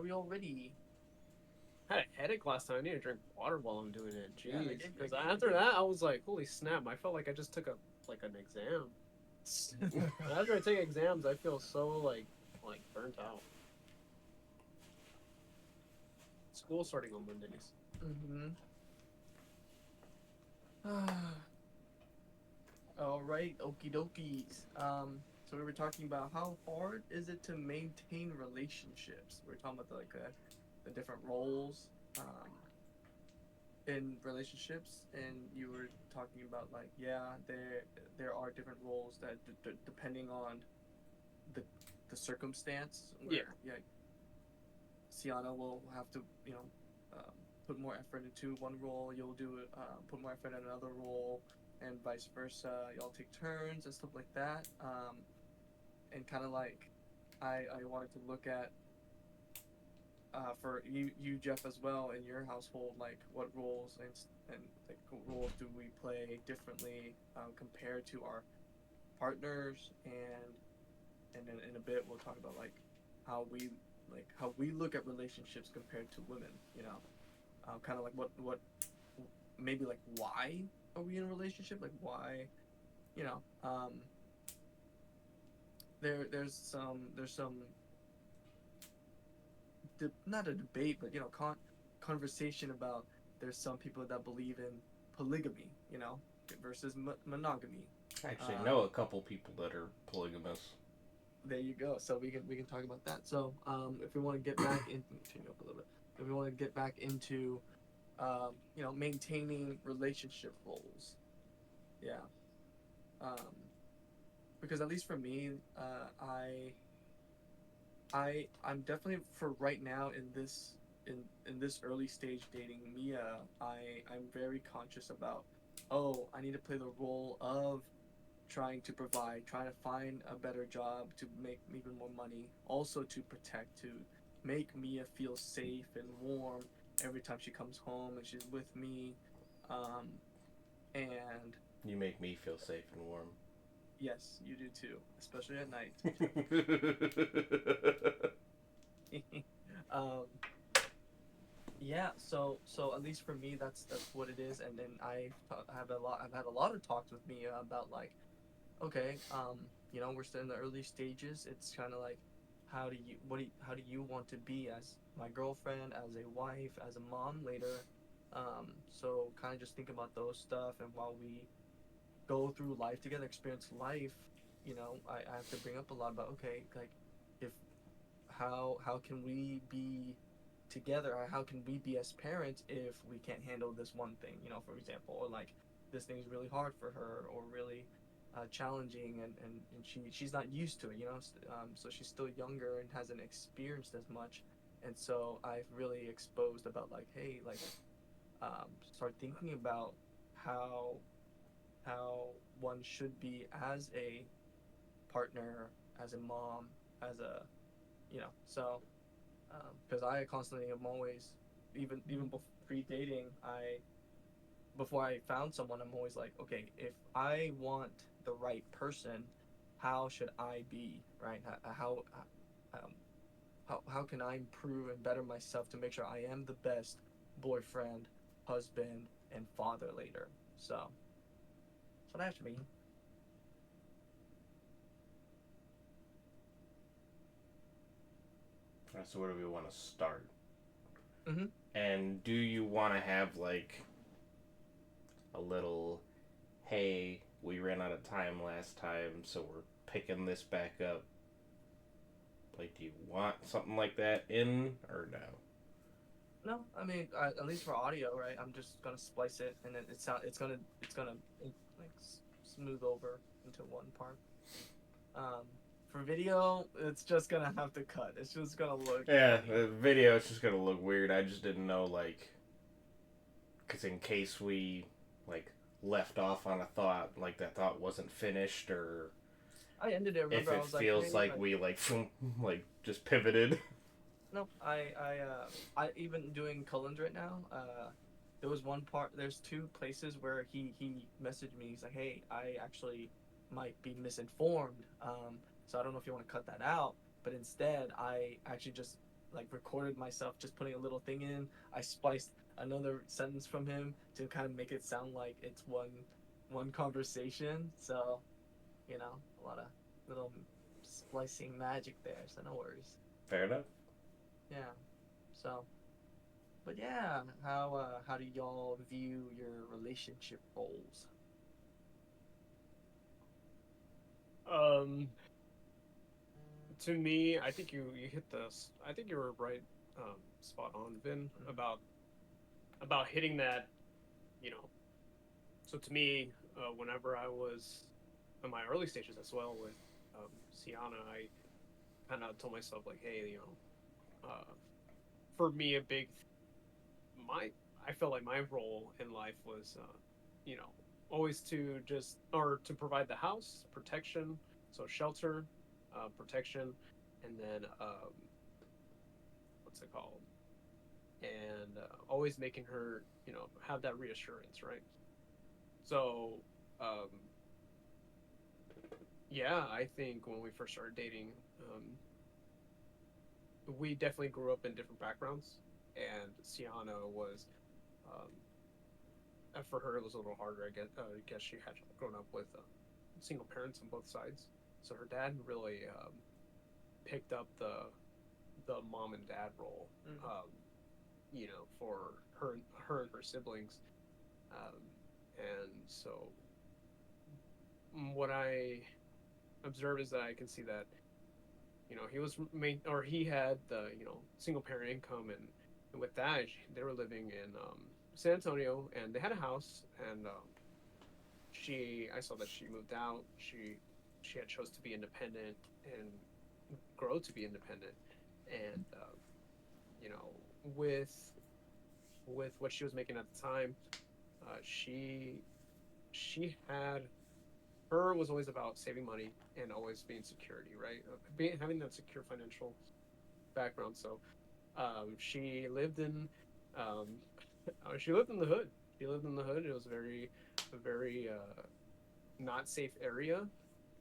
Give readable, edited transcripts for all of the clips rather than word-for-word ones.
Are we all ready? I had a headache last time. I need to drink water while I'm doing it. Yeah, Jeez, I because get after it. that I was like, holy snap! I felt like I just took a like an exam. After I take exams, I feel so like burnt out. School starting on Mondays. Mm-hmm. All right, okie dokies. So we were talking about how hard is it to maintain relationships. We're talking about the different roles in relationships, and you were talking about like yeah, there are different roles that depending on the the circumstance Yeah, where yeah, Sienna will have to um, put more effort into one role. You'll do put more effort in another role, and vice versa. Y'all take turns and stuff like that. And kind of like I wanted to look at for you Jeff as well in your household, like what roles and like what roles do we play differently compared to our partners, and then in a bit we'll talk about how we how we look at relationships compared to women. Kind of like what maybe like why are we in a relationship? Like why you know there's some not a debate, but conversation about there's some people that believe in polygamy, versus monogamy. I actually Um, know a couple people that are polygamous. there you go. So we can talk about that. So if we want to get back in, turn it up a little bit. If we want to get back into maintaining relationship roles, yeah. Um, because at least for me, I'm definitely for right now in this early stage dating Mia. I'm very conscious about. Oh, I need to play the role of trying to provide, trying to find a better job to make even more money, also to protect, to make Mia feel safe and warm every time she comes home and she's with me. Um, and You make me feel safe and warm. yes, you do too, especially at night, Jeff. um, yeah, so at least for me, that's what it is. And then I've had a lot of talks with Mia about like, okay, we're still in the early stages. It's kind of like, how do you want to be as my girlfriend, as a wife, as a mom later? So kind of just think about those stuff, and while we go through life together, experience life, I have to bring up a lot about okay, like if how can we be together, or how can we be as parents if we can't handle this one thing, for example, or like this thing is really hard for her, or really challenging, and she's not used to it, so she's still younger and hasn't experienced as much. And so I've really exposed about like, hey, like start thinking about how how one should be as a partner, as a mom, as a so because I constantly am always, even pre dating, I before I found someone, I'm always like, okay, if I want the right person, how should I be, right? Um, how can I improve and better myself to make sure I am the best boyfriend, husband, and father later? So that's what I have to be. So where do we want to start? Mm-hmm. And do you want to have like a little, hey, we ran out of time last time, so we're picking this back up? Like, do you want something like that in or no? No, I mean at least for audio, right? I'm just gonna splice it, and then it's gonna like smooth over into one part. Um, for video, it's just gonna have to cut. It's just gonna look Yeah, funny. the video is just gonna look weird. I just didn't know, like, because in case we like left off on a thought, like that thought wasn't finished, or I ended it. if Remember, I it was like, feels hey, like like we like like just pivoted. no, I even doing Cullen's right now. There was one part. There's two places where he messaged me. He's like, hey, I actually might be misinformed. So I don't know if you want to cut that out, but instead, I actually just like recorded myself just putting a little thing in. I spliced another sentence from him to kind of make it sound like it's one conversation. So a lot of little splicing magic there. So no worries. Fair enough. Yeah. So, but yeah, how do y'all view your relationship goals? Um, to me, I think you hit this. I think you were right, spot on, Vin, about hitting that. You know, so to me, whenever I was in my early stages as well with Sienna, I kind of told myself like, hey, for me, a big my I felt like my role in life was, you know, always to just or to provide the house protection, so shelter, protection, and then what's it called? And always making her, have that reassurance, right? So, um, yeah, I think when we first started dating, we definitely grew up in different backgrounds, and Sienna was, um, for her it was a little harder. I guess she had grown up with single parents on both sides, so her dad really picked up the mom and dad role, Mm. for her and her siblings, um, and so what I observed is that I can see that he was main or he had the single parent income, and with that they were living in San Antonio, and they had a house, and she I saw that she moved out. She had chose to be independent and grow to be independent, and you know with what she was making at the time, she had her was always about saving money and always being security, right? Having that secure financial background. So she lived in um, she lived in the hood. She lived in the hood. It was a very not safe area,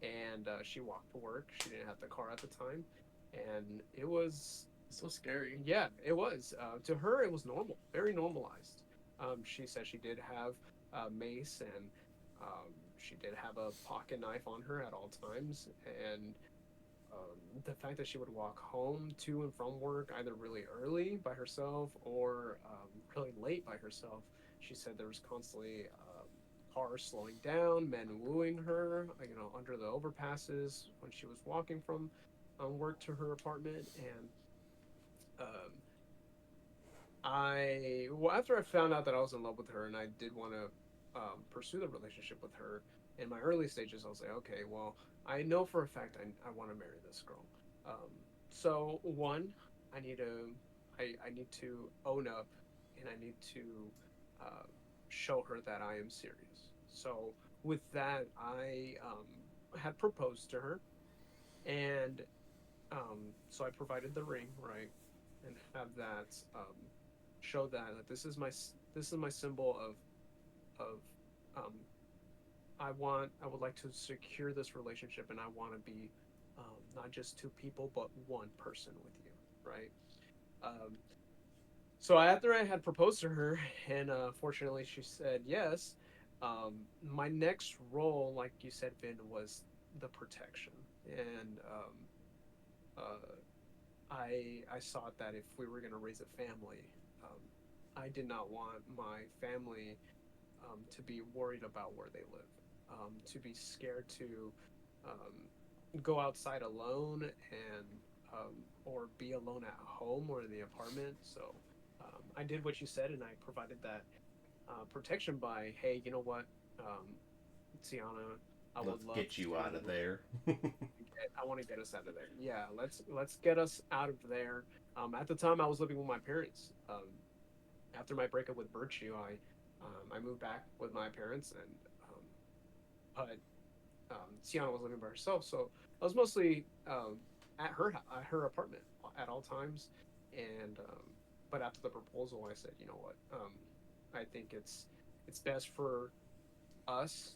and she walked to work. She didn't have the car at the time, and it was It's so scary. yeah, it was to her it was normal, very normalized. She said she did have mace, and she did have a pocket knife on her at all times, and the fact that she would walk home to and from work either really early by herself or really late by herself. She said there was constantly cars slowing down, men wooing her, under the overpasses when she was walking from work to her apartment. And um, after I found out that I was in love with her and I did want to pursue the relationship with her in my early stages, I was like, okay, well, I know for a fact I want to marry this girl. Um, so one, I need to I need to own up, and I need to uh, show her that I am serious. So with that, I had proposed to her, and so I provided the ring, right, and have that show that this is my symbol of um, I would like to secure this relationship, and I want to be not just two people but one person with you, right? Um, so after I had proposed to her, and fortunately she said yes, my next role, like you said, Vin, was the protection, and I saw that if we were going to raise a family, um, I did not want my family to be worried about where they live, to be scared to go outside alone, and or be alone at home or in the apartment. So I did what you said, and I provided that protection by, hey, you know what, Tiana, I would Let's love get you out of to there. I want to get us out of there. Yeah, let's get us out of there. At the time, I was living with my parents. After my breakup with Virtue, I moved back with my parents, and but Tiana was living by herself, so I was mostly at her apartment at all times. And but after the proposal, I said, you know what, I think it's best for us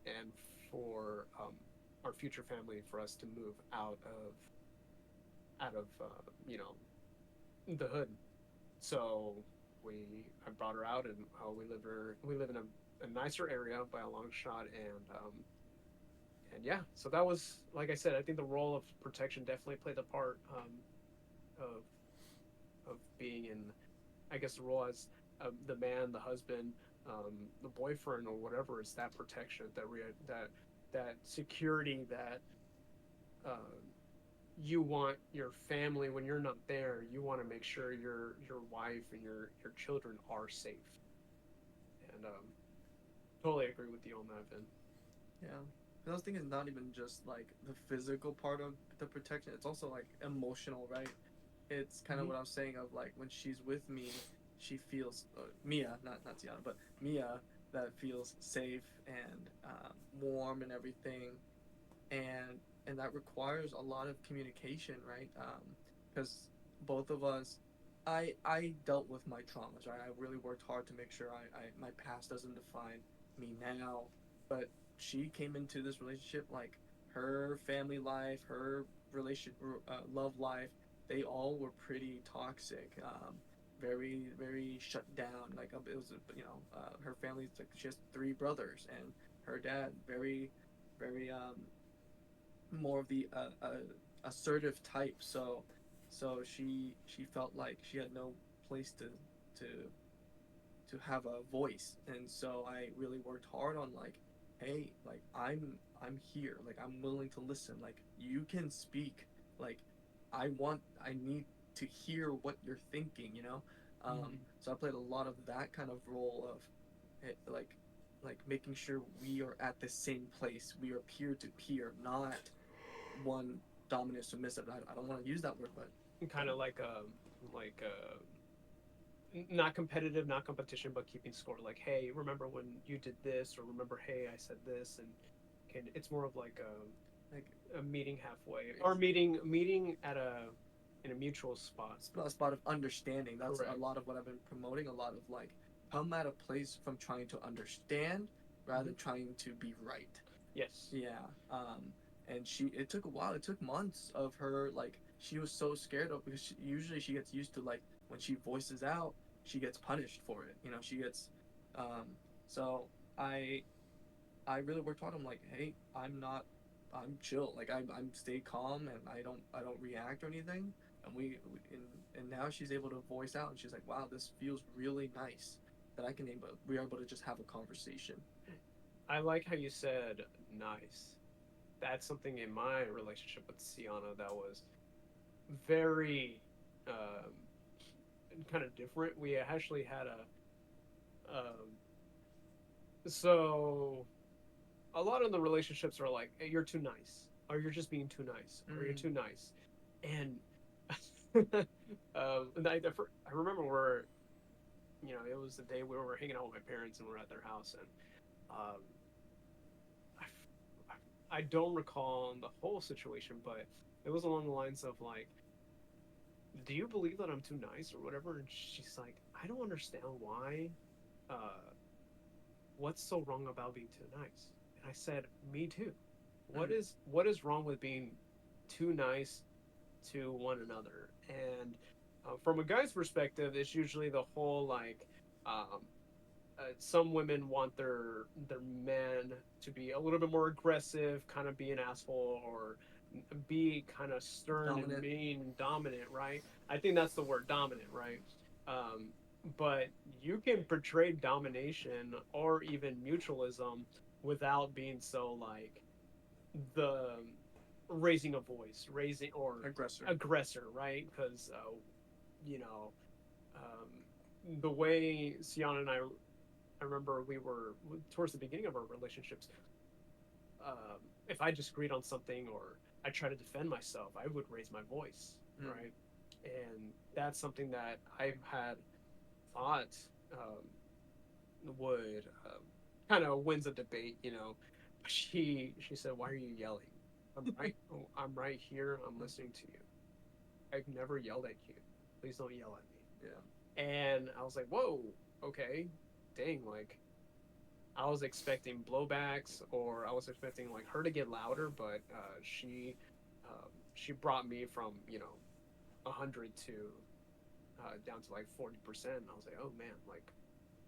and for our future family for us to move out of the hood. So I brought her out, and we live in a nicer area by a long shot, and yeah. So that was, like I said, I think the role of protection definitely played a part, of being in, I guess, the role as, the man, the husband, the boyfriend, or whatever. Is that protection, that security, that, uh, you want your family when you're not there. You want to make sure your wife and your children are safe. And totally agree with you on that, Vin. Yeah. And I was thinking not even just like the physical part of the protection, it's also like emotional, right? It's kind of Mm-hmm. what I'm saying of like when she's with me, she feels Mia, not Tiana, but Mia, that feels safe and warm and everything, and that requires a lot of communication, right? Because both of us, I dealt with my traumas, right? I really worked hard to make sure I my past doesn't define me now, but she came into this relationship like her family life, her relation, love life, they all were pretty toxic. Very shut down. Like it was, her family's like she has three brothers, and her dad very more of the assertive type. So she felt like she had no place to have a voice, and so I really worked hard on like, hey, like I'm here, like I'm willing to listen, like you can speak, like I need to hear what you're thinking, you know. Mm-hmm. So I played a lot of that kind of role of, like making sure we are at the same place, we are peer to peer, not one dominant submissive. I don't want to use that word, Kind but of like not competitive, not competition, but keeping score. Like, hey, remember when you did this, or remember, hey, I said this, and it's more of like like a meeting halfway, or meeting at a in a mutual spot. a spot of understanding. That's a Correct. lot of what I've been promoting. A lot of like come at a place from trying to understand rather Mm-hmm. than trying to be right. Yes. Yeah. And it took a while. It took months of her, like she was so scared of, because usually she gets used to like when she voices out, she gets punished for it. You know, she gets. Um, so I I really worked hard. I'm like, hey, I'm chill. Like I'm stay calm, and I don't react or anything. And and now she's able to voice out, and she's like, wow, this feels really nice that we are able to just have a conversation. I like how you said nice. That's something in my relationship with Sienna that was very, um, kind of different. We actually had so a lot of the relationships are like, hey, you're too nice, or you're just being too nice, or you're Mm. too nice. And and I remember it was the day we were hanging out with my parents, and we're at their house, and um, I don't recall the whole situation, but it was along the lines of like, do you believe that I'm too nice or whatever? And she's like, I don't understand why. Uh, what's so wrong about being too nice? And I said, me too. Mm. What is wrong with being too nice to one another? And from a guy's perspective, it's usually the whole like, um, some women want their man to be a little bit more aggressive, kind of be an asshole, or be kind of stern and Dominant. mean and dominant, right? I think that's the word, dominant, right? Um, but you can portray domination or even mutualism without being so like the raising a voice, raising or Aggressor. aggressor, right? Because you know the way Sian and I remember we were towards the beginning of our relationships. If I disagreed on something or I tried to defend myself, I would raise my voice, Mm. right? And that's something that I've had thought, would, kind of wins a debate. She said, "Why are you yelling? I'm right. Oh, I'm right here. I'm listening to you. I've never yelled at you. Please don't yell at me." Yeah. And I was like, "Whoa, okay, dang, like." I was expecting blowbacks, or I was expecting like her to get louder, but she brought me from 100 to down to like 40%. And I was like, oh man, like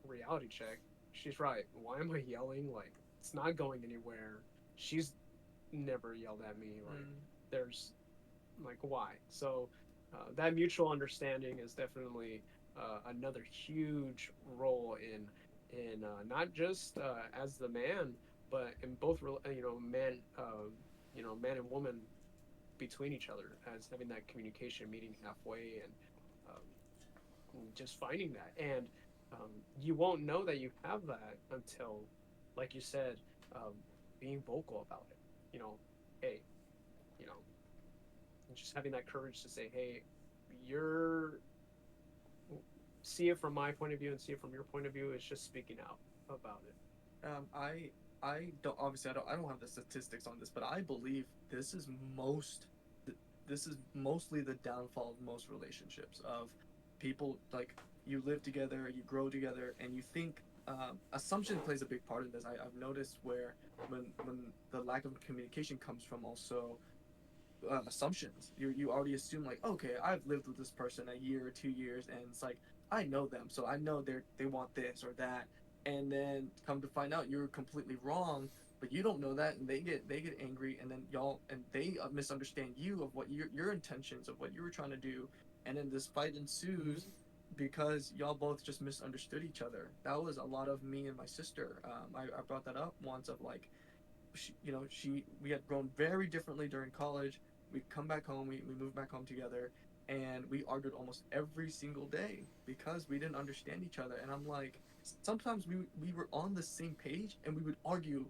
reality check. She's right. Why am I yelling? Like it's not going anywhere. She's never yelled at me. Like Mm. there's like why? So that mutual understanding is definitely another huge role in not just as the man, but in both man and woman between each other, as having that communication, meeting halfway, and just finding that. And you won't know that you have that until, like you said, um, being vocal about it. You know, hey, you know, just having that courage to say, hey, you're see it from my point of view and see it from your point of view. It's just speaking out about it. I don't, obviously I don't have the statistics on this, but I believe this is most this is mostly the downfall of most relationships of people like you live together, you grow together, and you think assumption plays a big part in this. I've noticed where when the lack of communication comes from also assumptions. You already assume like, okay, I've lived with this person a year or 2 years, and it's like I know them, so I know they want this or that, and then come to find out you're completely wrong, but you don't know that, and they get angry, and then y'all and they misunderstand you of what your intentions of what you were trying to do, and then this fight ensues Mm-hmm. because y'all both just misunderstood each other. That was a lot of me and my sister. I brought that up once of like we had grown very differently during college. We come back home, we moved back home together, and we argued almost every single day because we didn't understand each other. And I'm like, sometimes we were on the same page and we would argue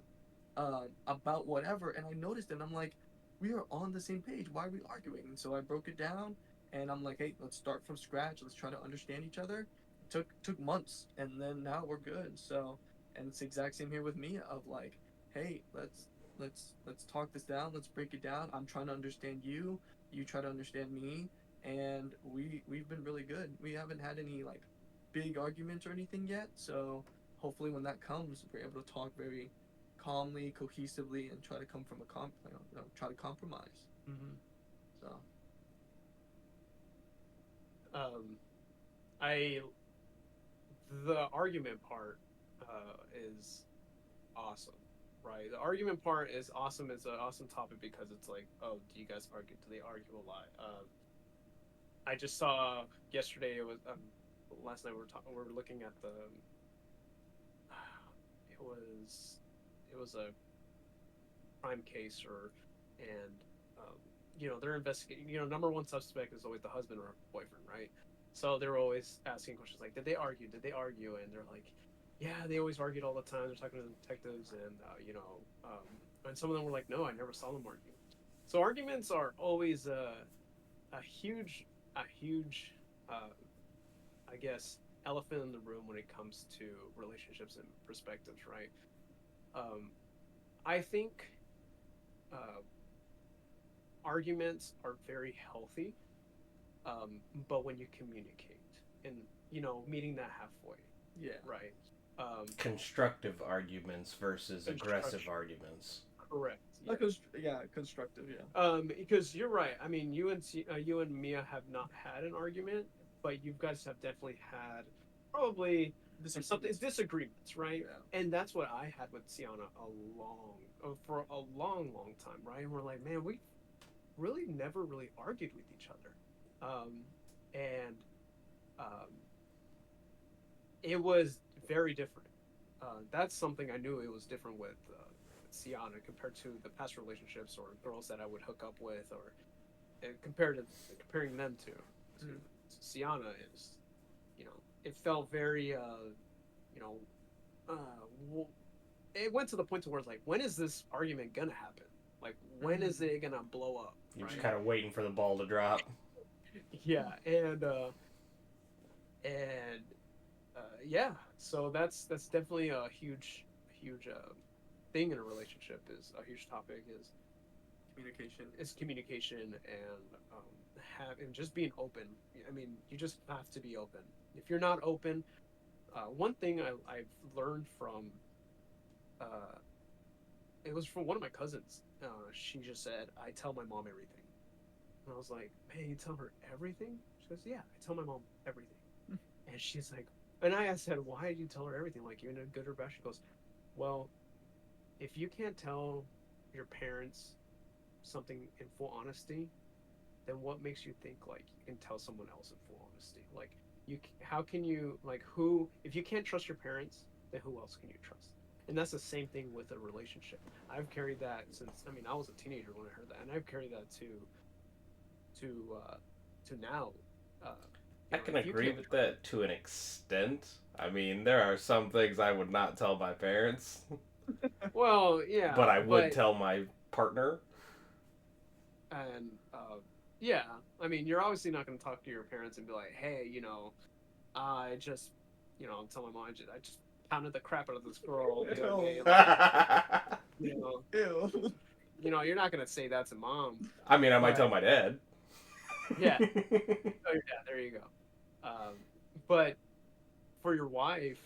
about whatever. And I noticed it, and I'm like, we are on the same page. Why are we arguing? And so I broke it down, and I'm like, hey, let's start from scratch. Let's try to understand each other. It took months, and then now we're good. So, and it's the exact same here with me. Of like, hey, let's talk this down. Let's break it down. I'm trying to understand you. You try to understand me, and we've been really good. We haven't had any like big arguments or anything yet. So hopefully, when that comes, we're able to talk very calmly, cohesively, and try to come from a try to compromise. Mm-hmm. So Um, I the argument part is awesome, right? The argument part is awesome. It's an awesome topic because it's like, oh, do you guys argue? Do they argue a lot? I just saw yesterday. It was last night. We were looking at the. It was it was a crime case and they're investigating. Number one suspect is always the husband or boyfriend, right? So they're always asking questions like, did they argue? Did they argue? And they're like, yeah, they always argued all the time. They're talking to the detectives, and and some of them were like, no, I never saw them argue. So arguments are always a huge, uh, I guess, elephant in the room when it comes to relationships and perspectives, right? Um, I think uh, arguments are very healthy, but when you communicate and meeting that halfway, yeah, right? Um, Constructive arguments versus aggressive construction, arguments. correct? Yeah. yeah, constructive. Yeah, Because you're right. I mean, you and Mia have not had an argument, but you guys have definitely had probably something disagreements. disagreements, right? Yeah. And that's what I had with Sienna for a long time, right? And we're like, man, we really never really argued with each other, and um, it was very different. That's something I knew it was different with Sienna compared to the past relationships or girls that I would hook up with, or comparing them to Mm. Sienna is, it felt very, you know, uh, it went to the point to where it's like, when is this argument gonna happen? Like, when is Mm. it gonna blow up? You're just Right? kind of waiting for the ball to drop. Yeah, and yeah, so that's definitely a huge thing in a relationship. Is a huge topic Communication. is communication and and just being open. I mean, you just have to be open. If you're not open, one thing I've learned from uh, it was from one of my cousins. She just said, "I tell my mom everything," and I was like, "Man, you tell her everything?" She goes, yeah, I tell my mom everything. And she's like, and I said, why did you tell her everything? Like, even good or bad? She goes, well, if you can't tell your parents something in full honesty, then what makes you think like you can tell someone else in full honesty? Like, how can you like who? If you can't trust your parents, then who else can you trust? And that's the same thing with a relationship. I've carried that since I mean I was a teenager when I heard that, and I've carried that to to now. Uh, I can if you agree can't, with that to an extent. I mean, there are some things I would not tell my parents, well, yeah, but I would but tell my partner. and yeah, I mean, you're obviously not going to talk to your parents and be like, hey, I just, I'm telling my mom, I just pounded the crap out of this girl the other day. Like, you know, Ew. you're not gonna say that to mom, I mean, I might tell but my dad. yeah, oh your dad, there you go. But for your wife,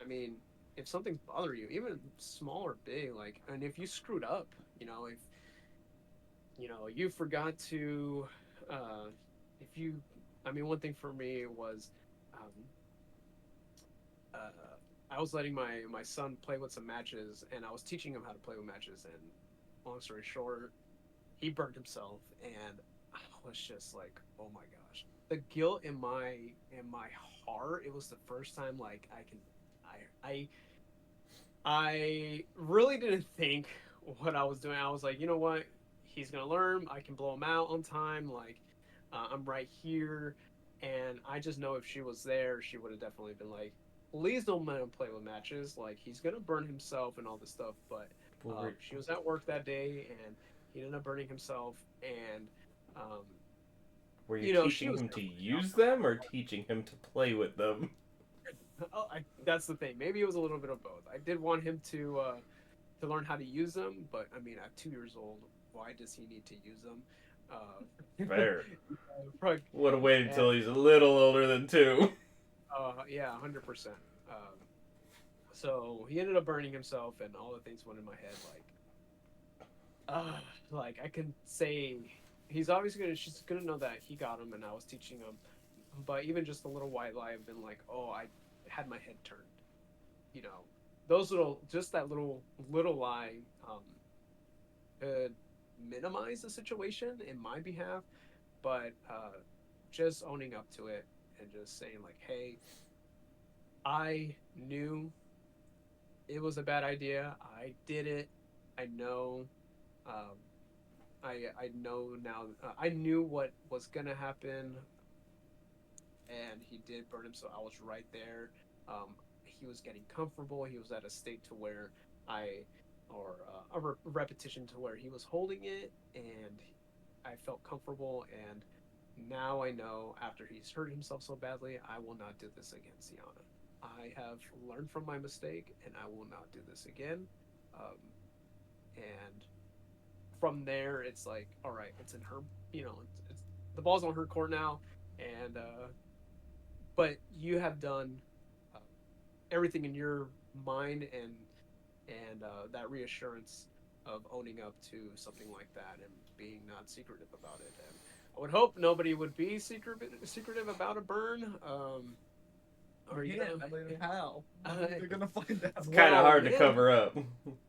I mean, if something's bothering you, even small or big, like, and if you screwed up, if you forgot to, if you, I mean, one thing for me was, um, uh, I was letting my son play with some matches, and I was teaching him how to play with matches. And long story short, he burned himself, and I was just like, oh my gosh, the guilt in my heart. It was the first time like I really didn't think what I was doing. I was like, you know what, he's gonna learn. I can blow him out on time. Like, I'm right here, and I just know if she was there, she would have definitely been like, please don't let him play with matches. Like, he's gonna burn himself and all this stuff. But Were, she was at work that day, and he ended up burning himself. And um, were you she teaching was him there to for me. I use was them or teaching him to play with them? oh, that's the thing. Maybe it was a little bit of both. I did want him to learn how to use them, but I mean, at 2 years old, why does he need to use them? Fair. Probably, Would have waited and till he's a little older than two. yeah, 100%. So he ended up burning himself, and all the things went in my head like I can say he's obviously she's gonna know that he got him, and I was teaching him. But even just a little white lie, I've been like, oh, I had my head turned. You know, those just that little lie could minimize the situation in my behalf, but just owning up to it and just saying like, hey, I knew it was a bad idea. I did it. I know. Um, I know now. I knew what was gonna happen, and he did burn him. So I was right there. He was getting comfortable. He was at a state to where I, or repetition to where he was holding it, and I felt comfortable. And now I know after he's hurt himself so badly, I will not do this again, Sienna. I have learned from my mistake, and I will not do this again. Um, and from there, it's like, all right, it's in her, it's the ball's on her court now, and but you have done uh, everything in your mind, and that reassurance of owning up to something like that and being not secretive about it. And I would hope nobody would be secretive about a burn. Or Yeah, I mean, how? uh, They're gonna find It's out. kind of well, hard to man, cover up.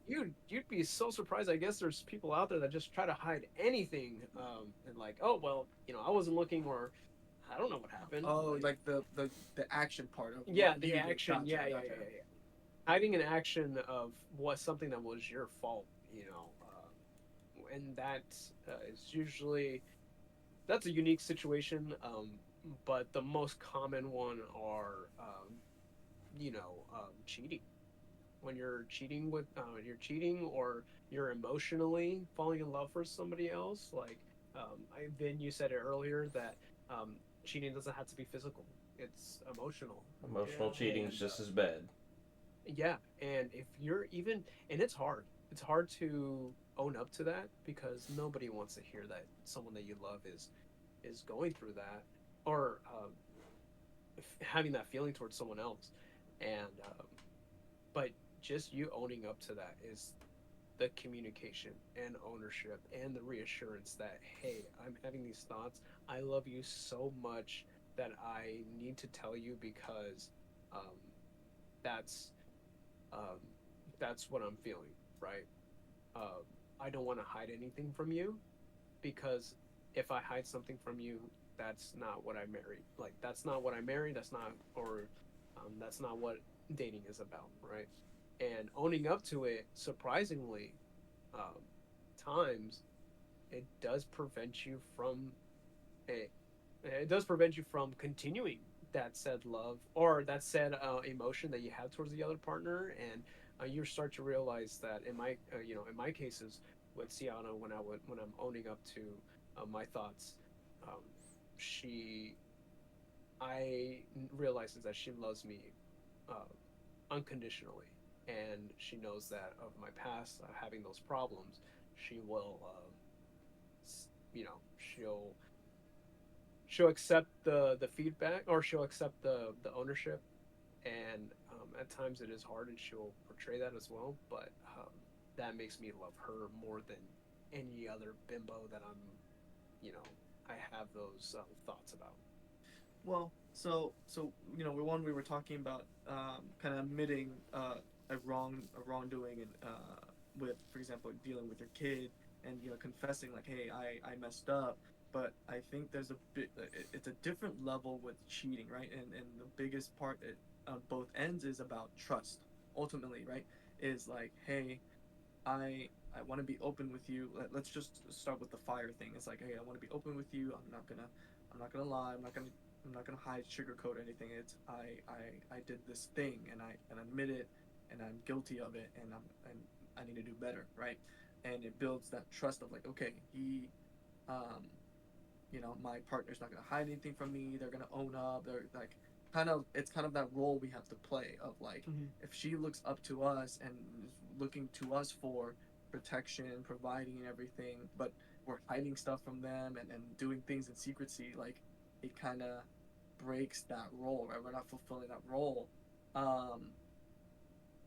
you'd be so surprised. I guess there's people out there that just try to hide anything, and like, oh well, I wasn't looking, or I don't know what happened. Oh, like the action part of Yeah, what the you did. action. Gotcha, Yeah, yeah, yeah, gotcha. yeah, yeah. Hiding an action of what something that was your fault, and that is usually that's a unique situation. But the most common one are, cheating. When you're cheating, or you're emotionally falling in love for somebody else. Like, then you said it earlier that um, cheating doesn't have to be physical; it's emotional. Emotional Yeah. cheating's And just as bad. yeah, and if you're even, and it's hard. It's hard to own up to that because nobody wants to hear that someone that you love is going through that, or having that feeling towards someone else. And but just you owning up to that is the communication and ownership and the reassurance that, hey, I'm having these thoughts. I love you so much that I need to tell you because um, that's um, that's what I'm feeling, right? Um, I don't want to hide anything from you because if I hide something from you, that's not what I married. Like that's not what I married. That's not, or that's not what dating is about, right? And owning up to it, surprisingly, um, times it does prevent you from a it does prevent you from continuing that said love or that said emotion that you have towards the other partner, and you start to realize that in my in my cases with Sienna, when I'm owning up to my thoughts, um, she I realizes that she loves me uh, unconditionally, and she knows that of my past having those problems, she will you know she'll accept the feedback, or she'll accept the ownership, and at times it is hard and she'll portray that as well, but that makes me love her more than any other bimbo that I'm you know I have those thoughts about. Well, so we were talking about kind of admitting a wrongdoing, and with, for example, dealing with your kid, and confessing like, hey, I messed up. But I think there's a bit it's a different level with cheating, right? And the biggest part on both ends is about trust. Ultimately, right? Is like, hey, I want to be open with you. Let's just start with the fire thing. It's like, hey, I want to be open with you. I'm not gonna lie. I'm not gonna hide, sugarcoat anything. It's I did this thing, and I admit it, and I'm guilty of it, and I need to do better, right? And it builds that trust of like, okay, um, my partner's not gonna hide anything from me. They're gonna own up. They're like, it's kind of that role we have to play of like, Mm-hmm. if she looks up to us and is looking to us for protection, providing and everything, but we're hiding stuff from them, and doing things in secrecy, like it kind of breaks that role, right? We're not fulfilling that role. Um,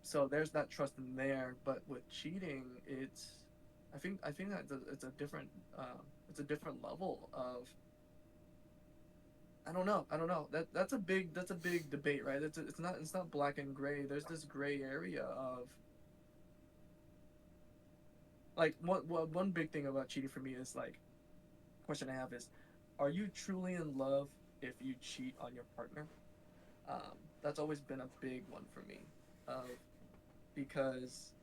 so there's that trust in there, but with cheating, I think that it's a different level of, I don't know. That's a big debate, right? It's not black and gray. There's this gray area of like, one big thing about cheating for me is like, question I have is, are you truly in love if you cheat on your partner? That's always been a big one for me, of because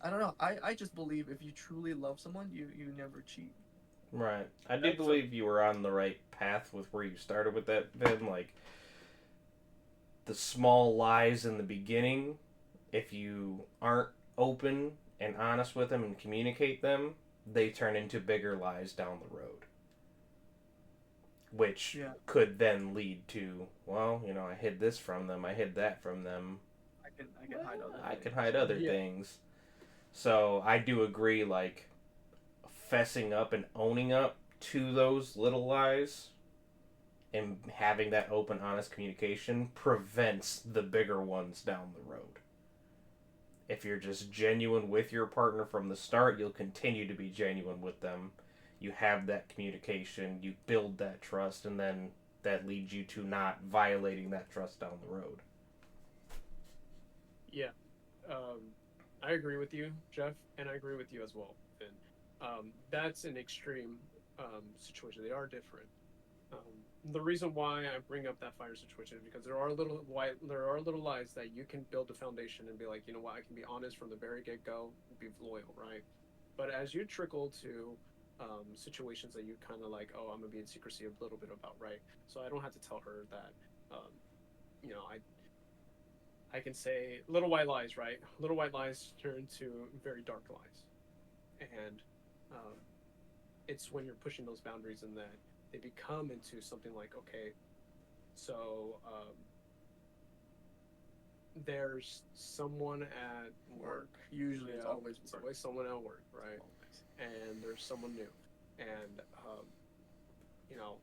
I don't know. I just believe if you truly love someone, you never cheat. Right. I do That's a believe you were on the right path with where you started with that, Ben. Like, the small lies in the beginning, if you aren't open and honest with them and communicate them, they turn into bigger lies down the road, which Yeah, could then lead to, well, I hid this from them, I hid that from them, I can hide other I can things. hide other yeah things. So I do agree, like, fessing up and owning up to those little lies and having that open, honest communication prevents the bigger ones down the road. If you're just genuine with your partner from the start, you'll continue to be genuine with them. You have that communication, you build that trust, and then that leads you to not violating that trust down the road. yeah. Um, I agree with you, Jeff, and I agree with you as well, Finn. That's an extreme situation. They are different. The reason why I bring up that fire situation is because there are little lies that you can build a foundation and be like, you know what, I can be honest from the very get go, be loyal, right? But as you trickle to situations that you kind of like, oh, I'm gonna be in secrecy a little bit about, right? So I don't have to tell her that, um, I can say little white lies, right? Little white lies turn to very dark lies, and um, it's when you're pushing those boundaries and that they become into something like, okay, so there's someone at work. Work. Usually, it's Yeah, always it's work. always someone at work, right? Always. And there's someone new, and you know,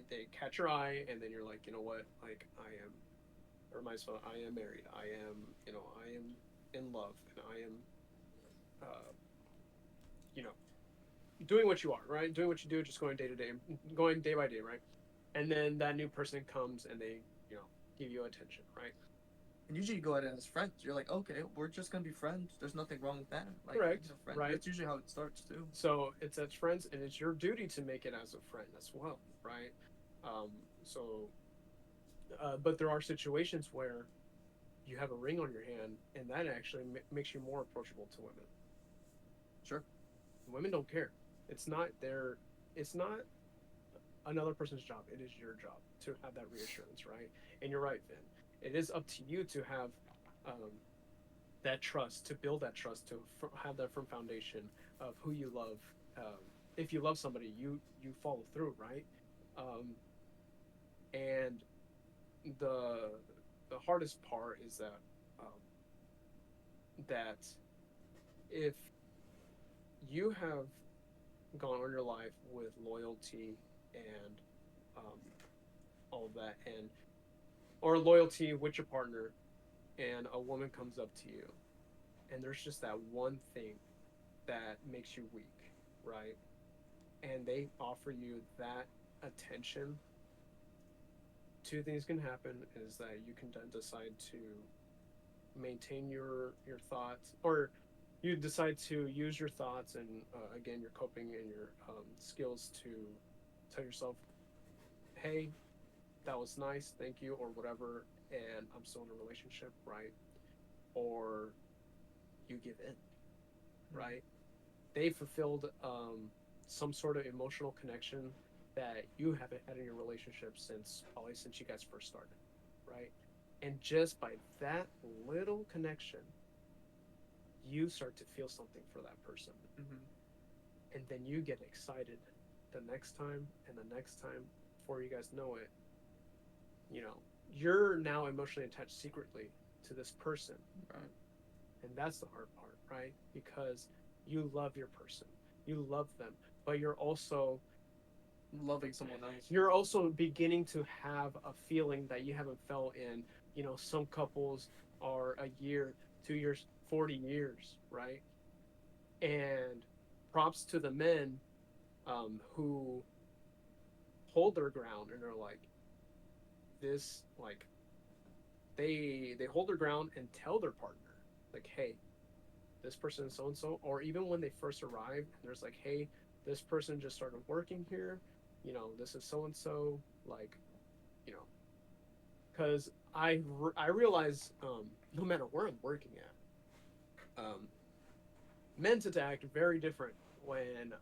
they catch your eye, and then you're like, you know what, like I am, or myself, I am married. I am, I am. in love and I am, uh, you know, doing what you are, right? Doing what you do, just going day to day, going day by day, right? And then that new person comes and they, you know, give you attention, right? And usually you go at it as friends. You're like, okay, we're just gonna be friends. There's nothing wrong with that. Like, Correct, friend. right? That's usually how it starts too. So it's as friends, and it's your duty to make it as a friend as well, right? Um, so, but there are situations where you have a ring on your hand, and that actually makes you more approachable to women. Sure. Women don't care. It's not their. It's not another person's job. It is your job to have that reassurance, right? And you're right, Vin. It is up to you to have um, that trust, to build that trust, to have that firm foundation of who you love. If you love somebody, you follow through, right? Um, and the the hardest part is that if you have gone on your life with loyalty and um, all of that, and or loyalty with your partner, and a woman comes up to you, and there's just that one thing that makes you weak, right? And they offer you that attention, two things can happen is that you can then decide to maintain your thoughts, or you decide to use your thoughts and again your coping and your skills to tell yourself, hey, that was nice, thank you, or whatever, and I'm still in a relationship, right? Or you give in, right? They fulfilled some sort of emotional connection that you haven't had in your relationship since probably since you guys first started, right? And just by that little connection, you start to feel something for that person. Mm-hmm. And then you get excited the next time and the next time. Before you guys know it, you know, you're now emotionally attached secretly to this person. Right. And that's the hard part, right? Because you love your person, you love them, but Loving someone else. you're also beginning to have a feeling that you haven't felt in, you know, some couples are a year, 2 years, 40 years, right? And props to the men who hold their ground and are like this, like they hold their ground and tell their partner, like, hey, this person is so and so, or even when they first arrive, and there's like, hey, this person just started working here, you know, this is so and so, like, you know, because I realize no matter where I'm working at, men tend to act very different when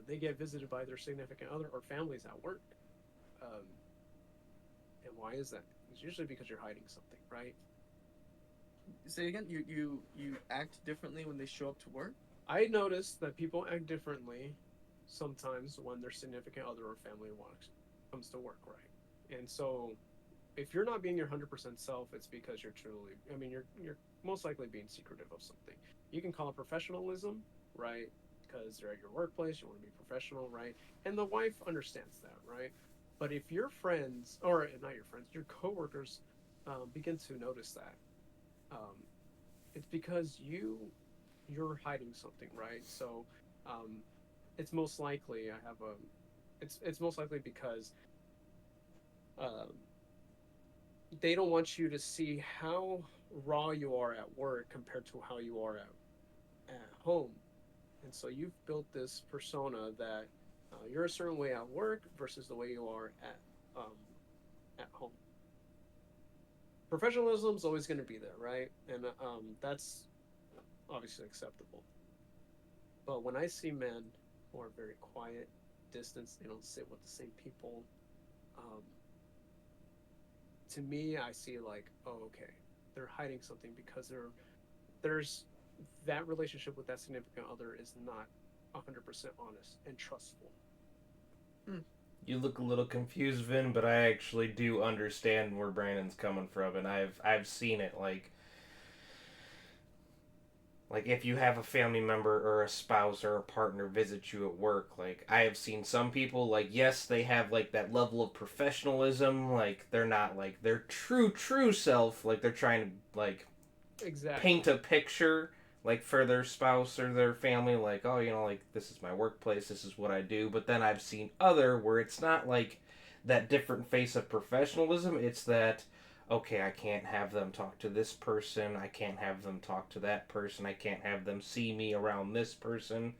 they get visited by their significant other or families at work. Um, and why is that? It's usually because you're hiding something, right? Say again. You act differently when they show up to work. I notice that people act differently sometimes when their significant other or family comes to work, right? And so if you're not being your 100% self, it's because you're truly, I mean, you're most likely being secretive of something. You can call it professionalism, right? Because you're at your workplace, you want to be professional, right? And the wife understands that, right? But if your friends, or not your friends, your coworkers begin to notice that, um, it's because you're hiding something, right? So um, it's most likely I have a, it's most likely because um, they don't want you to see how raw you are at work compared to how you are at home. And so you've built this persona that you're a certain way at work versus the way you are um, at home. Professionalism is always going to be there, right? And that's obviously acceptable. But when I see men who are very quiet, distance, they don't sit with the same people. Um, to me, I see like, oh, okay, they're hiding something because there's that relationship with that significant other is not 100% honest and trustful. Hmm. You look a little confused, Vin, but I actually do understand where Brandon's coming from, and I've seen it. Like if you have a family member or a spouse or a partner visit you at work, like I have seen some people, like yes, they have like that level of professionalism, like they're not like their true self, like they're trying to like exactly. paint a picture like for their spouse or their family, like, oh, like, this is my workplace, this is what I do. But then I've seen other where it's not like that different face of professionalism. It's that, okay, I can't have them talk to this person, I can't have them talk to that person, I can't have them see me around this person.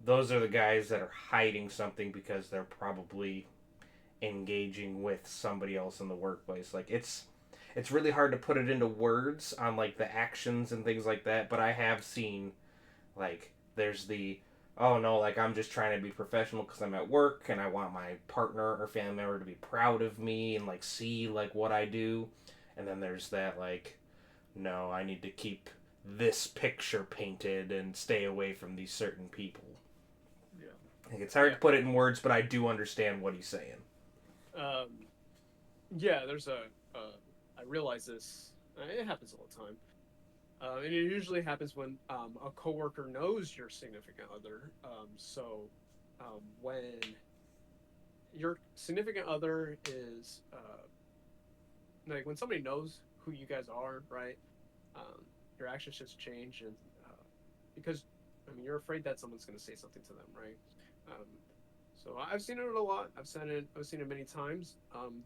Those are the guys that are hiding something because they're probably engaging with somebody else in the workplace. Like, it's really hard to put it into words on like the actions and things like that, but I have seen, like, there's the, oh no, like, I'm just trying to be professional because I'm at work and I want my partner or family member to be proud of me and like see like what I do. And then there's that, like, no, I need to keep this picture painted and stay away from these certain people. Yeah. Like, it's hard Yeah. to put it in words, but I do understand what he's saying. Um, yeah, there's I realize this. It happens all the time. And it usually happens when a coworker knows your significant other. When your significant other is like when somebody knows who you guys are, right? Um, your actions just change, and because I mean you're afraid that someone's going to say something to them, right? Um, so I've seen it a lot. I've seen it many times.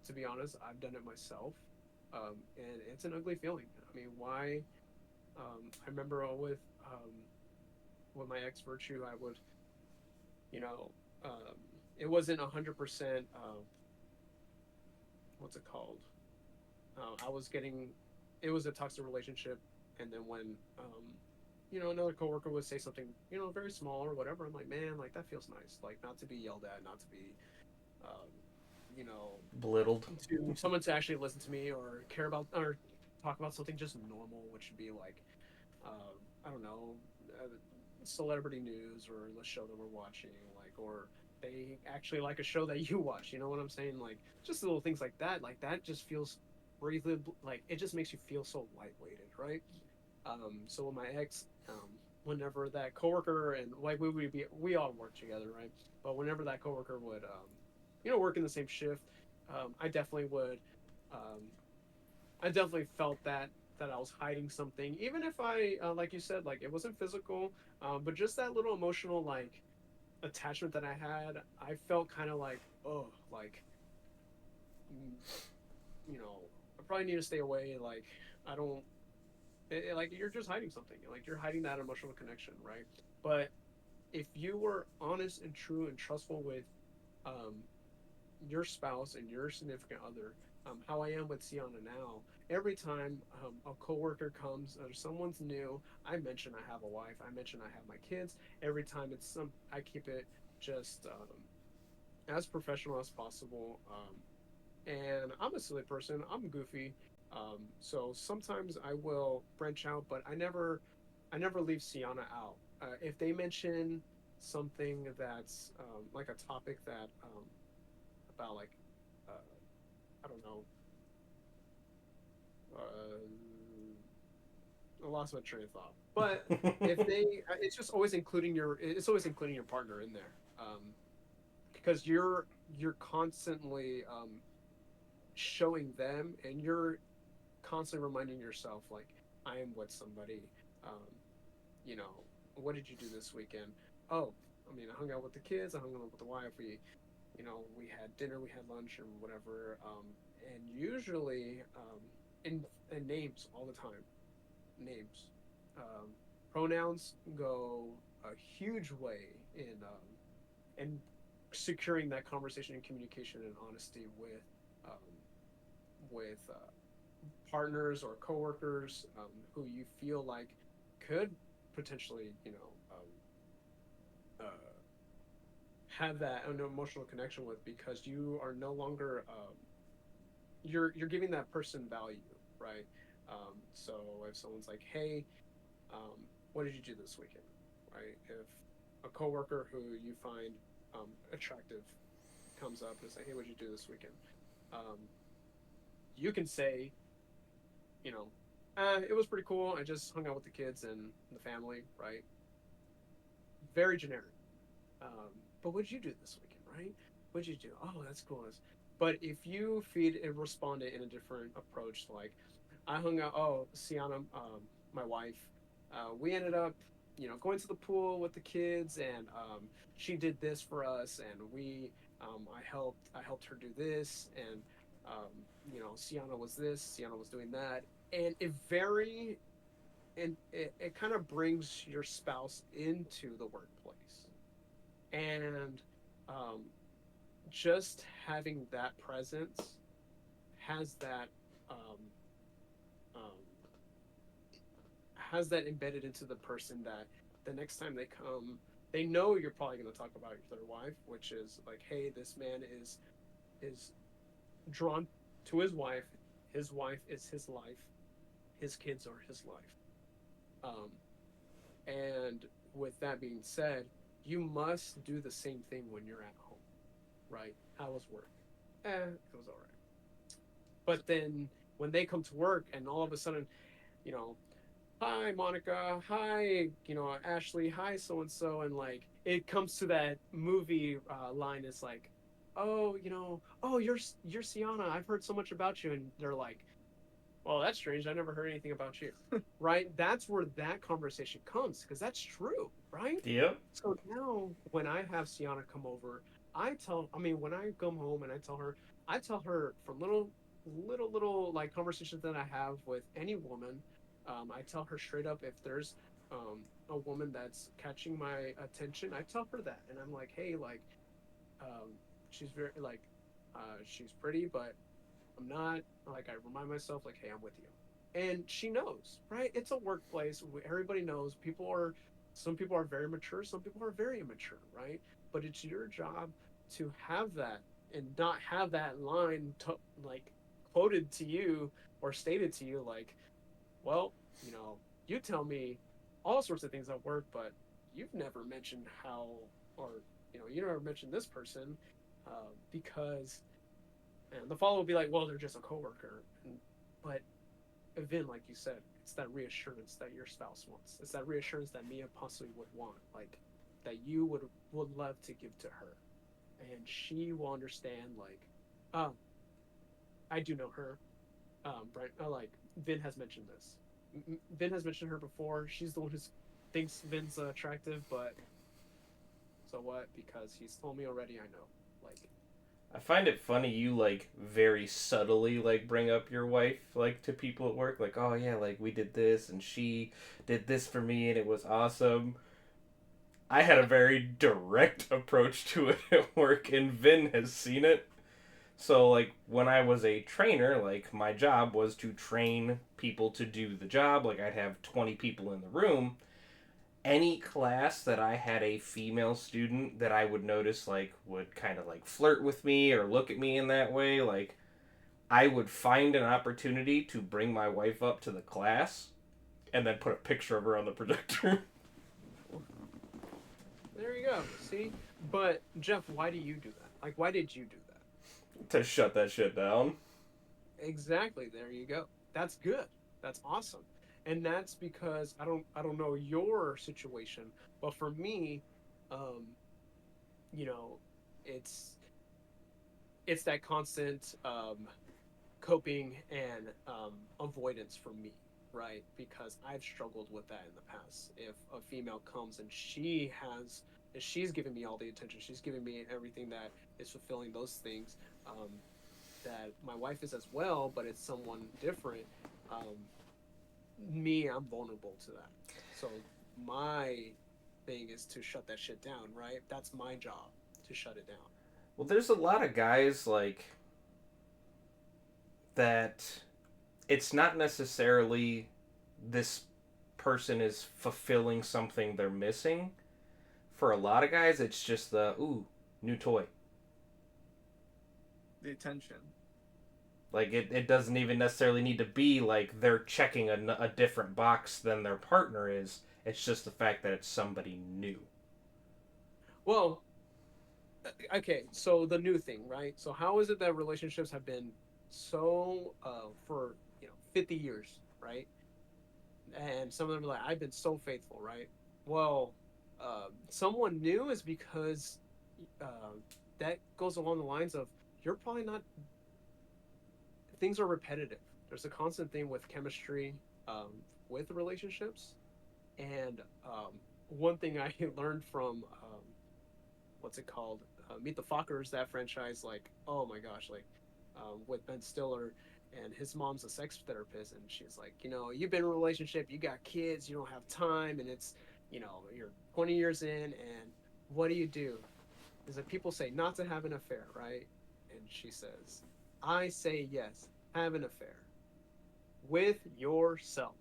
To be honest, I've done it myself, and it's an ugly feeling. I mean, why? I remember with my ex virtue, I would, you know, um, it wasn't 100%. What's it called? I was getting, it was a toxic relationship, and then when, another coworker would say something, very small or whatever, I'm like, man, like that feels nice, like not to be yelled at, not to be, um, you know, Belittled. to someone to actually listen to me or care about or talk about something just normal, which would be like, I don't know, uh, celebrity news or the show that we're watching, like, or they actually like a show that you watch. You know what I'm saying? Like, just little things like that. Like that just feels breathable. Like it just makes you feel so lightweighted, right? So with my ex, whenever that coworker and like we all work together, right? But whenever that coworker would, work in the same shift, I definitely would, um, I definitely felt that I was hiding something, even if like you said, like it wasn't physical, but just that little emotional like attachment that I had, I felt kind of like, oh, like, mm, I probably need to stay away. Like, I don't, like you're just hiding something. Like you're hiding that emotional connection, right? But if you were honest and true and trustful with um, your spouse and your significant other, how I am with Sienna now. Every time a coworker comes or someone's new, I mention I have a wife. I mention I have my kids. Every time I keep it just as professional as possible. And I'm a silly person. I'm goofy. So sometimes I will branch out, but I never leave Sienna out. If they mention something that's like a topic that about like uh, I don't know. I lost my train of thought. But if they, it's always including your partner in there, because you're constantly showing them, and you're constantly reminding yourself, like, I am with somebody. Um, you know, what did you do this weekend? Oh, I mean, I hung out with the kids. I hung out with the wife. We had dinner, we had lunch, or whatever. And usually, and names all the time. Names, um, pronouns go a huge way in securing that conversation and communication and honesty with partners or coworkers who you feel like could potentially, have that an emotional connection with, because you are no longer you're giving that person value, right? So if someone's like, hey, what did you do this weekend, right? If a coworker who you find attractive comes up and say, hey, what did you do this weekend? um, you can say, you know it was pretty cool, I just hung out with the kids and the family, right? Very generic. But what did you do this weekend, right? What did you do? Oh, that's cool. But if you feed and respond it in a different approach, like I hung out. Oh, Sienna. my wife, we ended up, going to the pool with the kids, and she did this for us, and I helped her do this, and Sienna was this, Sienna was doing that, and it kind of brings your spouse into the workplace, and um, just having that presence has that um, um, has that embedded into the person, that the next time they come, they know you're probably going to talk about their wife, which is like, hey, this man is drawn to his wife is his life, his kids are his life. um, and with that being said, you must do the same thing when you're at home, right? How was work? It was all right. But then when they come to work and all of a sudden, you know hi Monica, hi, Ashley, hi so and so, and like it comes to that movie line, is like, oh, oh, you're Sienna, I've heard so much about you, and they're like, well, that's strange, I never heard anything about you. Right? That's where that conversation comes, because that's true, right? Yep. So now when I have Sienna come over, when I come home and I tell her from little like conversations that I have with any woman. I tell her straight up, if there's a woman that's catching my attention, I tell her that, and I'm like, hey, like, um, she's very like, she's pretty, but I'm not, like, I remind myself, like, hey, I'm with you. And she knows, right? It's a workplace. Everybody knows. Some people are very mature, some people are very immature, right? But it's your job to have that, and not have that line like quoted to you or stated to you, like, well, you tell me all sorts of things at work, but you've never mentioned how, or, you never mentioned this person, because, and the follow will be like, well, they're just a coworker. But Vin, like you said, it's that reassurance that your spouse wants. It's that reassurance that Mia possibly would want, like, that you would love to give to her, and she will understand, like, oh, I do know her. Brian, like, Vin has mentioned this. Vin has mentioned her before. She's the one who thinks Vin's attractive, but so what? Because he's told me already. I know. Like, I find it funny you like very subtly like bring up your wife like to people at work, like, oh yeah, like we did this and she did this for me and it was awesome. I had a very direct approach to it at work, and Vin has seen it. So like when I was a trainer, like my job was to train people to do the job. Like I'd have 20 people in the room. Any class that I had a female student that I would notice like would kind of like flirt with me or look at me in that way, like I would find an opportunity to bring my wife up to the class and then put a picture of her on the projector. there you go. See, but Jeff, why do you do that? Like, why did you do that? To shut that shit down. Exactly. There you go. That's good. That's awesome. And that's because I don't know your situation, but for me, um, you know, it's it's that constant coping and avoidance for me, right? Because I've struggled with that in the past. If a female comes and she's giving me all the attention, she's giving me everything that is fulfilling those things, um, that my wife is as well, but it's someone different. Um, I'm vulnerable to that. So my thing is to shut that shit down, right? That's my job, to shut it down. Well, there's a lot of guys like that it's not necessarily this person is fulfilling something they're missing. For a lot of guys, it's just the ooh, new toy. The attention. Like it doesn't even necessarily need to be like they're checking a different box than their partner is. It's just the fact that it's somebody new. Well, okay, so the new thing, right? So how is it that relationships have been so for 50 years, right? And some of them are like, I've been so faithful, right? Well, someone new is because uh, that goes along the lines of, you're probably not, things are repetitive. There's a constant thing with chemistry. with relationships. And one thing I learned from what's it called? Meet the Fockers, that franchise. Like, oh my gosh, like with Ben Stiller, and his mom's a sex therapist, and she's like, you've been in a relationship, you got kids, you don't have time, and it's, you're 20 years in, and what do you do? Is that people say not to have an affair, right? And she says, I say yes, have an affair with yourself.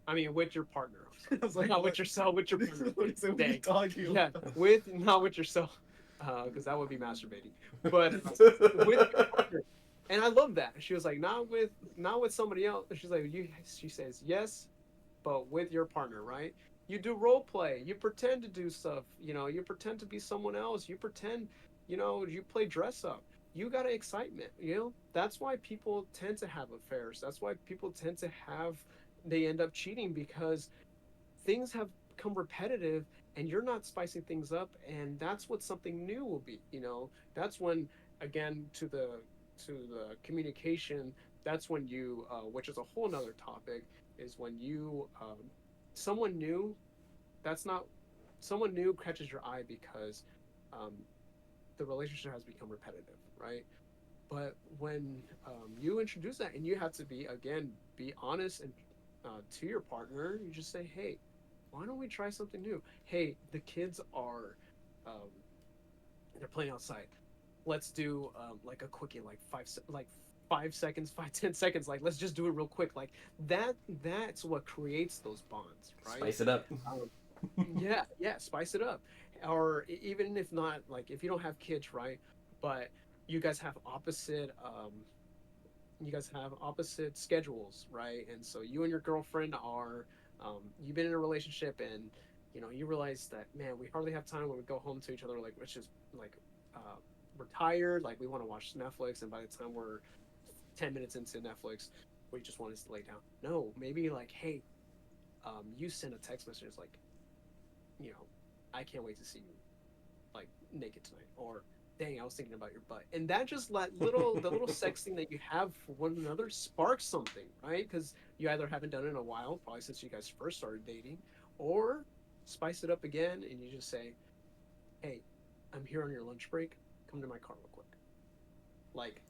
I mean, with your partner. I was like, Not what? with yourself, with your partner. What are you Dang. talking Yeah, about? with not with yourself, because that would be masturbating. But with your partner, and I love that. She was like, not with somebody else. She's like, you. She says yes, but with your partner, right? You do role play. You pretend to do stuff. You pretend to be someone else. You pretend, you play dress up. You got excitement. That's why people tend to have affairs. That's why people tend to have. They end up cheating because things have become repetitive, and you're not spicing things up, and that's what something new will be. That's when, again, to the communication, that's when you which is a whole nother topic, is when you someone new that's not someone new catches your eye because um, the relationship has become repetitive, right? But when you introduce that, and you have to be honest and to your partner, you just say, hey, why don't we try something new? Hey, the kids are um, they're playing outside. Let's do like a quickie, like 5 seconds, 5-10 seconds. Like, let's just do it real quick. Like that. That's what creates those bonds, right? Spice it up. Um, yeah, yeah, spice it up. Or even if not, like if you don't have kids, right? But you guys have opposite schedules, right? And so you and your girlfriend are you've been in a relationship, and you realize that, man, we hardly have time when we go home to each other, like, which is like uh, we're tired, like we want to watch Netflix, and by the time we're 10 minutes into Netflix, we just want us to lay down. No, maybe like, hey, you send a text message like, you know I can't wait to see you like naked tonight, or dang, I was thinking about your butt. And that just let the little sexting that you have for one another sparks something, right? Because you either haven't done it in a while, probably since you guys first started dating, or spice it up again, and you just say, hey, I'm here on your lunch break, come to my car real quick. Like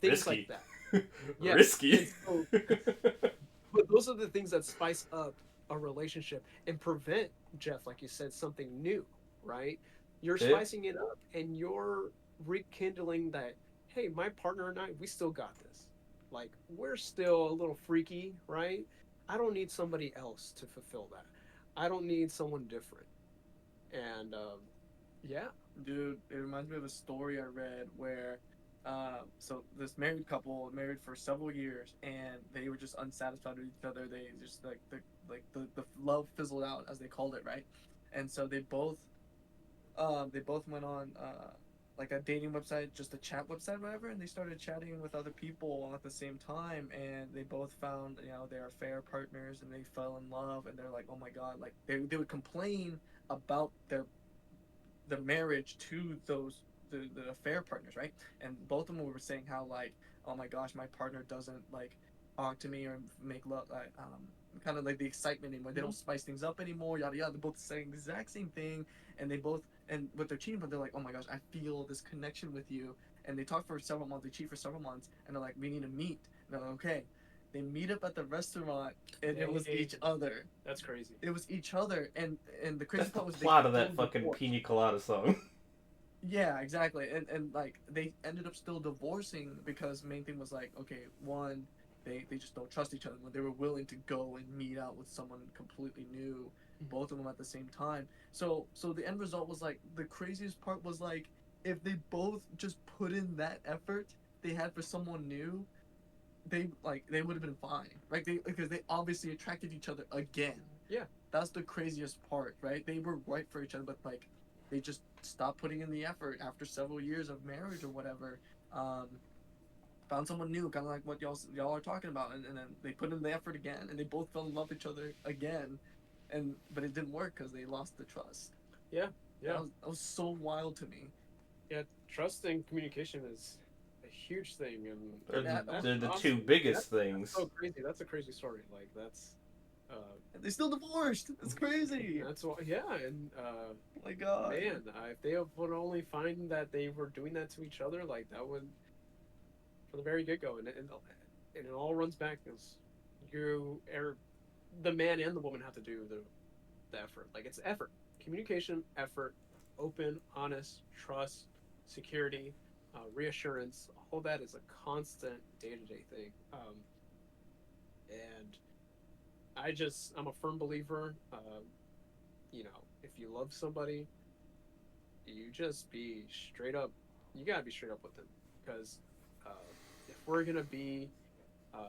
things like Risky. that. Yeah. Risky. And so, but those are the things that spice up a relationship and prevent, Jeff, like you said, something new, right? You're Yeah. spicing it up, and you're rekindling that, hey, my partner and I, we still got this. Like, we're still a little freaky, right? I don't need somebody else to fulfill that. I don't need someone different. And yeah. Dude, it reminds me of a story I read where, so this married couple married for several years, and they were just unsatisfied with each other. They just the love fizzled out, as they called it, right? And so they both went on like a dating website, just a chat website, whatever, and they started chatting with other people all at the same time, and they both found their affair partners, and they fell in love, and they're like, oh my god, like they would complain about the marriage to the affair partners, right? And both of them were saying how, like, oh my gosh, my partner doesn't like talk to me or make love, like kind of like the excitement anymore. They don't spice things up anymore. Yada yada. They're both saying the exact same thing, and they both and with their cheating, but they're like, oh my gosh, I feel this connection with you. And they talk for several months. They cheat for several months, and they're like, we need to meet. And they're like, okay. They meet up at the restaurant, and it was each other. That's crazy. It was each other, and the crazy That's the part was they plot of that still fucking divorced. Pina Colada song. Yeah, exactly. And like they ended up still divorcing because the main thing was like, okay, one, they just don't trust each other. When they were willing to go and meet out with someone completely new, both of them at the same time. So the end result was like the craziest part was like if they both just put in that effort they had for someone new, they would have been fine. Right? They because they obviously attracted each other again. Yeah. That's the craziest part, right? They were right for each other, but like they just stopped putting in the effort after several years of marriage or whatever. Um, Found someone new, kind of like what y'all are talking about, and then they put in the effort again, and they both fell in love with each other again, and but it didn't work because they lost the trust. Yeah. Yeah. That was so wild to me. Yeah. Trust and communication is a huge thing, and They're Yeah, the, that was they're the two honestly, biggest that's things. so crazy. That's a crazy story. Like, that's And they still divorced. It's crazy. That's why, yeah, and Oh my god. man, if they would only find that they were doing that to each other, like that would from the very get go, and it all runs back because you are the man and the woman have to do the effort. Like it's effort, communication, effort, open, honest, trust, security, reassurance. All that is a constant day to day thing. And I'm a firm believer. If you love somebody, you just be straight up. You gotta be straight up with them because if we're gonna be uh,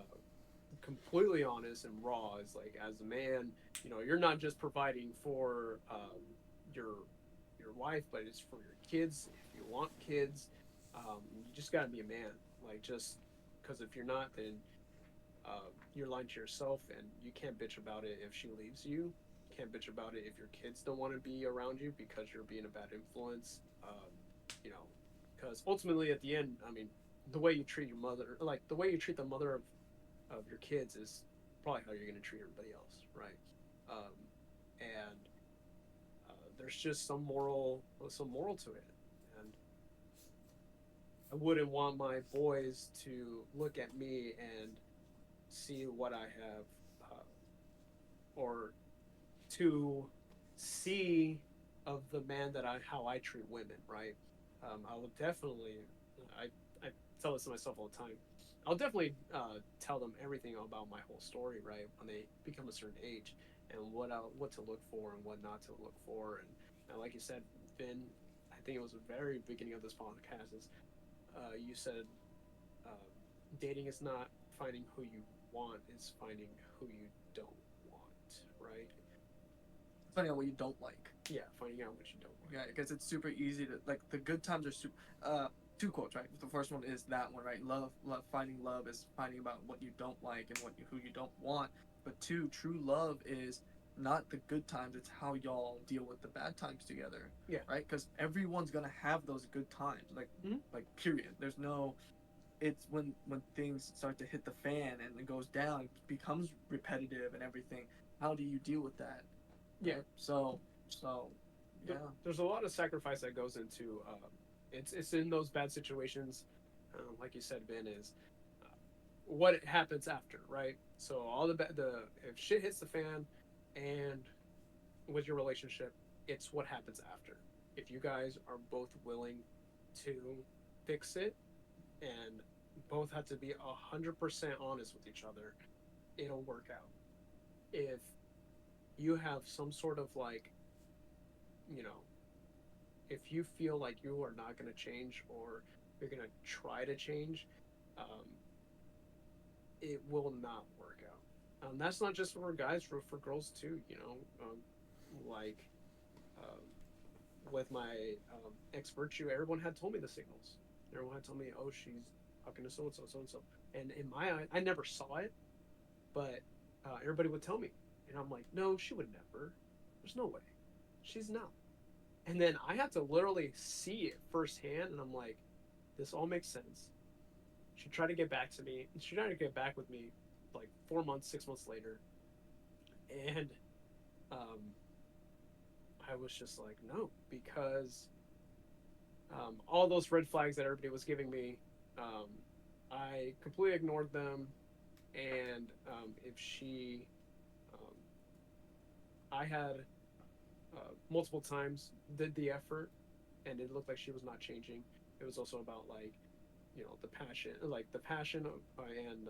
completely honest and raw, is like as a man, you're not just providing for your your wife, but it's for your kids. If you want kids, you just gotta be a man. Like just because if you're not, then you're lying to yourself, and you can't bitch about it if she leaves you. You can't bitch about it if your kids don't want to be around you because you're being a bad influence. You know, because ultimately at the end, I mean, the way you treat your mother, like the way you treat the mother of your kids, is probably how you're going to treat everybody else, right? Um, and there's just some moral to it, and I wouldn't want my boys to look at me and see what I have, or to see of the man that how I treat women, right? I will definitely, I, I tell this to myself all the time. I'll definitely tell them everything about my whole story, right? When they become a certain age, and what to look for and what not to look for, and like you said, Finn, I think it was the very beginning of this podcast. Is you said uh, dating is not finding who you want; it's finding who you don't want, right? Finding out what you don't like. Yeah, finding out what you don't Yeah, like. because it's super easy to like the good times are super. Two quotes, right? The first one is that one, right? Finding love is finding about what you don't like and who you don't want. But two, true love is not the good times; it's how y'all deal with the bad times together, Yeah. right? Because everyone's gonna have those good times, Mm-hmm. like period. There's no. It's when things start to hit the fan and it goes down, it becomes repetitive and everything. How do you deal with that? Yeah. Right? So yeah. There's a lot of sacrifice that goes into. It's in those bad situations, like you said, Ben, is uh, what happens after, right? So all the if shit hits the fan, and with your relationship, it's what happens after. If you guys are both willing to fix it and both have to be 100% honest with each other, it'll work out. If you have some sort of like, you know, if you feel like you are not going to change or you're going to try to change, um, it will not work out. That's not just for guys, for girls too. Like um, with my ex virtue, everyone had told me the signals. Everyone had told me, "Oh, she's talking to so and so, so and so." And in my eye, I never saw it, but everybody would tell me, and I'm like, "No, she would never. There's no way. She's not." And then I had to literally see it firsthand, and I'm like, "This all makes sense." She tried to get back to me. She tried to get back with me like 4 months, 6 months later, and um, I was just like, no, because all those red flags that everybody was giving me, um, I completely ignored them. And if she, um, I had multiple times did the effort, and it looked like she was not changing. It was also about like, the passion and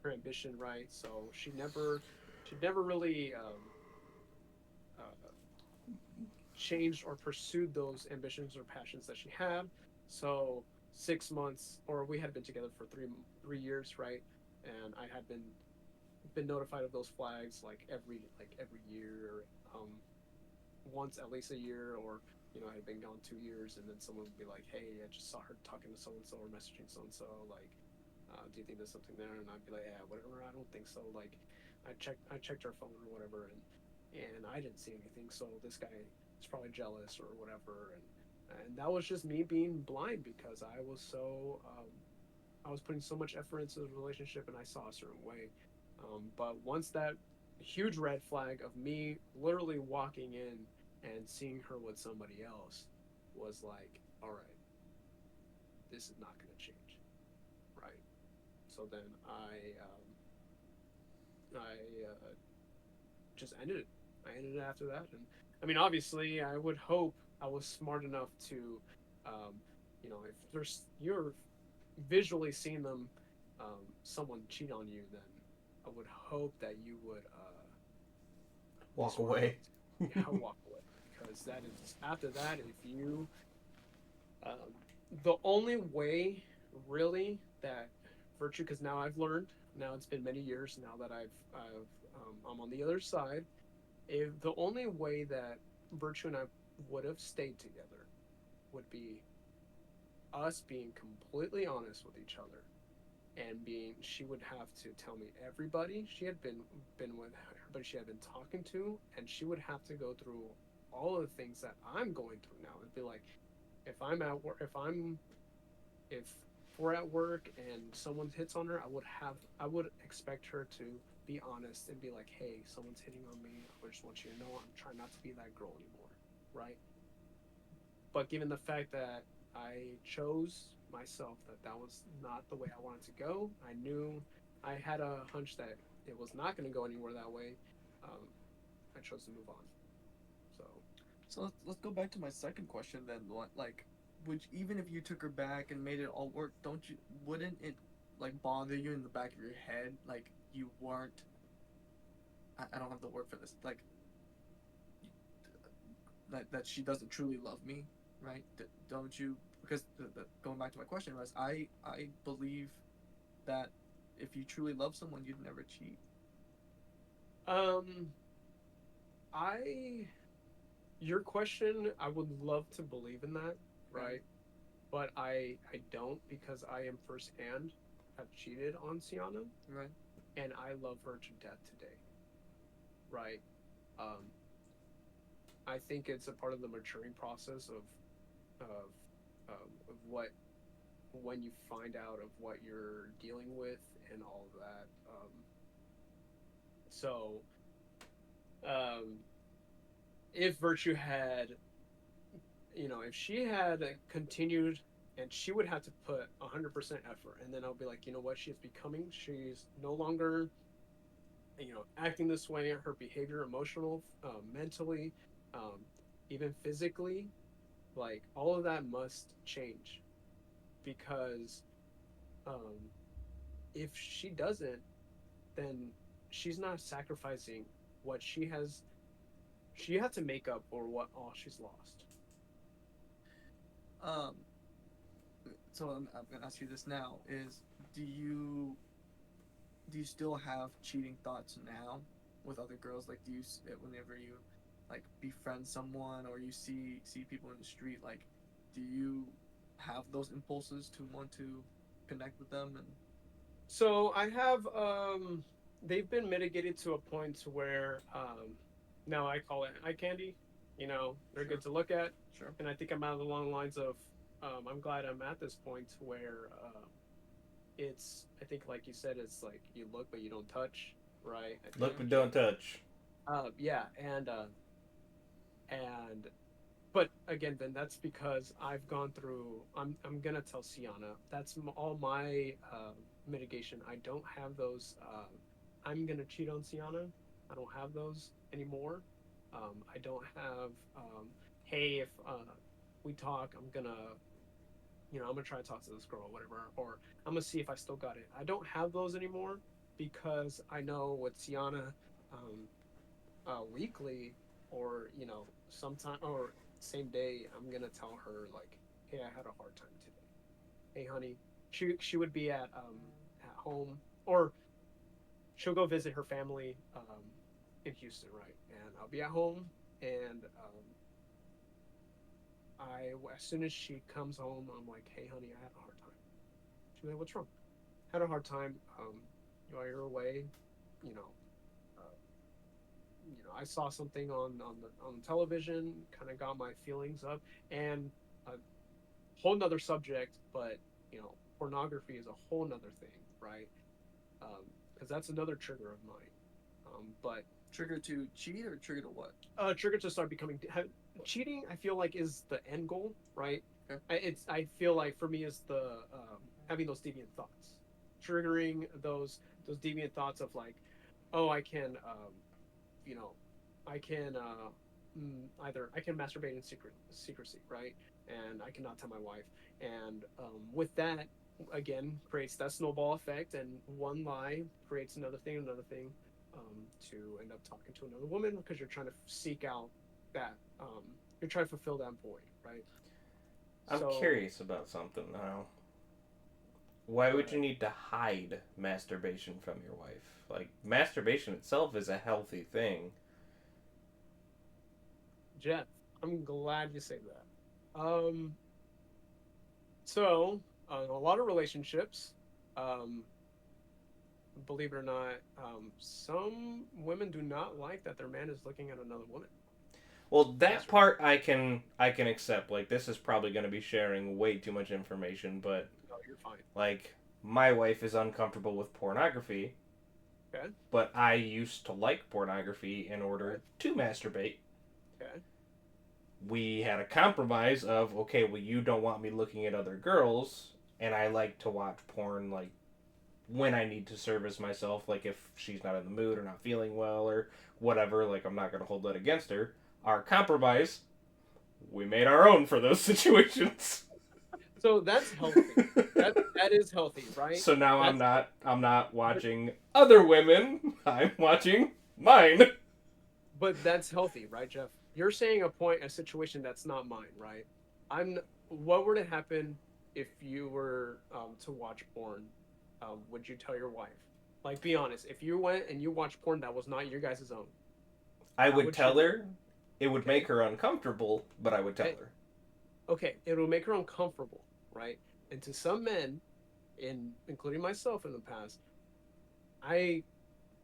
her ambition, right? So she never really uh, changed or pursued those ambitions or passions that she had. So 6 months, or we had been together for 3 years, right? And I had been notified of those flags like every year, or once at least a year, or I had been gone 2 years, and then someone would be like, "Hey, I just saw her talking to so and so or messaging so and so. Like, do you think there's something there?" And I'd be like, "Yeah, whatever. I don't think so." Like, I checked her phone or whatever, and I didn't see anything. So this guy is probably jealous or whatever, and that was just me being blind because I was putting so much effort into the relationship, and I saw a certain way. But once that huge red flag of me literally walking in and seeing her with somebody else was like, all right, this is not going to change, right? So then I just ended it. I ended it after that, and I mean, obviously, I would hope I was smart enough to, um, if there's you're visually seeing them, someone cheat on you, then I would hope that you would be Walk smart enough away. to, yeah, walk away, because that is after that, if you um, the only way really that virtue, because now I've learned, now it's been many years now that I'm on the other side. If the only way that virtue and I would have stayed together would be us being completely honest with each other, and being she would have to tell me everybody she had been with, everybody she had been talking to, and she would have to go through all of the things that I'm going through now. It'd be like, if I'm at work, if we're at work and someone hits on her, I would expect her to be honest and be like, "Hey, someone's hitting on me. I just want you to know I'm trying not to be that girl anymore." Right? But given the fact that I chose myself, that that was not the way I wanted to go, I knew, I had a hunch that it was not going to go anywhere that way. Um, I chose to move on. So So let's go back to my second question then. What, like, would even if you took her back and made it all work, don't you wouldn't it like bother you in the back of your head, like you weren't? I don't have the word for this. Like that she doesn't truly love me, right? Don't you? Because going back to my question was, I believe that if you truly love someone, you'd never cheat. um, I your question, I would love to believe in that, Right. right? But I don't, because I am firsthand have cheated on Sienna, Right. and I love her to death today, right? Um, I think it's a part of the maturing process of of what, when you find out of what you're dealing with and all of that. So um, if Virtue had, if she had continued, and she would have to put 100% effort, and then I'll be like, you know what, she's no longer, acting this way, her behavior, emotional, mentally, um, even physically, like all of that must change, because um, if she doesn't, then she's not sacrificing what she had to make up for what all she's lost. Um. So I'm gonna ask you this now: is do you do you still have cheating thoughts now with other girls? Like, whenever you like befriend someone or you see people in the street, like, do you have those impulses to want to connect with them? And So I have they've been mitigated to a point to where now I call it eye candy. They're sure, good to look at, sure, and I think I'm out along the lines of I'm glad I'm at this point where it's, I think, like you said, it's like you look but you don't touch, right? I Look think yeah, but don't touch. yeah, and but again, Ben, that's because I've gone through. I'm gonna tell Sienna that's all my mitigation. I don't have those. I'm gonna cheat on Sienna. I don't have those anymore. I don't have. Hey, if we talk, I'm gonna try to talk to this girl, or whatever, or I'm gonna see if I still got it. I don't have those anymore, because I know with Sienna, um, weekly, or sometime, or same day, I'm gonna tell her like, hey, I had a hard time today. Hey, honey, she would be at home, or she'll go visit her family in Houston, right? And I'll be at home, and I as soon as she comes home, I'm like, hey, honey, I had a hard time. She's like, what's wrong? Had a hard time. While you're away, you know, uh, I saw something on the television, kind of got my feelings up, and a whole nother subject, but pornography is a whole nother thing, right? Because that's another trigger of mine. But Trigger to cheat or trigger to what? trigger to start becoming cheating. I feel like is the end goal, right? Okay. I feel like for me is the having those deviant thoughts, triggering those deviant thoughts of like, oh, I can you know, I can either I can masturbate in secrecy, right? And I cannot tell my wife. And with that, again, creates that snowball effect, and one lie creates another thing, to end up talking to another woman because you're trying to seek out that you're trying to fulfill that void, right? I'm So curious about something now. Why go would you ahead, need to hide masturbation from your wife? Like, masturbation itself is a healthy thing. Jeff. I'm glad you say that. So a lot of relationships, um, believe it or not, some women do not like that their man is looking at another woman. Well, that Masturbate. part I can accept. Like, this is probably going to be sharing way too much information, but No, you're fine. like, my wife is uncomfortable with pornography, Okay. but I used to like pornography in Okay. order to masturbate. Okay. We had a compromise of, okay, well, you don't want me looking at other girls, and I like to watch porn, like, when I need to service myself, like if she's not in the mood or not feeling well or whatever, like I'm not going to hold that against her. Our compromise, we made our own for those situations. So that's healthy. That is healthy, right? So now I'm That's not healthy. I'm not But watching other women. I'm watching mine. but that's healthy, right, Jeff? You're saying a situation that's not mine, right? I'm. What were to happen if you were to watch porn? Would you tell your wife? Like, be honest. If you went and you watched porn that was not your guys' own, I how would would she tell react? her. It would make Okay, her uncomfortable, but I would tell okay, her. okay. It'll make her uncomfortable, right? And to some men, including myself in the past, I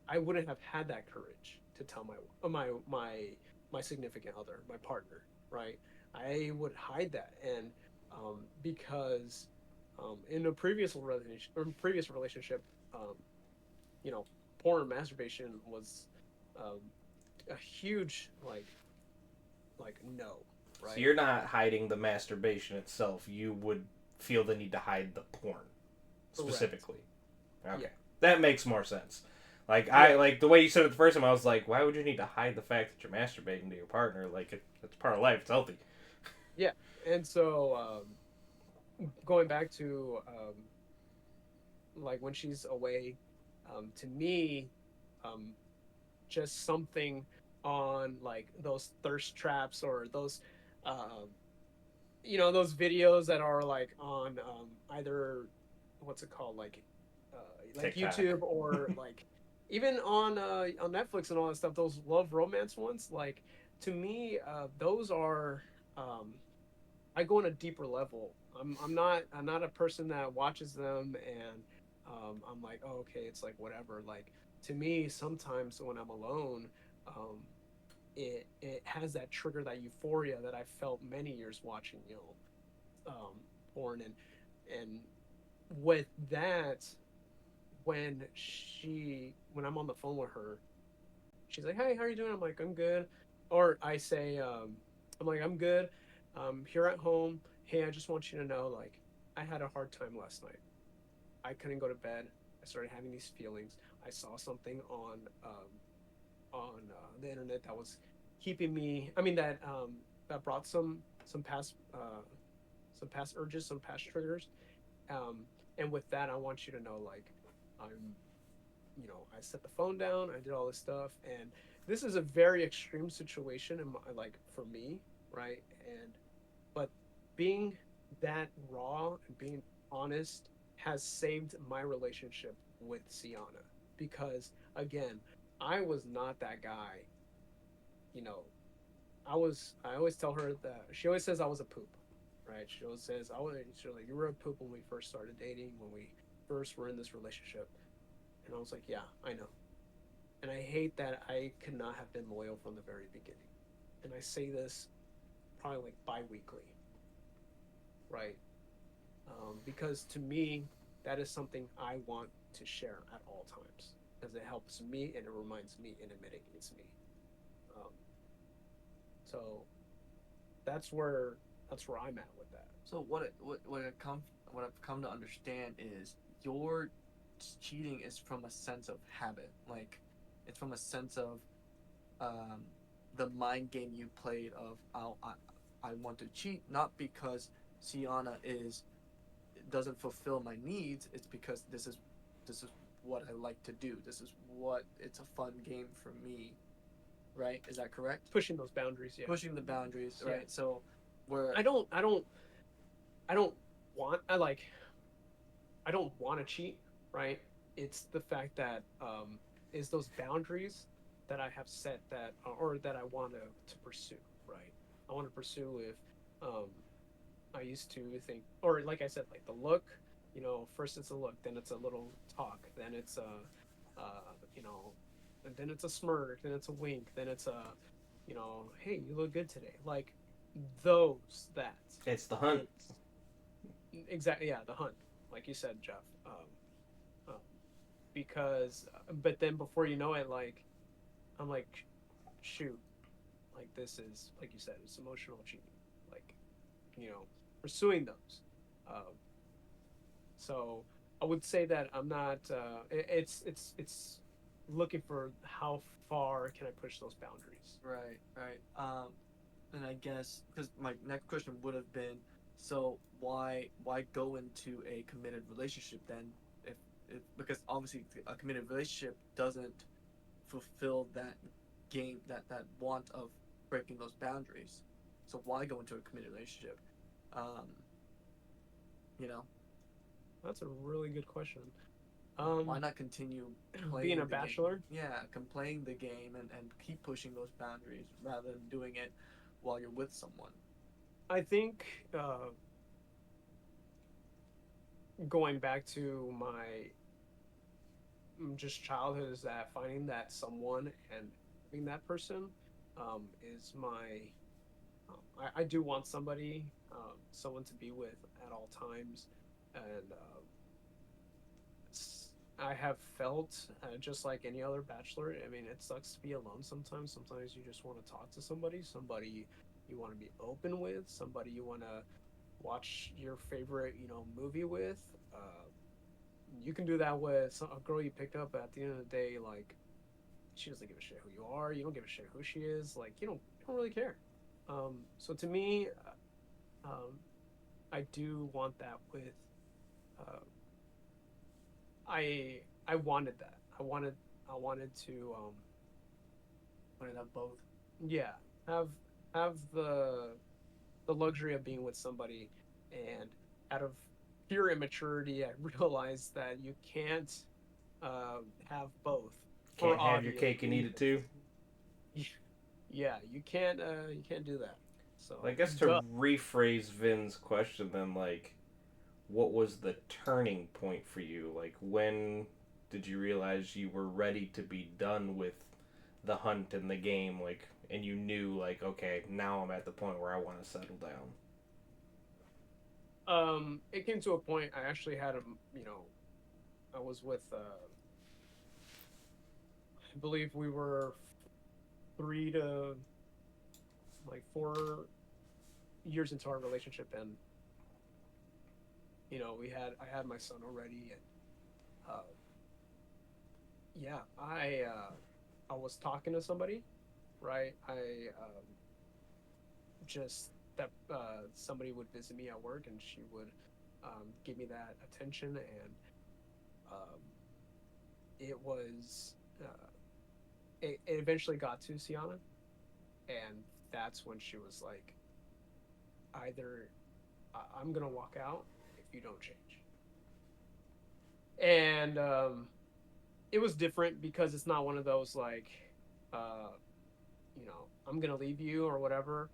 I wouldn't have had that courage to tell my significant other, my partner, right? I would hide that, and because in a previous relationship, um, you know, porn and masturbation was um, a huge no, So right? you're not hiding the masturbation itself. You would feel the need to hide the porn Correct. specifically. Okay. Yeah, That makes more sense. Like I yeah, like the way you said it the first time. I was like, why would you need to hide the fact that you're masturbating to your partner? Like it's part of life. It's healthy. yeah. And so going back to like when she's away, to me, um, just something on like those thirst traps or those, um, those videos that are like on either what's it called, like TikTok. YouTube or like even on Netflix and all that stuff. Those love romance ones, like to me, those are. Um, I go on a deeper level. I'm not a person that watches them and I'm like, oh, okay, it's like whatever. Like to me, sometimes when I'm alone, um, it has that trigger, that euphoria that I felt many years watching, porn, and with that, when I'm on the phone with her, she's like, hey, how are you doing? I'm like, I'm good. Or I say, I'm like, I'm good. Here at home. Hey, I just want you to know, like, I had a hard time last night. I couldn't go to bed. I started having these feelings. I saw something on the internet that was keeping me. I mean, that brought some past urges, some past triggers. Um, and with that, I want you to know, like, I'm I set the phone down, I did all this stuff, and this is a very extreme situation in like for me, right? And but being that raw and being honest has saved my relationship with Sienna because again, I was not that guy, you know. I always tell her that she always says I was a poop, right? She always says she's like, you were a poop when we first started dating, when we first were in this relationship. And I was like, yeah, I know. And I hate that I could not have been loyal from the very beginning. And I say this probably like bi-weekly, right? Because to me, that is something I want to share at all times. because it helps me and it reminds me and it mitigates me. Um, so that's where I'm at with that. So what I've come to understand is your cheating is from a sense of habit. Like it's from a sense of um, the mind game you played of I want to cheat not because Sienna is doesn't fulfill my needs. It's because this is what I like to do. This is what it's a fun game for me. Right? Is that correct? Pushing those boundaries, yeah. Pushing the boundaries, Yeah. right? So where I don't want I like I don't want to cheat, right? It's the fact that is those boundaries that I have set that or that I want to pursue, right? I want to pursue if um, I used to think, or like I said, like the look, first it's a look, then it's a little talk, then it's you know, and then it's a smirk, then it's a wink, then it's a, hey, you look good today. Like those that It's the hunt. it's exactly, yeah, the hunt, like you said, Jeff. Um, because, but then before you know it, like I'm like, shoot, like this is like you said, it's emotional cheating, like you know, pursuing those. Um, so I would say that I'm not. It's looking for how far can I push those boundaries. right, right. And I guess because my next question would have been, so why go into a committed relationship then? If because obviously a committed relationship doesn't fulfill that that want of breaking those boundaries. So why go into a committed relationship? Um, you know, That's a really good question. why not continue Being playing a the game? bachelor, Yeah, playing the game and keep pushing those boundaries rather than doing it while you're with someone. I think going back to my just childhood is that finding that someone and having that person is my I do want somebody, someone to be with at all times, and I have felt just like any other bachelor. I mean, it sucks to be alone sometimes. Sometimes you just want to talk to somebody you want to be open with, somebody you want to watch your favorite, movie with. You can do that with a girl you picked up. But at the end of the day, like she doesn't give a shit who you are. You don't give a shit who she is. Like you don't really care. So to me, um, I do want that with. Uh, I wanted that. I wanted to Want to have both? yeah, have have the luxury of being with somebody, and out of pure immaturity I realized that you can't have both for Can't have your obvious cake and eat it reasons. too. Yeah, you can't do that. I So guess to duh. rephrase Vin's question, then, like, what was the turning point for you? Like, when did you realize you were ready to be done with the hunt and the game? Like, and you knew, like, okay, now I'm at the point where I want to settle down. It came to a point I actually had a I was with I believe we were 3 to 4 years into our relationship, and I had my son already, and uh, yeah, I was talking to somebody, right? I just that somebody would visit me at work, and she would give me that attention, and um, it was it eventually got to Sienna, and that's when she was like, either I'm gonna walk out if you don't change. And it was different because it's not one of those like, uh, I'm gonna leave you or whatever.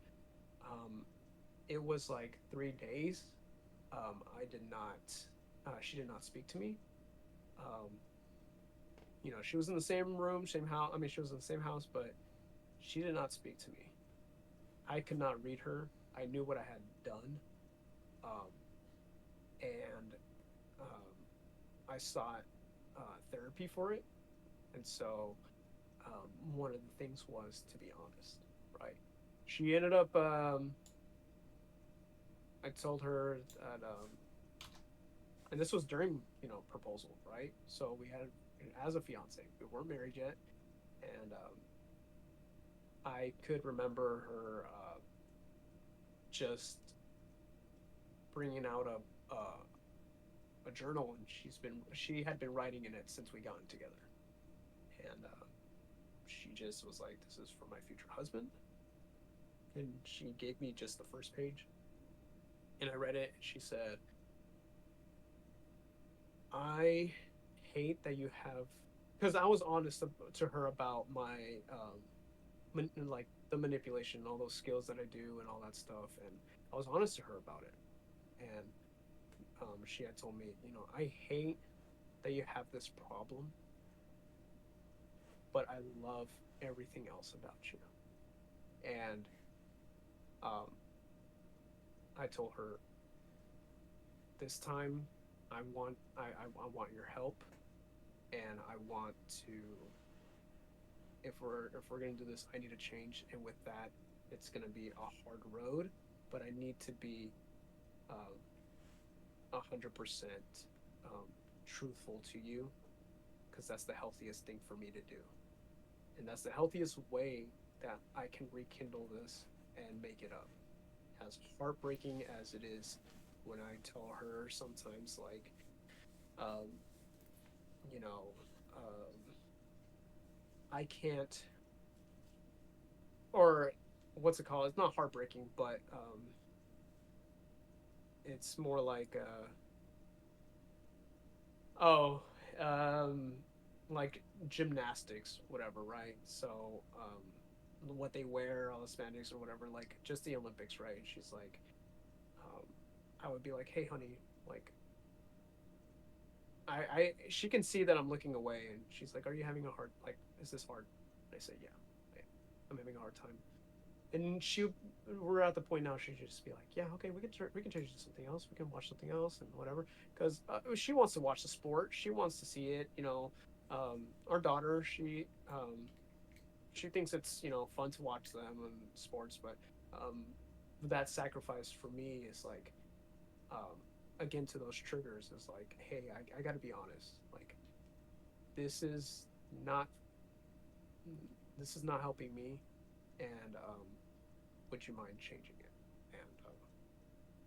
Um, it was like 3 days. I did not. She did not speak to me. Um, she was in the same room, same house. I mean, she was in the same house, but she did not speak to me. I could not read her. I knew what I had done, um, and I sought therapy for it. And so one of the things was to be honest, right? She ended up. I told her that, and this was during proposal, right? So we had as a fiance. We weren't married yet, and I could remember her just bringing out a journal, and she had been writing in it since we gotten together, and she just was like, "This is for my future husband," and she gave me just the first page, and I read it, and she said, "I hate that you have," because I was honest to her about my like the manipulation, all those skills that I do, and all that stuff, and I was honest to her about it, and she had told me, I hate that you have this problem, but I love everything else about you. And um, I told her, this time I want your help, and I want to, if we're gonna do this, I need to change, and with that, it's gonna be a hard road, but I need to be 100% um, truthful to you, because that's the healthiest thing for me to do, and that's the healthiest way that I can rekindle this and make it up. As heartbreaking as it is when I tell her sometimes, like, um, you know, I can't, or what's it called? It's not heartbreaking, but it's more like, oh, um, like gymnastics, whatever, right? So, what they wear, all the spandex or whatever, like just the Olympics, right? And she's like, um, I would be like, hey, honey, like, she can see that I'm looking away, and she's like, are you having a hard, like, is this hard? And I say, yeah, I'm having a hard time. And we're at the point now, she should just be like, yeah, okay, we can change to something else, we can watch something else and whatever, because she wants to watch the sport, she wants to see it, our daughter, she thinks it's fun to watch them and sports, but um that sacrifice for me is like, um again, to those triggers, is like, hey, I got to be honest, like, this is not this is not helping me, and would you mind changing it? And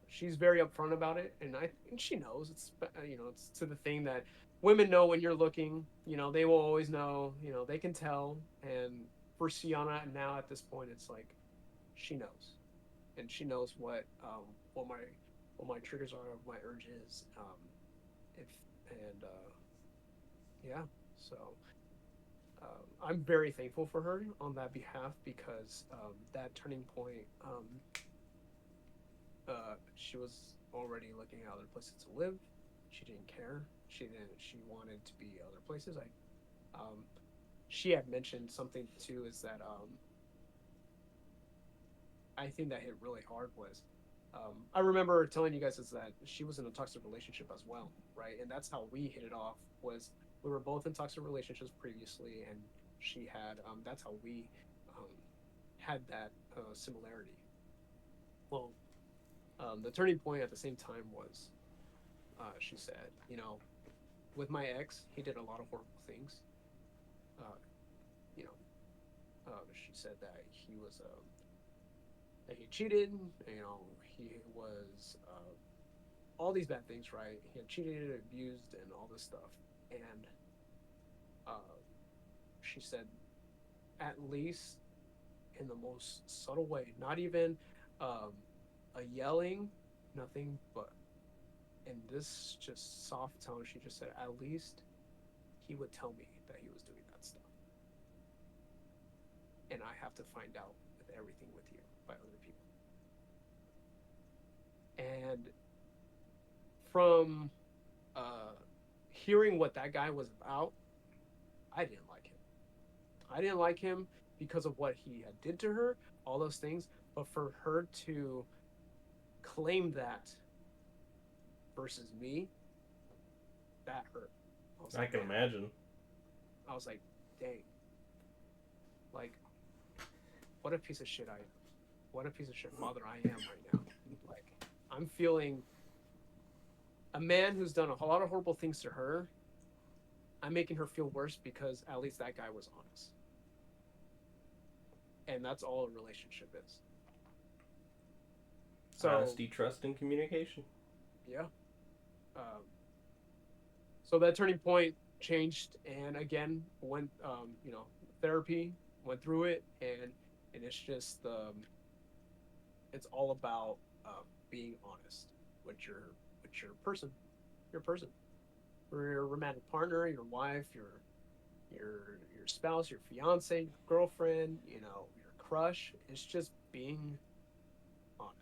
she's very upfront about it, and she knows it's to the thing that women know when you're looking. They will always know. They can tell. And for Sienna now at this point, it's like she knows, and she knows what my triggers are, what my urges. If and Yeah, so. I'm very thankful for her on that behalf, because that turning point, she was already looking at other places to live. She didn't care. She didn't. She wanted to be other places. Um, she had mentioned something too. Is that I think that hit really hard was, I remember telling you guys, is that she was in a toxic relationship as well, right? And that's how we hit it off. Was we were both in toxic relationships previously, and she had. That's how we um, had that similarity. Well, the turning point at the same time was, she said, with my ex, he did a lot of horrible things. Uh, you know, she said that that he cheated. He was all these bad things, right? He had cheated, abused, and all this stuff. And uh, she said, at least in the most subtle way, not even um, a yelling, nothing, but in this just soft tone, she just said, at least he would tell me that he was doing that stuff, and I have to find out with everything with you by other people. And from uh, hearing what that guy was about, I didn't like him. I didn't like him because of what he had did to her, all those things. But for her to claim that versus me, that hurt. I was I like, can man. imagine. I was like, dang, like, what a piece of shit I am. What a piece of shit father I am right now. Like, I'm feeling a man who's done a lot of horrible things to her. I'm making her feel worse because at least that guy was honest. And that's all a relationship is. So, Honesty, trust, and communication. yeah. Um, so that turning point changed, and again went, therapy, went through it, and it's just, it's all about, being honest with your person, your person, or your romantic partner, your wife, your spouse, your fiance, your girlfriend, your crush. It's just being honest.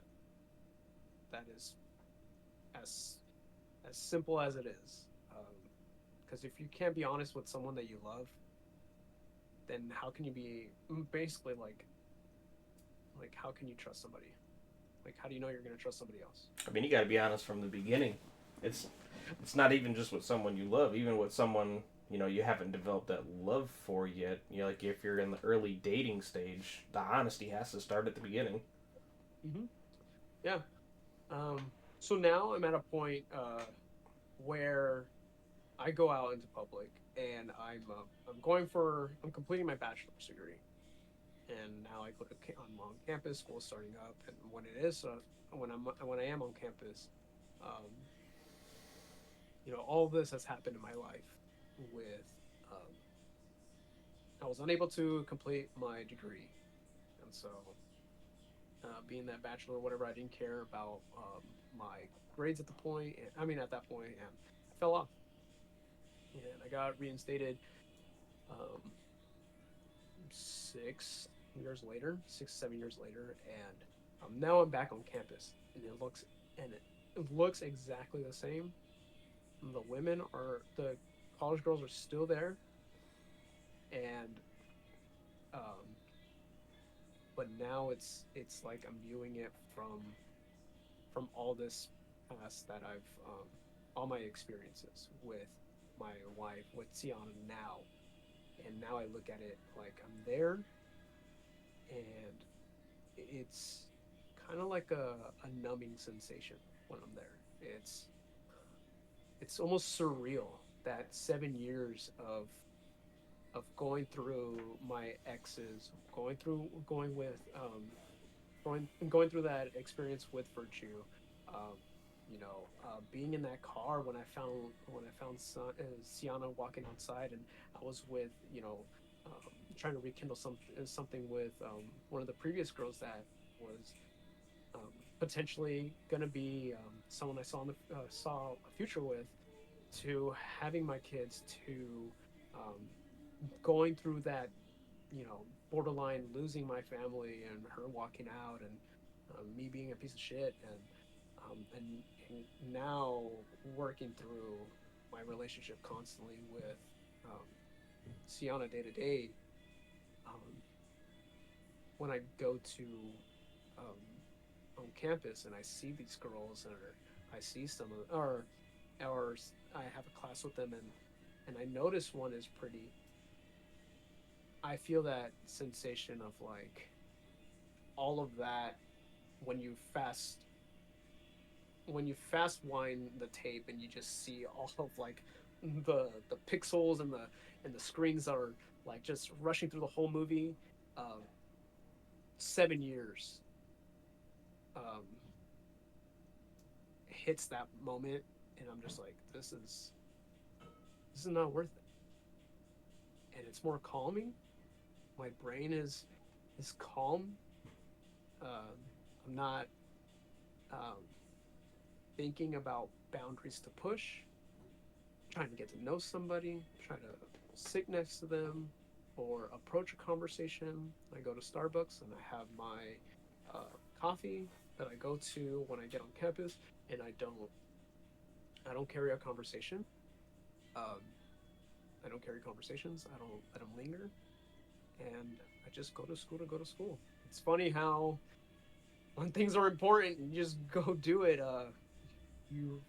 That is as as simple as it is. Because if you can't be honest with someone that you love, then how can you be, basically, like how can you trust somebody? Like, how do you know you're going to trust somebody else? I mean, you got to be honest from the beginning. It's it's not even just with someone you love, even with someone you haven't developed that love for yet. Like if you're in the early dating stage, the honesty has to start at the beginning. Hmm. Yeah. So now I'm at a point, where I go out into public, and I'm completing my bachelor's degree, and now I go to I'm on campus, school starting up, and when I am on campus, um, all of this has happened in my life. With um, I was unable to complete my degree, and so, being that bachelor, or whatever, I didn't care about, my grades at the point. I mean, at that point, and I fell off, and I got reinstated, um, 6 years later, 6 7 years later, and, now I'm back on campus, and it looks exactly the same. The college girls are still there, and, um, but now it's like I'm viewing it from all this past that all my experiences with my wife, with Tiana now, and now I look at it like I'm there, and it's kind of like a numbing sensation when I'm there. It's almost surreal that 7 years of going through my exes, going through that experience with Virtue, um, being in that car when I found Sienna walking outside, and I was with, trying to rekindle something with, one of the previous girls that was, potentially gonna be, someone I saw a future with, to having my kids, to, um, going through that, borderline losing my family, and her walking out, and, me being a piece of shit, and now working through my relationship constantly with, um, Sienna day to day. Um, when I go to, um, on campus, and I see these girls, or I see some of, or I have a class with them, and I notice one is pretty. I feel that sensation of, like, all of that, when you fast wind the tape, and you just see all of, like, the pixels, and the screens are, like, just rushing through the whole movie. 7 years, um, hits that moment, and I'm just like, this is not worth it. And it's more calming. My brain is calm. I'm not, um, thinking about boundaries to push, trying to get to know somebody, trying to sit next to them, or approach a conversation. I go to Starbucks, and I have my, coffee that I go to when I get on campus, and I don't carry a conversation. Um, I don't carry conversations. I don't let them linger, and I just go to school to go to school. It's funny how, when things are important, you just go do it. You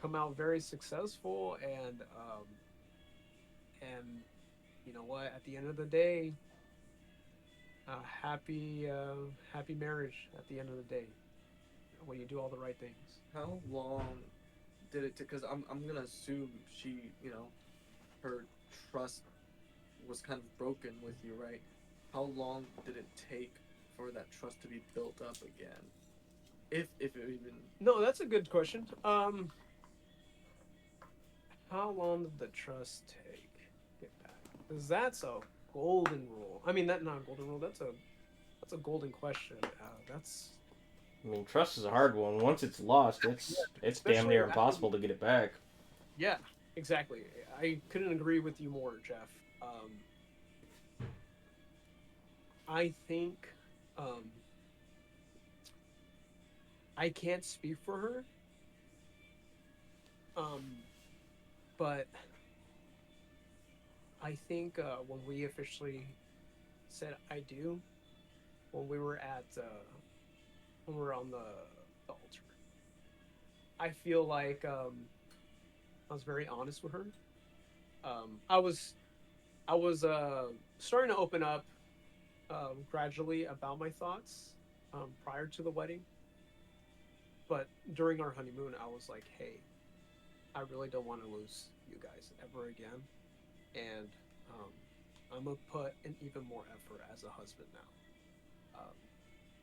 come out very successful, and you know what? At the end of the day, happy marriage. At the end of the day, when you do all the right things. How long did it? Because I'm gonna assume she, her trust was kind of broken with you, right? How long did it take for that trust to be built up again? If it even. No, that's a good question. How long did the trust take to get back? Because that's a golden rule. I mean, that not a golden rule. That's a golden question. That's I mean, trust is a hard one. Once it's lost, yeah, it's damn especially near after impossible to get it back. yeah, exactly. I couldn't agree with you more, Jeff. I think um, I can't speak for her, um, but I think when we officially said "I do," when we were at when we were on the altar, I feel like I was very honest with her. I was starting to open up gradually about my thoughts prior to the wedding, but during our honeymoon, I was like, "Hey, I really don't want to lose you guys ever again, and um, I'm gonna put in even more effort as a husband now."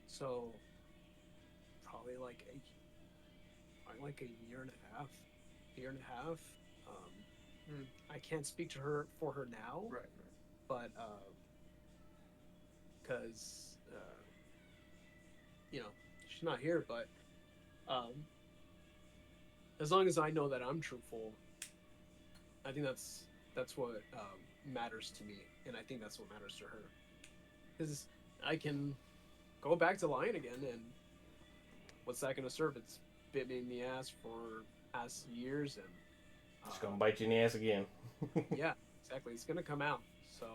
So probably like a year and a half, year and a half. Um, Hmm, I can't speak to her for her now, right, but because you know she's not here, but um, as long as I know that I'm truthful, I think that's what matters to me, and I think that's what matters to her. Because I can go back to lying again, and what's that going to serve? It's bit me in the ass for past years, and It's gonna uh, bite you in the ass again. yeah, exactly. It's going to come out. So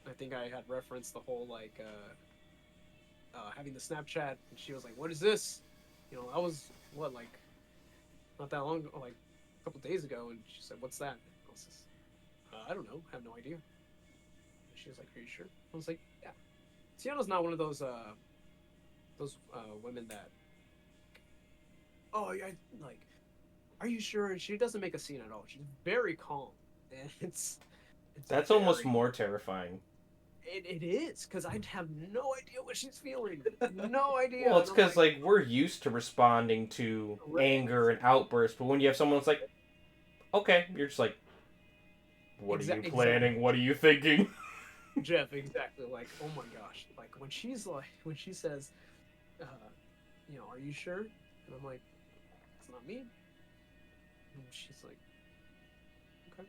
I think I had referenced the whole like having the Snapchat, and she was like, "What is this?" I was what like not that long, like a couple days ago, and she said, "What's that?" And I was just, I don't know, have no idea. And she was like, "Are you sure?" I was like, "Yeah." Tiana's not one of those women that, oh yeah, like, are you sure? And she doesn't make a scene at all. She's very calm, and it's That's almost very more terrifying. it is because I have no idea what she's feeling, no idea, Well, and it's I'm because like, like we're used to responding to right, anger and outbursts, but when you have someone that's like, okay, you're just like, what are you exactly, planning? What are you thinking? Jeff, exactly. Like, oh my gosh, like when she says, uh, are you sure? And I'm like, it's not me. And she's like, okay,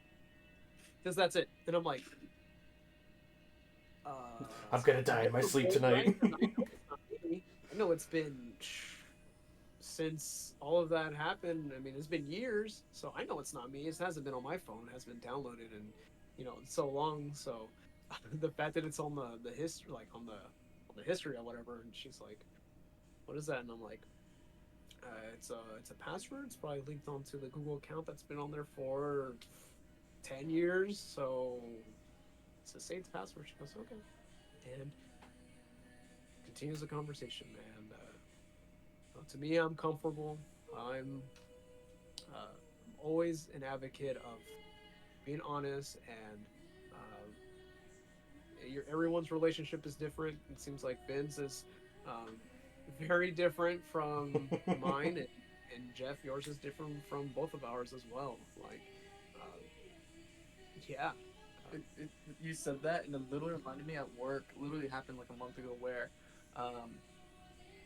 because that's it. And I'm like, I'm gonna am die I in my gonna sleep roll the dice? tonight. Because I know it's not me. I know it's been since all of that happened. I mean, it's been years, so I know it's not me. It hasn't been on my phone. It has been downloaded, and it's so long. So the fact that it's on the history, like on the history or whatever, and she's like, "What is that?" And I'm like, it's a password. It's probably linked onto the Google account that's been on there for 10 years. So it's a safe password." She goes, "Okay," and continues the conversation. And to me, I'm comfortable. I'm I'm always an advocate of being honest, and everyone's relationship is different. It seems like Ben's is um, very different from mine, and Jeff, yours is different from both of ours as well. Like, uh, yeah, you said that, and it literally reminded me at work. Literally happened like a month ago, where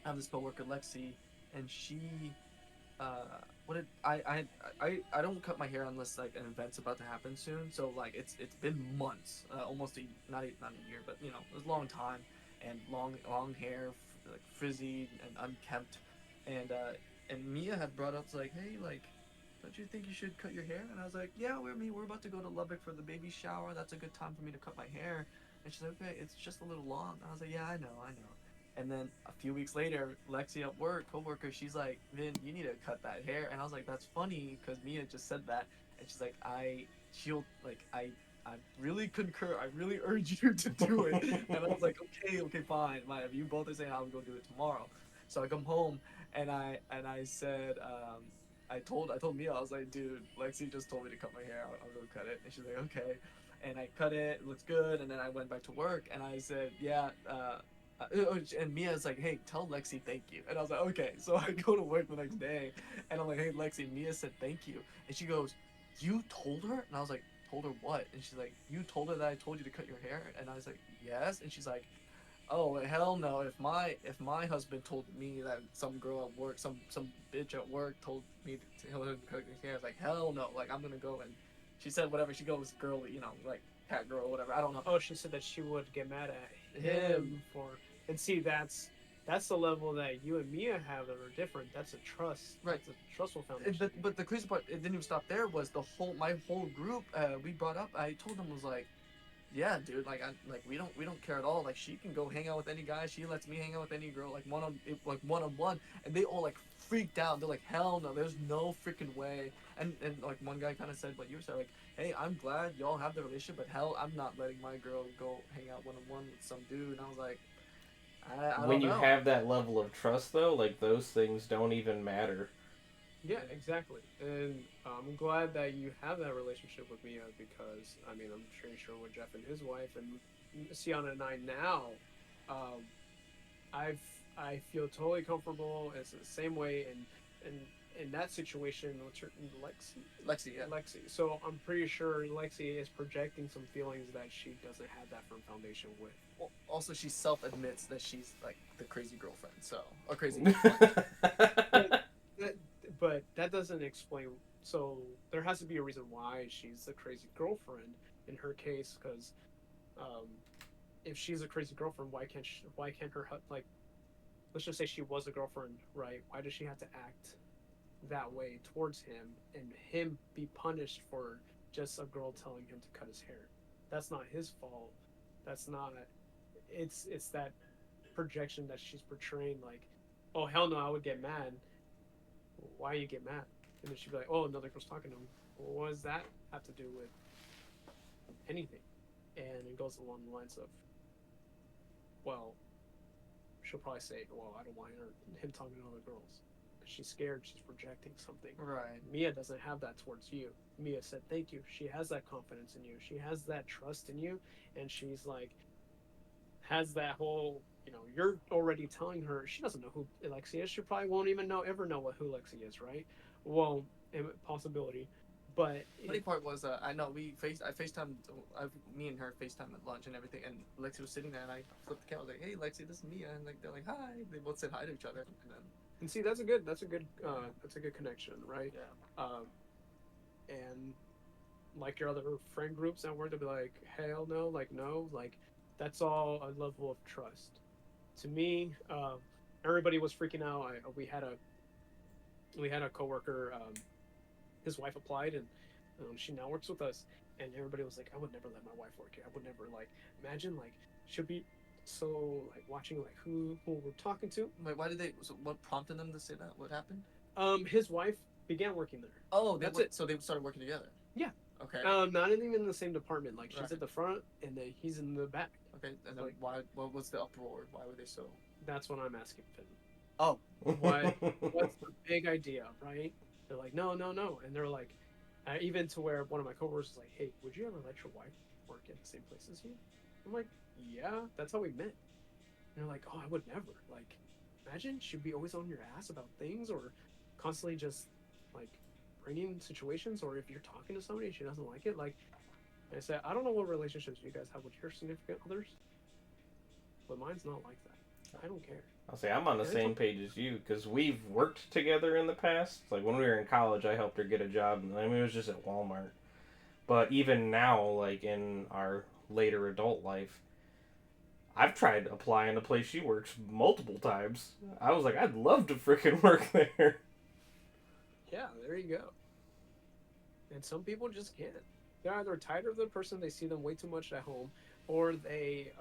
I have this coworker Lexi, and she what did I don't cut my hair unless like an event's about to happen soon. So like it's been months, almost not a year, but it was a long time, and long hair, like frizzy and unkempt, and Mia had brought up like, hey, like, don't you think you should cut your hair? And I was like, yeah, we're about to go to Lubbock for the baby shower. That's a good time for me to cut my hair. And she's like, okay, it's just a little long. And I was like, yeah, I know. And then a few weeks later, Lexi at work, coworker, she's like, Vin, you need to cut that hair. And I was like, that's funny because Mia just said that. And she's like, I really concur. I really urge you to do it. And I was like, okay, okay, fine. If you both are saying I'll go do it tomorrow. So I come home and I said, I told Mia, I was like, dude, Lexi just told me to cut my hair. I'll go cut it. And she's like, okay. And I cut it. It looks good. And then I went back to work and I said, yeah. And Mia's like, hey, tell Lexi thank you. And I was like, okay. So I go to work the next day and I'm like, hey, Lexi, Mia said thank you. And she goes, you told her? And I was like, told her what? And she's like, you told her that I told you to cut your hair? And I was like, yes. And she's like, oh hell no. If my husband told me that some girl at work, some bitch at work told me to tell her to cut his hair, I was like, hell no. Like I'm gonna go. And she said whatever. She goes girly, like cat girl or whatever. I don't know. Oh, she said that she would get mad at Him. him for, and see, that's the level that you and Mia have that are different. That's a trust. Right. That's a trustful foundation. But the crazy part, it didn't even stop there. Was my whole group, we brought up. I told them, was like, yeah, dude, we don't care at all. Like she can go hang out with any guy. She lets me hang out with any girl, one on one. And they all like freaked out. They're like, hell no, there's no freaking way. And like one guy kind of said what you said, like, hey, I'm glad y'all have the relationship, but hell, I'm not letting my girl go hang out one on one with some dude. And I was like, I When don't you know. have that level of trust, though, like those things don't even matter. Yeah, exactly. And I'm glad that you have that relationship with Mia because, I mean, I'm pretty sure with Jeff and his wife and Sienna and I now, um, I've I feel totally comfortable. It's the same way in that situation with Lexi. Lexi, yeah. Lexi. So I'm pretty sure Lexi is projecting some feelings that she doesn't have that firm foundation with. Well, also, she self admits that she's like the crazy girlfriend, so or crazy wife. But that, but that doesn't explain. So there has to be a reason why she's the crazy girlfriend in her case. Because um, if she's a crazy girlfriend, why can't her like? Let's just say she was a girlfriend, right? Why does she have to act that way towards him and him be punished for just a girl telling him to cut his hair? That's not his fault. That's not. It's that projection that she's portraying. Like, oh hell no, I would get mad. Why you get mad? And then she'd be like, oh, another girl's talking to him. Well, what does that have to do with anything? And it goes along the lines of, well, she'll probably say, well, I don't want him talking to other girls. She's scared. She's projecting something. Right. Mia doesn't have that towards you. Mia said thank you. She has that confidence in you. She has that trust in you, and she's like has that whole. You're already telling her she doesn't know who Lexi is. She probably won't even ever know who Lexi is, right? Well, possibility, but Funny part was, I FaceTime, me and her FaceTime at lunch and everything, and Lexi was sitting there, and I flipped the camera, I was like, hey, Lexi, this is Mia, and like they're like, hi, they both said hi to each other, and then and see that's a good connection, right? yeah, And like your other friend groups at work, they'll be like, hell no, like no, like that's all a level of trust. To me, everybody was freaking out. We had a coworker. His wife applied, and she now works with us. And everybody was like, I would never let my wife work here. I would never like imagine like she'll be so like watching like who we're talking to. like why did they? So what prompted them to say that? What happened? His wife began working there. Oh, That's it. So they started working together. Yeah. Okay. Not even in the same department. Like she's Right. at the front, and then he's in the back. Okay, and then Like- why? What was the uproar? Why were they so? That's what I'm asking Finn. Oh, What's the big idea, right? They're like, no, no, no, and they're like, even to where one of my coworkers is like, hey, would you ever let your wife work at the same place as you? I'm like, yeah, that's how we met. And they're like, oh, I would never. Like, imagine she'd be always on your ass about things or constantly just like bringing situations, or if you're talking to somebody and she doesn't like it. Like I said, I don't know what relationships you guys have with your significant others, but mine's not like that. I don't care. I'll say I'm on the same page as you because we've worked together in the past. Like when we were in college, I helped her get a job, and I mean it was just at Walmart. But even now, like in our later adult life, I've tried applying to the place she works multiple times. I was like, I'd love to freaking work there. Yeah, there you go. And some people just can't. They're either tired of the person, they see them way too much at home, or they,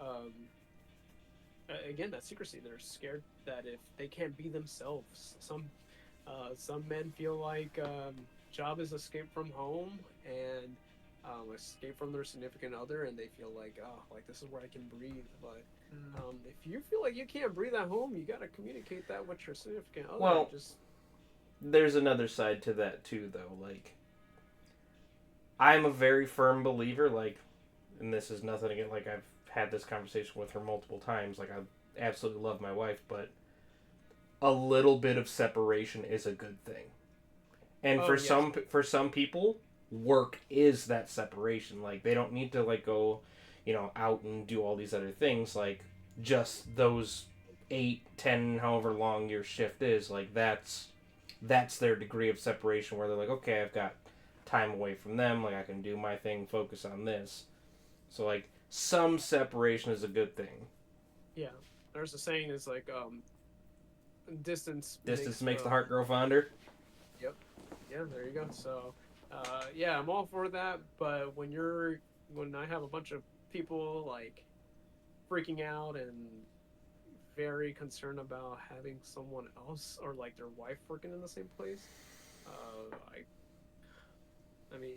again, that secrecy. They're scared that if they can't be themselves, some men feel like job is escape from home, and escape from their significant other, and they feel like, oh, like this is where I can breathe. But Mm. if you feel like you can't breathe at home, you gotta communicate that with your significant other. Well, Just there's another side to that too, though. Like, I'm a very firm believer, like, and this is nothing again. Like, I've had this conversation with her multiple times. Like, I absolutely love my wife, but a little bit of separation is a good thing. And oh yes, for some people, work is that separation. Like, they don't need to like go, out and do all these other things. Like, just those 8, 10, however long your shift is. Like, that's their degree of separation where they're like, okay, I've got time away from them. Like, I can do my thing, focus on this. So, like, some separation is a good thing. yeah. There's a saying is like distance Distance makes makes the the heart grow fonder. yep. Yeah, there you go. So, yeah, I'm all for that. But when I have a bunch of people like freaking out and very concerned about having someone else or like their wife working in the same place, I mean,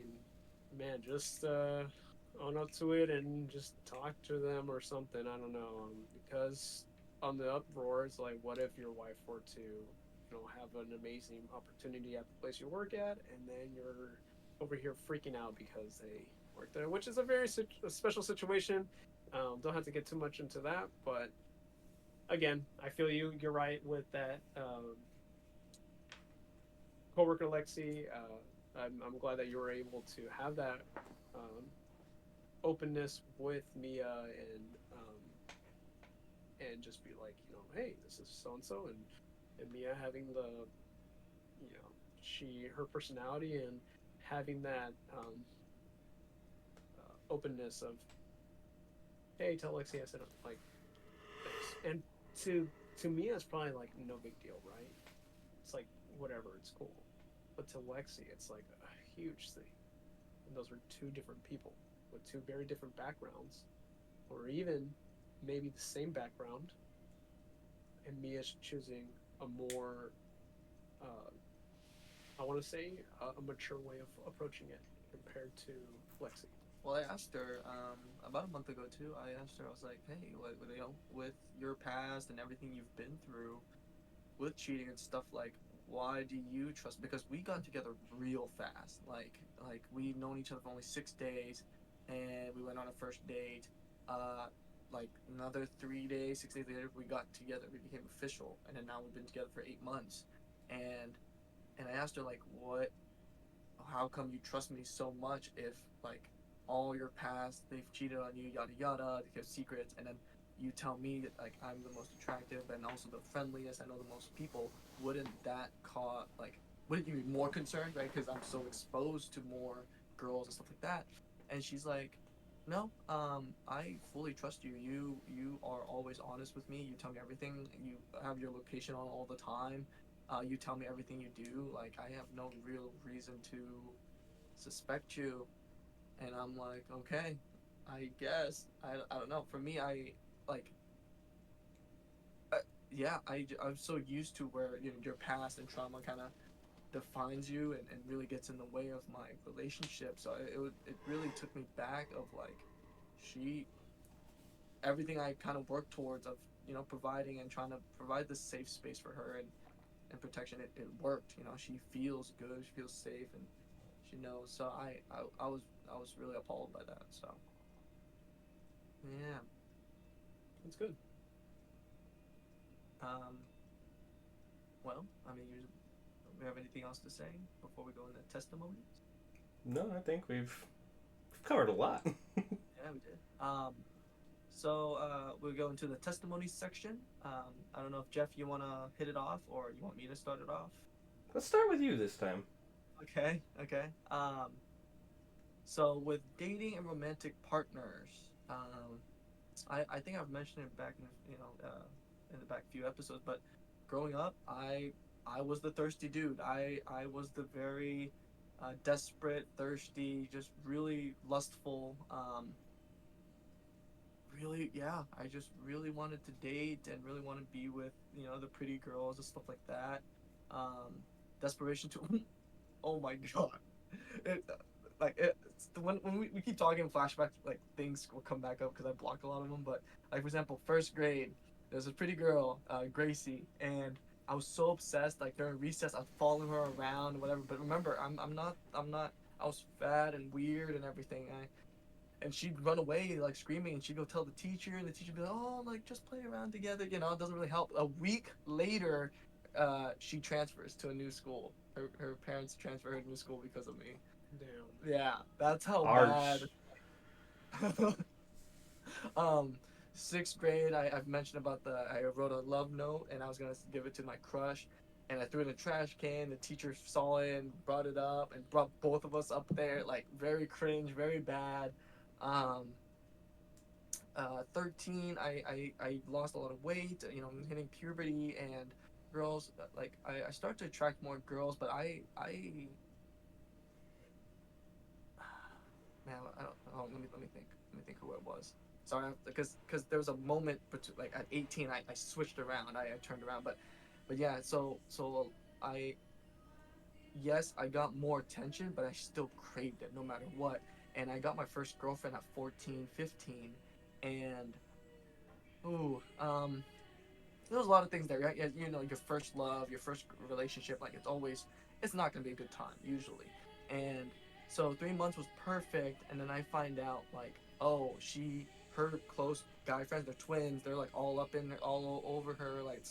man, just own up to it and just talk to them or something. I don't know, because on the uproar, it's like, what if your wife were to, have an amazing opportunity at the place you work at, and then you're over here freaking out because they work there, which is a very a special situation. Don't have to get too much into that, but again, I feel you. You're right with that. Coworker Lexi, I'm glad that you were able to have that um, openness with Mia and just be like, hey, this is so and so, and Mia having the, her personality and having that openness of, hey, tell Lexi I said like thanks, and to to Mia it's probably like no big deal, right? It's like whatever, it's cool, but to Lexi it's like a huge thing, and those are two different people with two very different backgrounds, or even maybe the same background, and Mia's choosing a more, uh, I want to say, a mature way of approaching it compared to Lexi. Well, I asked her about a month ago too. I asked her, I was like, "Hey, with your past and everything you've been through, with cheating and stuff, like, why do you trust?" Because we got together real fast. Like we've known each other for only 6 days, and we went on a first date. Uh, like another 3 days, 6 days later, we got together. We became official, and then now we've been together for 8 months. And and I asked her like, what? How come you trust me so much if like all your past they've cheated on you, yada yada, they have secrets, and then you tell me that like I'm the most attractive and also the friendliest, I know the most people. Wouldn't that cause like wouldn't you be more concerned, right? Because I'm so exposed to more girls and stuff like that. And she's like, no, I fully trust you. You are always honest with me. You tell me everything. You have your location on all the time. You tell me everything you do. Like I have no real reason to suspect you. And I'm like, okay, I guess. I don't know. For me, I like, uh, yeah, I'm so used to where your past and trauma kind of defines you and really gets in the way of my relationship. So it really took me back of like, she everything I kind of worked towards of providing and trying to provide this safe space for her and protection. It worked. She feels good. She feels safe and she knows. So I was really appalled by that. So yeah. That's good. Um. Well, I mean, we have anything else to say before we go into testimonies? No, I think we've covered a lot. Yeah, we did. So we'll go into the testimonies section. I don't know if Jeff, you wanna hit it off, or you want me to start it off? Let's start with you this time. Okay. Okay. So with dating and romantic partners, I think I've mentioned it back in the back few episodes, but growing up, I was the thirsty dude. I was the very desperate, thirsty, just really lustful. Really, yeah, I just really wanted to date and really want to be with the pretty girls and stuff like that. Um, desperation to oh my god, it, like it, we keep talking flashbacks, like things will come back up because I blocked a lot of them. But like for example, first grade, there's a pretty girl, Gracie, and I was so obsessed. Like during recess, I'd follow her around and whatever. But remember, I'm not. I was fat and weird and everything. And she'd run away like screaming, and she'd go tell the teacher, and the teacher would be like, "Oh, like just play around together." It doesn't really help. A week later, she transfers to a new school. Her parents transfer her to a new school because of me. Damn. Yeah, that's how bad. Arch. um, Sixth grade, I've mentioned about I wrote a love note and I was gonna give it to my crush, and I threw it in a trash can. The teacher saw it and brought it up and brought both of us up there, like very cringe, very bad. Um, 13, I lost a lot of weight. I'm hitting puberty and girls like I start to attract more girls, but I man, I don't. Oh, let me think. Let me think who it was. Sorry, because there was a moment, like at 18, I switched around. I turned around, but yeah. So I yes, I got more attention, but I still craved it no matter what. And I got my first girlfriend at 14, 15, and ooh, there was a lot of things there. Right? Yeah, your first love, your first relationship, like it's not gonna be a good time usually. And so 3 months was perfect, and then I find out like, oh, her close guy friends, they're twins. They're like all up in, all over her, like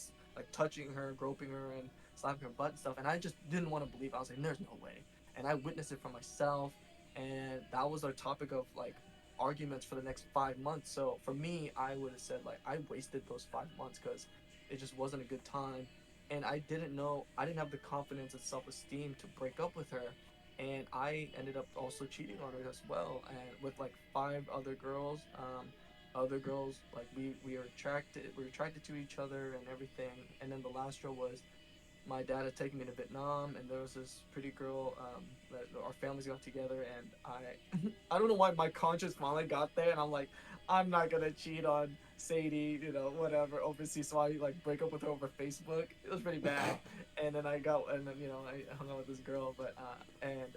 touching her, groping her, and slapping her butt and stuff. And I just didn't want to believe. I was like, there's no way. And I witnessed it for myself, and that was our topic of like arguments for the next 5 months. So for me, I would have said like I wasted those 5 months because it just wasn't a good time. And I didn't have the confidence and self esteem to break up with her. And I ended up also cheating on her as well, and with like five other girls. Other girls, like we were attracted to each other and everything. And then the last straw was my dad had taken me to Vietnam, and there was this pretty girl that our families got together, and I don't know why my conscience finally got there, and I'm like, I'm not gonna cheat on Sadie, whatever overseas. So I like break up with her over Facebook. It was pretty bad, and then I hung out with this girl, but and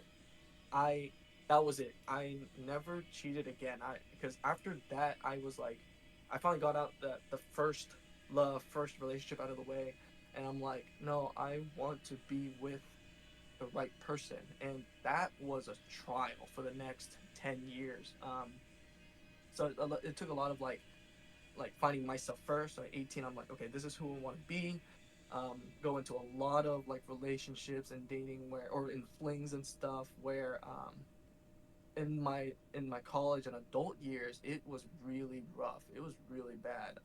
I that was it. I never cheated again. I Because after that I was like, I finally got out the first relationship out of the way, and I'm like, no, I want to be with the right person, and that was a trial for the next 10 years. So it took a lot of like finding myself first. So at 18, I'm like, okay, this is who I want to be. Go into a lot of like relationships and dating or in flings and stuff where in my college and adult years, it was really rough. It was really bad.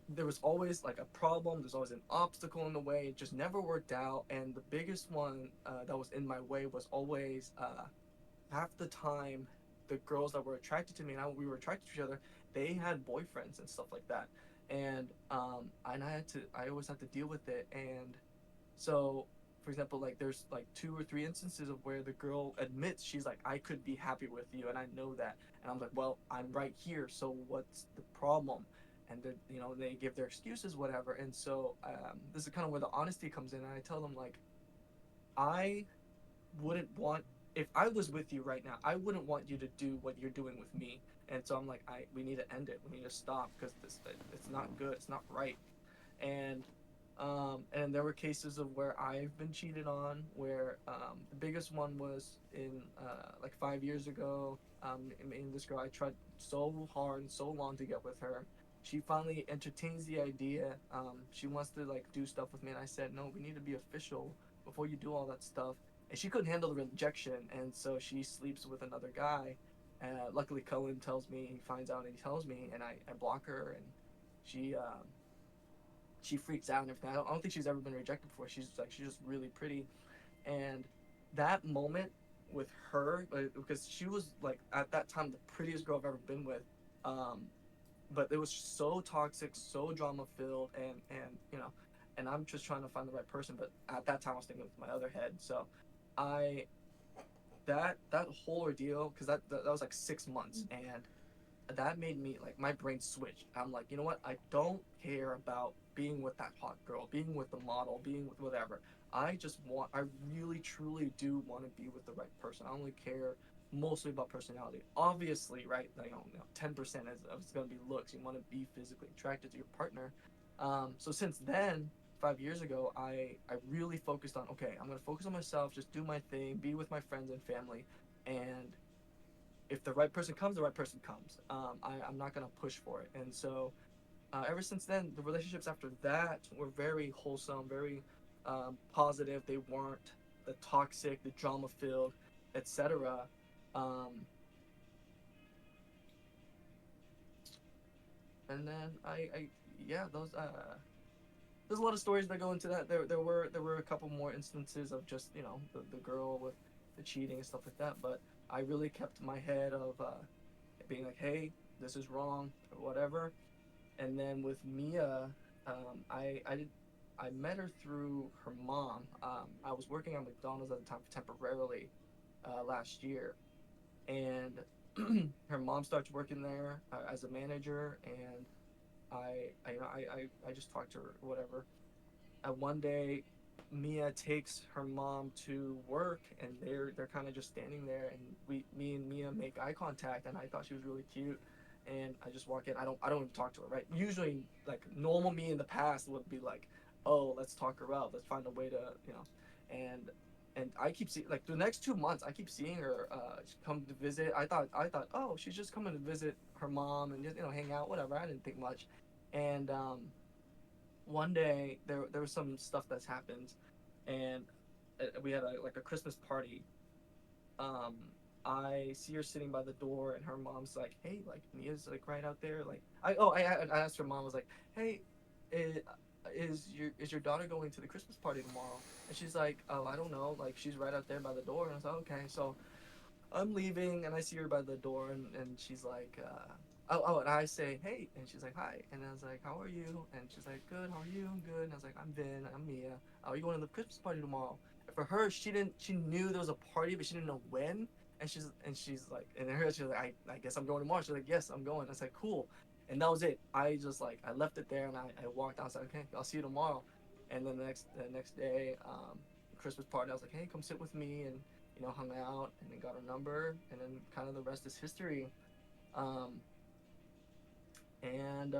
There was always like a problem. There's always an obstacle in the way. It just never worked out. And the biggest one that was in my way was always half the time the girls that were attracted to me and we were attracted to each other, they had boyfriends and stuff like that. And I always had to deal with it. And so, for example, like there's like 2 or 3 instances of where the girl admits she's like, I could be happy with you, and I know that. And I'm like, well, I'm right here. So what's the problem? And they give their excuses, whatever. And so this is kind of where the honesty comes in. And I tell them like, I wouldn't want if I was with you right now, I wouldn't want you to do what you're doing with me. And so I'm like, we need to end it. We need to stop because it's not good. It's not right. And there were cases of where I've been cheated on. Where the biggest one was in like 5 years ago. Me and this girl, I tried so hard and so long to get with her. She finally entertains the idea. She wants to like do stuff with me, and I said, no, we need to be official before you do all that stuff. And she couldn't handle the rejection, and so she sleeps with another guy. Luckily, Cullen tells me. He finds out and he tells me, and I block her, and she she freaks out and everything. I don't think she's ever been rejected before. She's just really pretty, and that moment with her, because she was like at that time the prettiest girl I've ever been with, um, but it was so toxic, so drama filled, and I'm just trying to find the right person. But at that time, I was thinking with my other head. So, I that whole ordeal, because that was like 6 months, and that made me like my brain switched. I'm like, you know what? I don't care about being with that hot girl, being with the model, being with whatever. I really truly do want to be with the right person. I only care mostly about personality. Obviously, right? Like, 10% is going to be looks. You want to be physically attracted to your partner. So since then, 5 years ago, I really focused on, okay, I'm going to focus on myself, just do my thing, be with my friends and family, and if the right person comes, the right person comes. I'm not going to push for it. And so ever since then, the relationships after that were very wholesome, very positive. They weren't the toxic, the drama filled, etc. Um, and then yeah, those there's a lot of stories that go into that. There were a couple more instances of just the girl with the cheating and stuff like that. But I really kept my head of being like, hey, this is wrong or whatever. And then with Mia, I did. I met her through her mom. I was working at McDonald's at the time temporarily last year, and her mom starts working there as a manager, and I just talked to her, whatever. And one day, Mia takes her mom to work, and they're kind of just standing there, and me and Mia make eye contact, and I thought she was really cute, and I just walk in. I don't even talk to her. Right? Usually, like normal me in the past would be like, oh, let's talk her out. Let's find a way to and I keep seeing like the next 2 months I keep seeing her come to visit. I thought oh she's just coming to visit her mom and just hang out whatever. I didn't think much, and one day there was some stuff that's happened, and we had like a Christmas party. Um, I see her sitting by the door, and her mom's like, "Hey, like Mia's like right out there." Like I asked her mom, I was like, "Hey, is, is your daughter going to the Christmas party tomorrow?" And she's like, "Oh, I don't know. Like she's right out there by the door." And I was like, "Okay." So I'm leaving, and I see her by the door, and she's like, and I say, hey, and she's like, hi, and I was like, how are you? And she's like, good, how are you? I'm good. And I was like, I'm Vin, I'm Mia. Are you going to the Christmas party tomorrow? And for her, she knew there was a party, but she didn't know when. And she's like, and in her, she's like, I guess I'm going tomorrow. She's like, yes, I'm going. I was like, cool. And that was it. I just like, I left it there, and I walked out. I was like, okay, I'll see you tomorrow. And then the next day, Christmas party, I was like, hey, come sit with me, and hung out and then got her number, and then kind of the rest is history. Um, and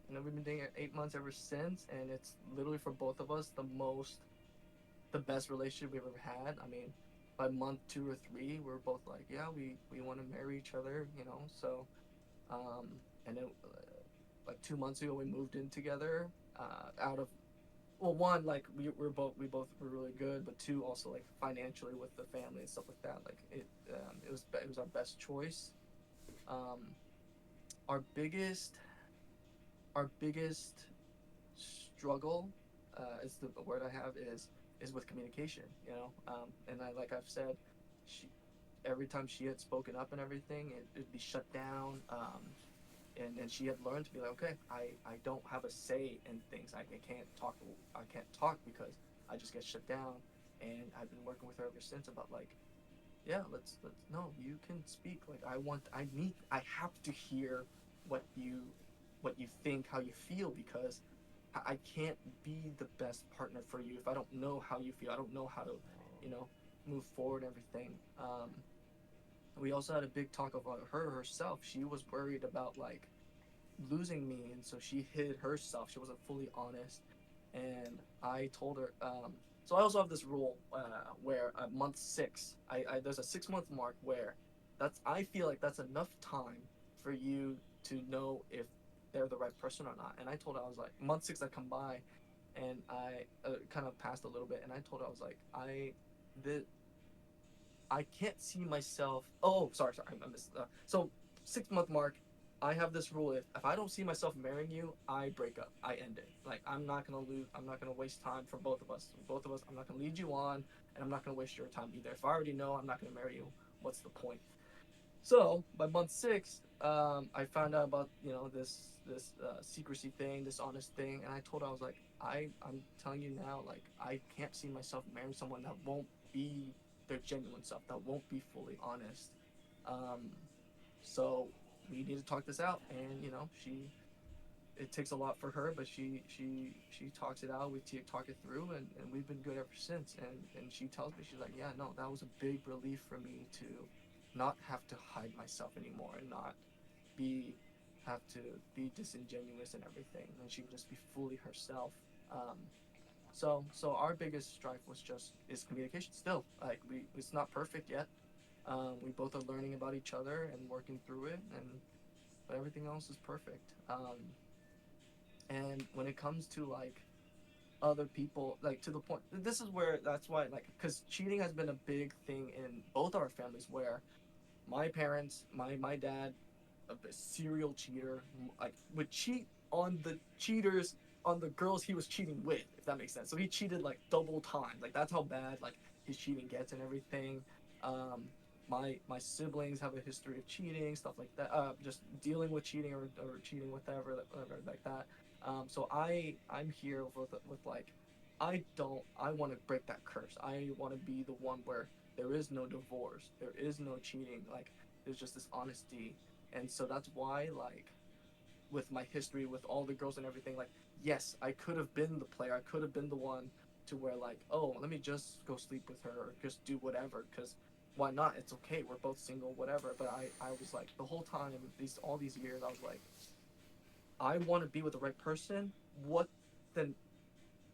we've been dating 8 months ever since, and it's literally for both of us the best relationship we've ever had. I mean, by month 2 or 3, we're both like, yeah, we want to marry each other, So, um, and then like 2 months ago, we moved in together. Out of well, one, like we both were really good, but two, also like financially with the family and stuff like that, like it was our best choice. um our biggest our biggest struggle, is the word I have, is with communication, and like I've said, she every time she had spoken up and everything, it'd be shut down. And she had learned to be like, okay, I don't have a say in things. I can't talk because I just get shut down. And I've been working with her ever since about like, yeah, let's no, you can speak. Like I have to hear what you what you think, how you feel, because I can't be the best partner for you if I don't know how you feel. I don't know how to, you know, move forward and everything. We also had a big talk about her herself. She was worried about like losing me, and so she hid herself. She wasn't fully honest, and I told her. So I also have this rule where at month 6, there's a 6 month mark where I feel like that's enough time for you to know if they're the right person or not. And I told her, I was like, month 6 had come by, and I kind of passed a little bit, and I told her, I was like, the I can't see myself. Oh, sorry, I missed. So 6 month mark, I have this rule: if I don't see myself marrying you, I break up. I end it. Like I'm not gonna lose. I'm not gonna waste time for both of us. Both of us. I'm not gonna lead you on, and I'm not gonna waste your time either. If I already know I'm not gonna marry you, what's the point? So by month 6, I found out about this secrecy thing, this honest thing, and I told her, I was like, I'm telling you now, like I can't see myself marrying someone that won't be their genuine self, that won't be fully honest. Um, so we need to talk this out, and she it takes a lot for her, but she talks it out. We talk it through, and we've been good ever since. And she tells me, she's like, yeah, no, that was a big relief for me to not have to hide myself anymore and not be have to be disingenuous and everything, and she would just be fully herself. Um, so our biggest strife was just is communication. Still, like it's not perfect yet. We both are learning about each other and working through it, and but everything else is perfect. And when it comes to like other people, like to the point, this is where that's why like because cheating has been a big thing in both our families. Where my parents, my dad, a serial cheater, like would cheat on the cheaters on the girls he was cheating with, if that makes sense. So he cheated like double time. Like that's how bad like his cheating gets and everything. Um, my siblings have a history of cheating, stuff like that. Just dealing with cheating or cheating whatever like that. So I'm here with like I want to break that curse. I want to be the one where there is no divorce, there is no cheating. Like there's just this honesty, and so that's why like with my history with all the girls and everything, like yes, I could have been the player, I could have been the one to where like, oh, let me just go sleep with her or just do whatever, because why not, it's okay, we're both single, whatever. But I was like the whole time, these all these years, I was like, I want to be with the right person. What then,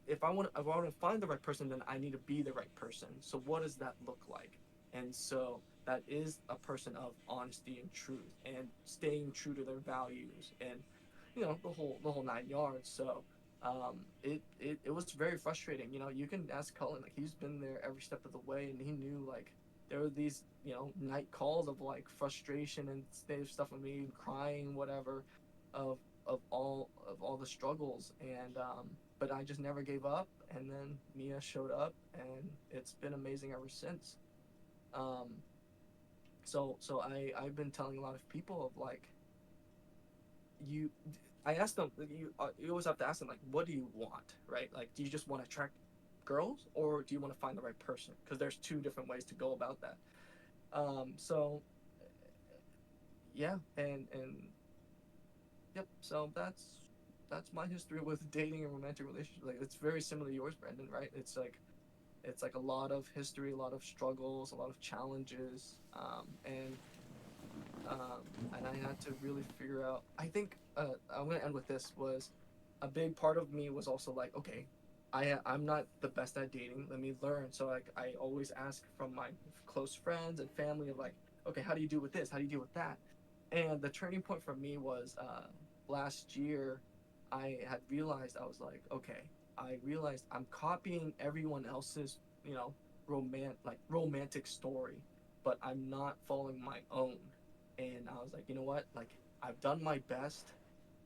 if I want to find the right person, then I need to be the right person. So what does that look like? And so that is a person of honesty and truth and staying true to their values and the whole 9 yards. So it was very frustrating. You can ask Cullen, like he's been there every step of the way, and he knew like there were these night calls of like frustration and stuff with me crying, whatever, of of all the struggles. And but I just never gave up, and then Mia showed up, and it's been amazing ever since. Um, so I've been telling a lot of people of like, you I asked them, you always have to ask them like, what do you want, right? Like, do you just want to attract girls, or do you want to find the right person? Because there's two different ways to go about that. So yeah, and yep. So that's my history with dating and romantic relationships. Like it's very similar to yours, Brandon, right? It's like a lot of history, a lot of struggles, a lot of challenges, and I had to really figure out. I think I'm gonna end with this. Was a big part of me was also like, okay, I'm not the best at dating. Let me learn. So like I always ask from my close friends and family of like, okay, how do you deal with this? How do you deal with that? And the turning point for me was last year. I had realized, I was like, okay, I realized I'm copying everyone else's, you know, romantic story, but I'm not following my own. And I was like, you know what? Like I've done my best.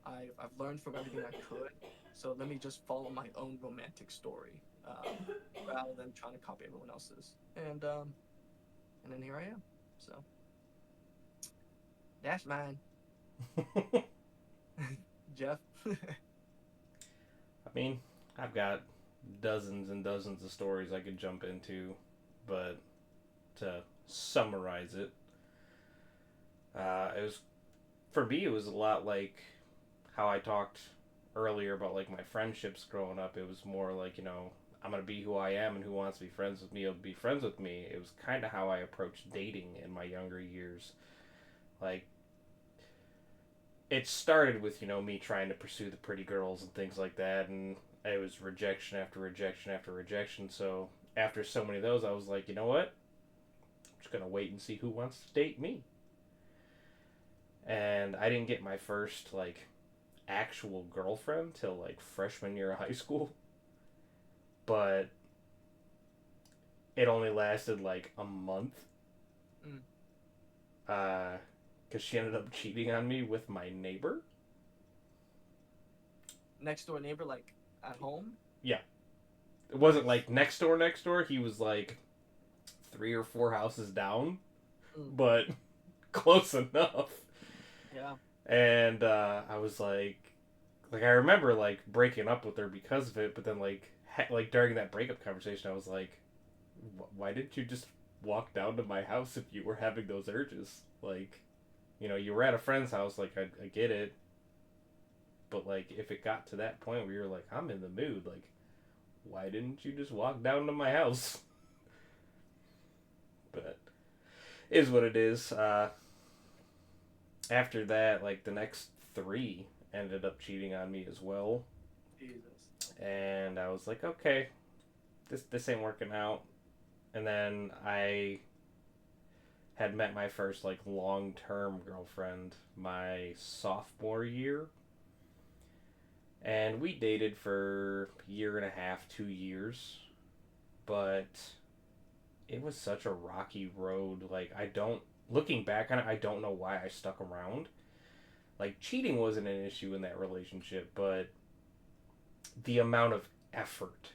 I've learned from everything I could. So let me just follow my own romantic story, rather than trying to copy everyone else's. And then here I am. So that's mine, Jeff. I mean, I've got dozens and dozens of stories I could jump into, but to summarize it, it was for me. It was a lot like how I talked earlier about like my friendships growing up. It was more like, I'm gonna be who I am, and who wants to be friends with me will be friends with me. It was kind of how I approached dating in my younger years. Like it started with me trying to pursue the pretty girls and things like that, and it was rejection after rejection after rejection. So after so many of those, I was like, you know what? I'm just gonna wait and see who wants to date me. And I didn't get my first like actual girlfriend till like freshman year of high school, but it only lasted like a month. Mm. Because she ended up cheating on me with my neighbor. Next door neighbor, like at home. Yeah, it wasn't Nice. like next door, next door. He was like 3 or 4 houses down, Mm. but close enough. Yeah. And I was like I remember like breaking up with her because of it. But then like during that breakup conversation, I was like, why didn't you just walk down to my house if you were having those urges? Like, you were at a friend's house. Like I get it, but like if it got to that point where you're like, I'm in the mood, like why didn't you just walk down to my house? But is what it is. After that, like the next three ended up cheating on me as well, Jesus. and I was like, okay, this ain't working out. And then I had met my first like long term girlfriend my sophomore year, and we dated for a year and a half, 2 years, but it was such a rocky road. Like I don't looking back on it, I don't know why I stuck around. Like cheating wasn't an issue in that relationship, but the amount of effort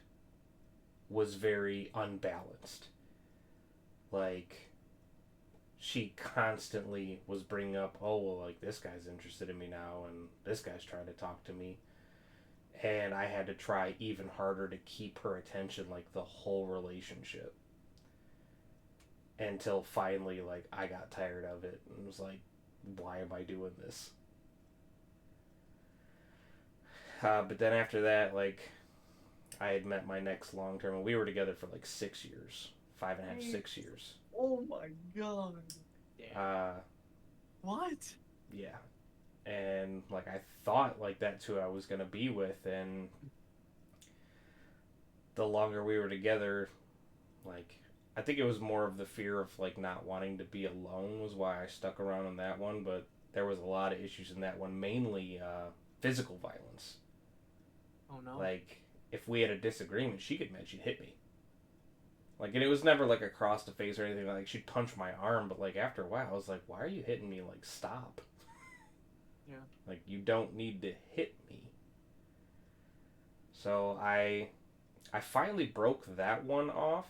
was very unbalanced. Like she constantly was bringing up, oh well, like this guy's interested in me now, and this guy's trying to talk to me, and I had to try even harder to keep her attention like the whole relationship until finally like I got tired of it and was like, why am I doing this? But then after that, like I had met my next long term, and we were together for like 6 years, 5.5, 6 years. Oh my god. Uh, What? yeah, and like I thought like that's who I was gonna be with, and the longer we were together, like I think it was more of the fear of like not wanting to be alone was why I stuck around on that one. But there was a lot of issues in that one, mainly physical violence. Oh no. Like if we had a disagreement, she could she'd hit me. Like, and it was never like across the face or anything. Like she'd punch my arm, but like after a while, I was like, "Why are you hitting me? Like, stop." Yeah. Like you don't need to hit me. So I finally broke that one off,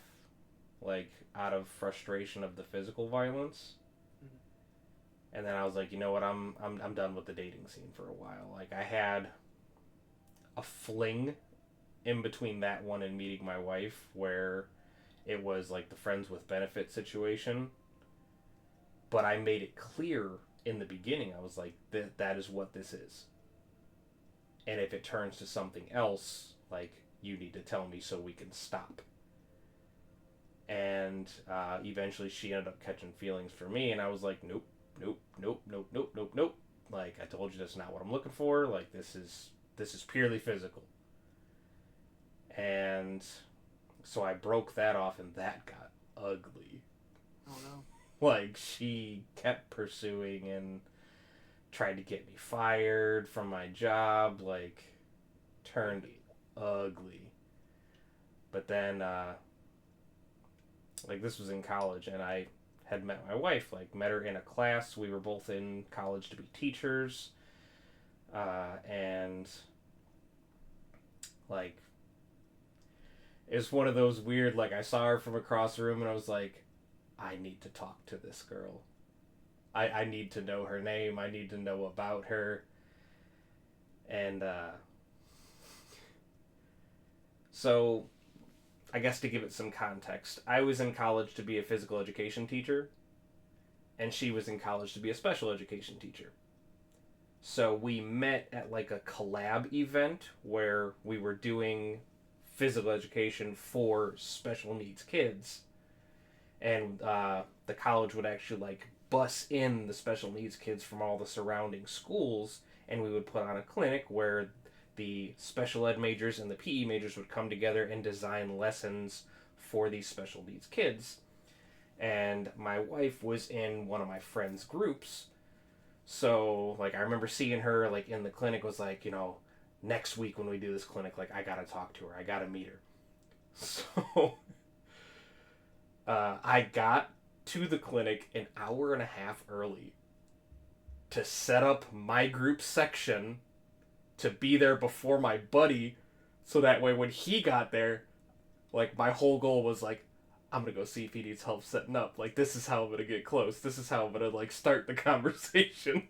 like out of frustration of the physical violence. Mhm. And then I was like, you know what? I'm done with the dating scene for a while. Like I had a fling in between that one and meeting my wife where it was like the friends with benefit situation, but I made it clear in the beginning. I was like, that is what this is. And if it turns to something else, like you need to tell me so we can stop. And eventually she ended up catching feelings for me, and I was like, nope, nope, nope, nope, nope, nope, nope. Like I told you, that's not what I'm looking for. Like this is purely physical. And so I broke that off, and that got ugly. Oh no. Like she kept pursuing and tried to get me fired from my job. Like turned ugly. But then like this was in college, and I had met my wife, like met her in a class. We were both in college to be teachers, and like it's one of those weird, like I saw her from across the room and I was like, I need to talk to this girl. I need to know her name. I need to know about her. And so I guess to give it some context, I was in college to be a physical education teacher, and she was in college to be a special education teacher. So we met at like a collab event where we were doing physical education for special needs kids, and the college would actually like bus in the special needs kids from all the surrounding schools, and we would put on a clinic where the special ed majors and the PE majors would come together and design lessons for these special needs kids. And my wife was in one of my friends' groups. So, like, I remember seeing her, like, in the clinic, was like, next week when we do this clinic, like, I gotta talk to her. I gotta meet her. So, I got to the clinic an hour and a half early to set up my group section to be there before my buddy, so that way when he got there, like my whole goal was like, I'm gonna go see if he needs help setting up. Like this is how I'm gonna get close. This is how I'm gonna like start the conversation.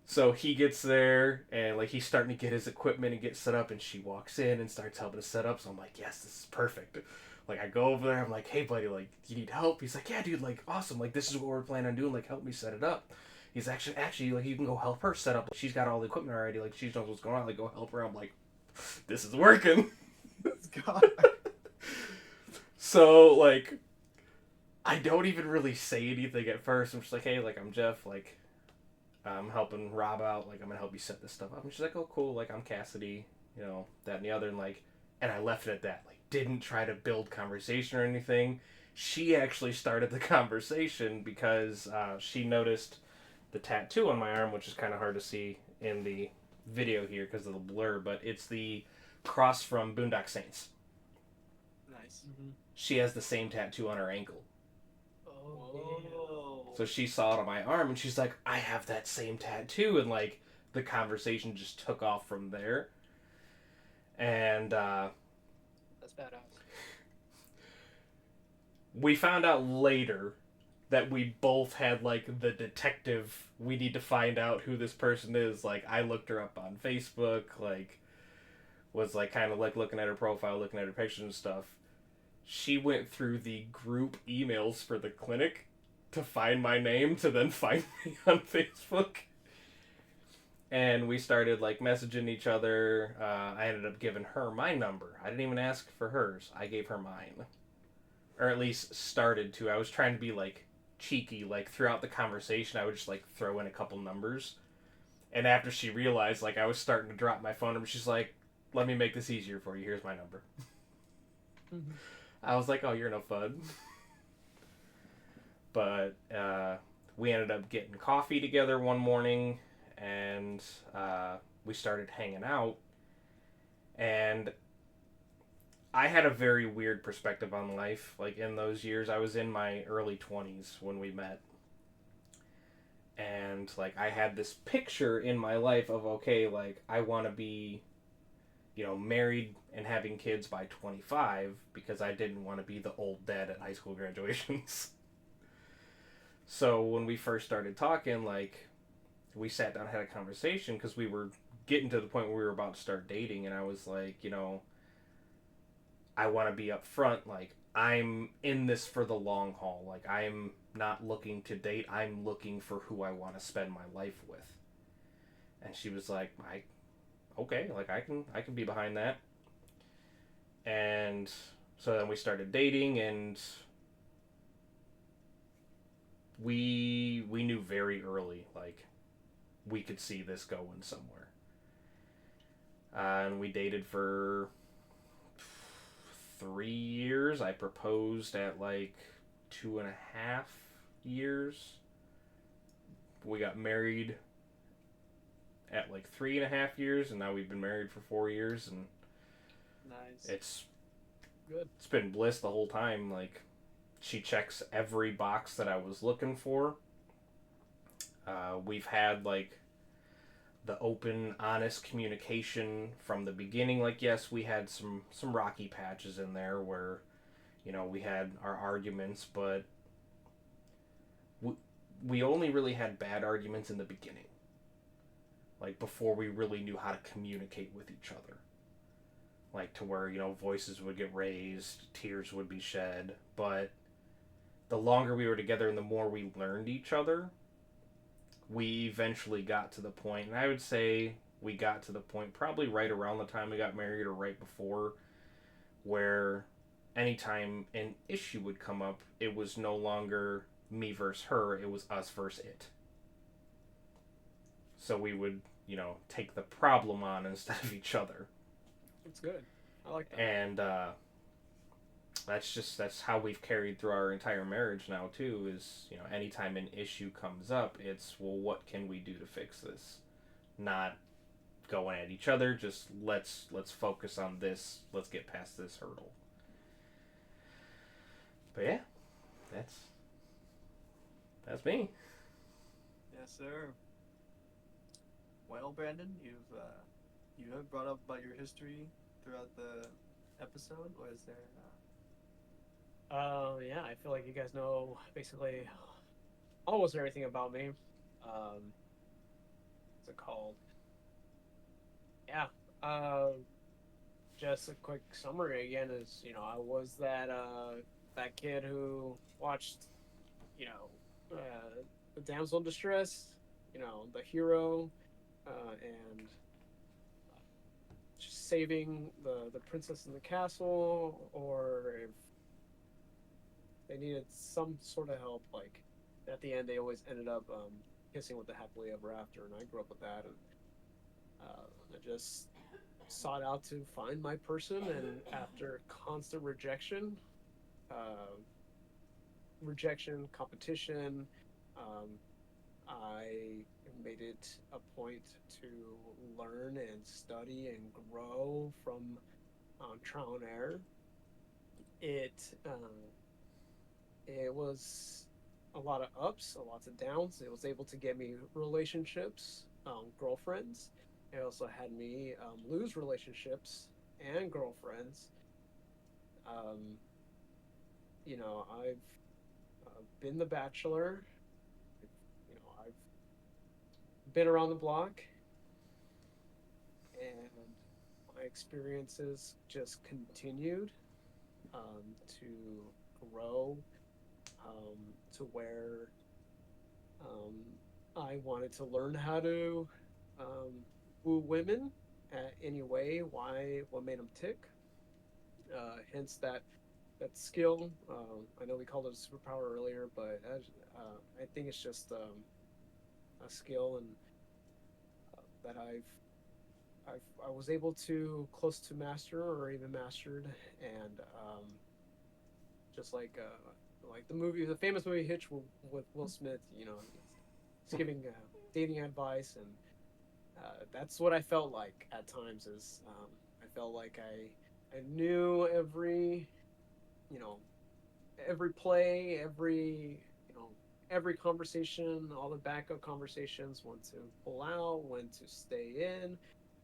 So he gets there and like he's starting to get his equipment and get set up, and she walks in and starts helping to set up. So I'm like, yes, this is perfect. Like I go over there, I'm like, hey buddy, like you need help? He's like, yeah dude, like awesome, like this is what we're planning on doing, like help me set it up. He's actually like you can go help her set up. She's got all the equipment already, like she knows what's going on, like go help her. I'm like, this is working. God. So like I don't even really say anything at first. I'm just like, hey, like I'm Jeff, like I'm helping Rob out, like I'm gonna help you set this stuff up. And she's like, oh cool, like I'm Cassidy, that and the other, and like, and I left it at that. Like, didn't try to build conversation or anything. She actually started the conversation because she noticed the tattoo on my arm, which is kind of hard to see in the video here because of the blur, but it's the cross from Boondock Saints. Nice. She has the same tattoo on her ankle. Oh. So she saw it on my arm and she's like, I have that same tattoo. And like the conversation just took off from there. And That's badass. we found out later that we both had like the detective, we need to find out who this person is. Like I looked her up on Facebook, like was like kind of like looking at her profile, looking at her pictures and stuff. She went through the group emails for the clinic to find my name to then find me on Facebook. And we started like messaging each other. I ended up giving her my number. I didn't even ask for hers. I gave her mine. Or at least started to. I was trying to be like cheeky. Like throughout the conversation, I would just like throw in a couple numbers. And after she realized like I was starting to drop my phone number, she's like, let me make this easier for you. Here's my number. I was like, oh, you're no fun. But we ended up getting coffee together one morning, and we started hanging out. And I had a very weird perspective on life. Like in those years, I was in my early 20s when we met. And like I had this picture in my life of, okay, like I want to be married and having kids by 25 because I didn't want to be the old dad at high school graduations. So when we first started talking, like we sat down and had a conversation because we were getting to the point where we were about to start dating, and I was like, I want to be upfront. Like I'm in this for the long haul. Like I'm not looking to date. I'm looking for who I want to spend my life with. And she was like, okay, like I can be behind that. And so then we started dating, and we knew very early like we could see this going somewhere. And we dated for 3 years. I proposed at like 2.5 years. We got married at like 3.5 years, and now we've been married for 4 years, and Nice. it's Good. it's been bliss the whole time. Like she checks every box that I was looking for. We've had like the open, honest communication from the beginning. Like yes, we had some rocky patches in there where we had our arguments, but we only really had bad arguments in the beginning, like before we really knew how to communicate with each other, like to where voices would get raised, tears would be shed. But the longer we were together and the more we learned each other, we eventually got to the point, and I would say we got to the point probably right around the time we got married or right before, where anytime an issue would come up, it was no longer me versus her, it was us versus it. So we would, take the problem on instead of each other. It's good. I like that. And that's how we've carried through our entire marriage now too, is anytime an issue comes up, it's, well, what can we do to fix this? Not going at each other, just let's focus on this, let's get past this hurdle. But yeah, that's me. Yes, sir. Well, Brandon, you have brought up about your history throughout the episode, or is there? Yeah, I feel like you guys know basically almost everything about me. What's it called? Yeah. Just a quick summary again is, I was that kid who watched, the damsel in distress, the hero, and just saving the princess in the castle, or if they needed some sort of help. Like at the end, they always ended up kissing with the happily ever after, and I grew up with that, and I just sought out to find my person, and after constant uh, competition, um, I made it a point to learn and study and grow from trial and error. It it was a lot of ups, a lot of downs. It was able to get me relationships, girlfriends. It also had me lose relationships and girlfriends. Um, I've been the bachelor. I've been around the block, and my experiences just continued to grow to where um, I wanted to learn how to um, woo women any way. Why? What made them tick? Hence that skill. I know we called it a superpower earlier, but I think it's just a skill and that I was able to close to master or even mastered, and just like the movie, the famous movie Hitch with Will Smith. He's giving dating advice, and that's what I felt like at times. Is I felt like I knew you know every play, every conversation, all the backup conversations, when to pull out, when to stay in,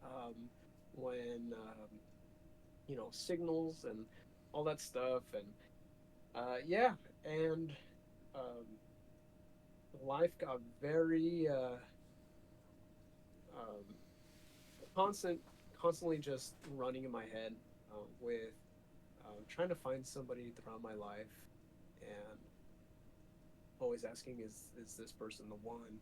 um, when signals and all that stuff, and yeah, and um, life got very um, constant, constantly just running in my head with trying to find somebody throughout my life, and always asking, is this person the one?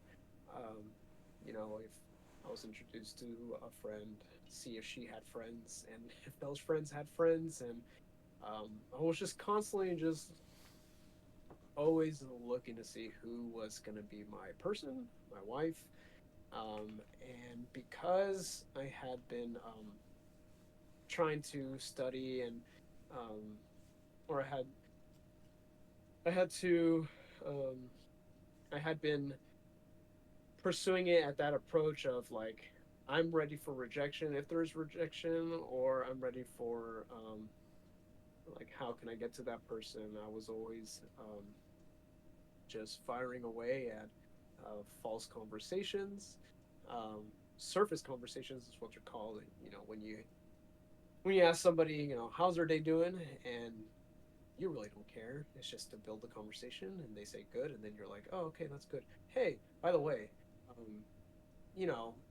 If I was introduced to a friend, see if she had friends, and if those friends had friends, and I was just constantly just always looking to see who was going to be my person, my wife. And because I had been trying to study and um, or I had to um, I had been pursuing it at that approach of like I'm ready for rejection if there's rejection, or I'm ready for like how can I get to that person. I was always just firing away at false conversations. Um, Surface conversations is what they're called. When you ask somebody, how's their day doing, and you really don't care. It's just to build the conversation, and they say good, and then you're like, oh, okay, that's good. Hey, by the way,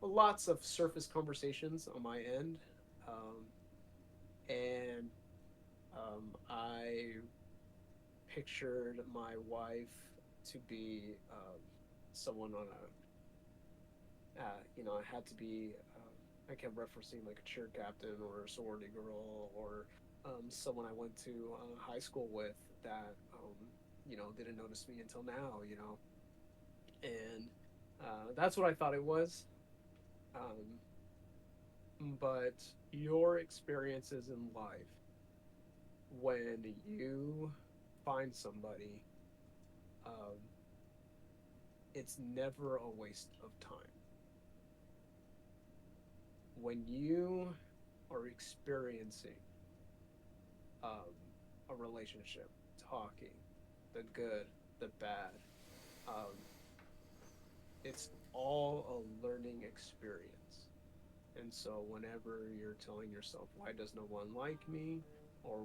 lots of surface conversations on my end, and I pictured my wife to be someone on I had to be. I kept referencing like a cheer captain or a sorority girl or someone I went to high school with that didn't notice me until now. And that's what I thought it was. Um, but your experiences in life when you find somebody, um, it's never a waste of time. When you are experiencing um, a relationship, talking, the good, the bad, um, it's all a learning experience. And so, whenever you're telling yourself, why does no one like me? Or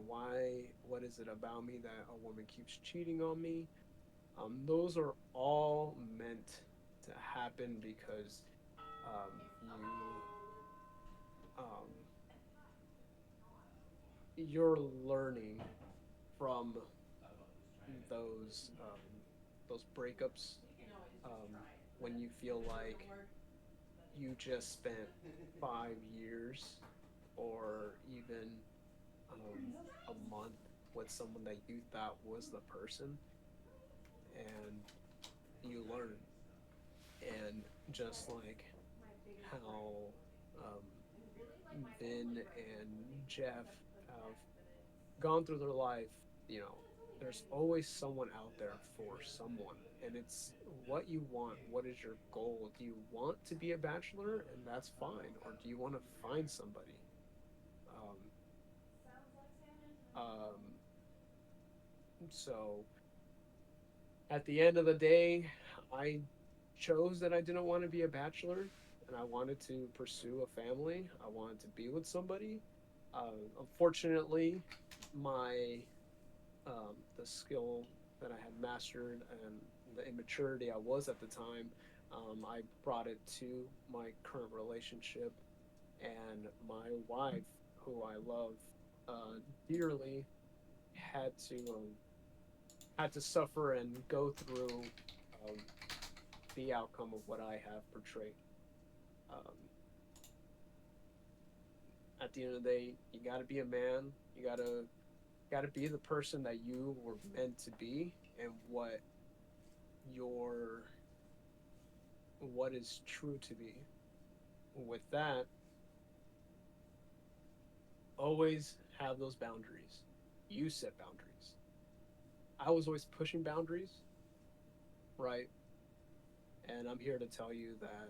what is it about me that a woman keeps cheating on me? Those are all meant to happen because um, you're learning from those breakups when you feel like you just spent 5 years or even a month with someone that you thought was the person, and you learn. And just like how um, Vin and Jeff have gone through their life, you know, there's always someone out there for someone. And it's what you want. What is your goal? Do you want to be a bachelor? And that's fine. Or do you want to find somebody? Um, um, so at the end of the day, I chose that I didn't want to be a bachelor and I wanted to pursue a family. I wanted to be with somebody. Unfortunately, my the skill that I had mastered and the immaturity I was at the time, I brought it to my current relationship, and my wife, who I love dearly, had to um, had to suffer and go through um, the outcome of what I have portrayed. Um, at the end of the day, you got to be a man. You got to be the person that you were meant to be, and your what is true to be. With that, always have those boundaries. You set boundaries. I was always pushing boundaries, right? And I'm here to tell you that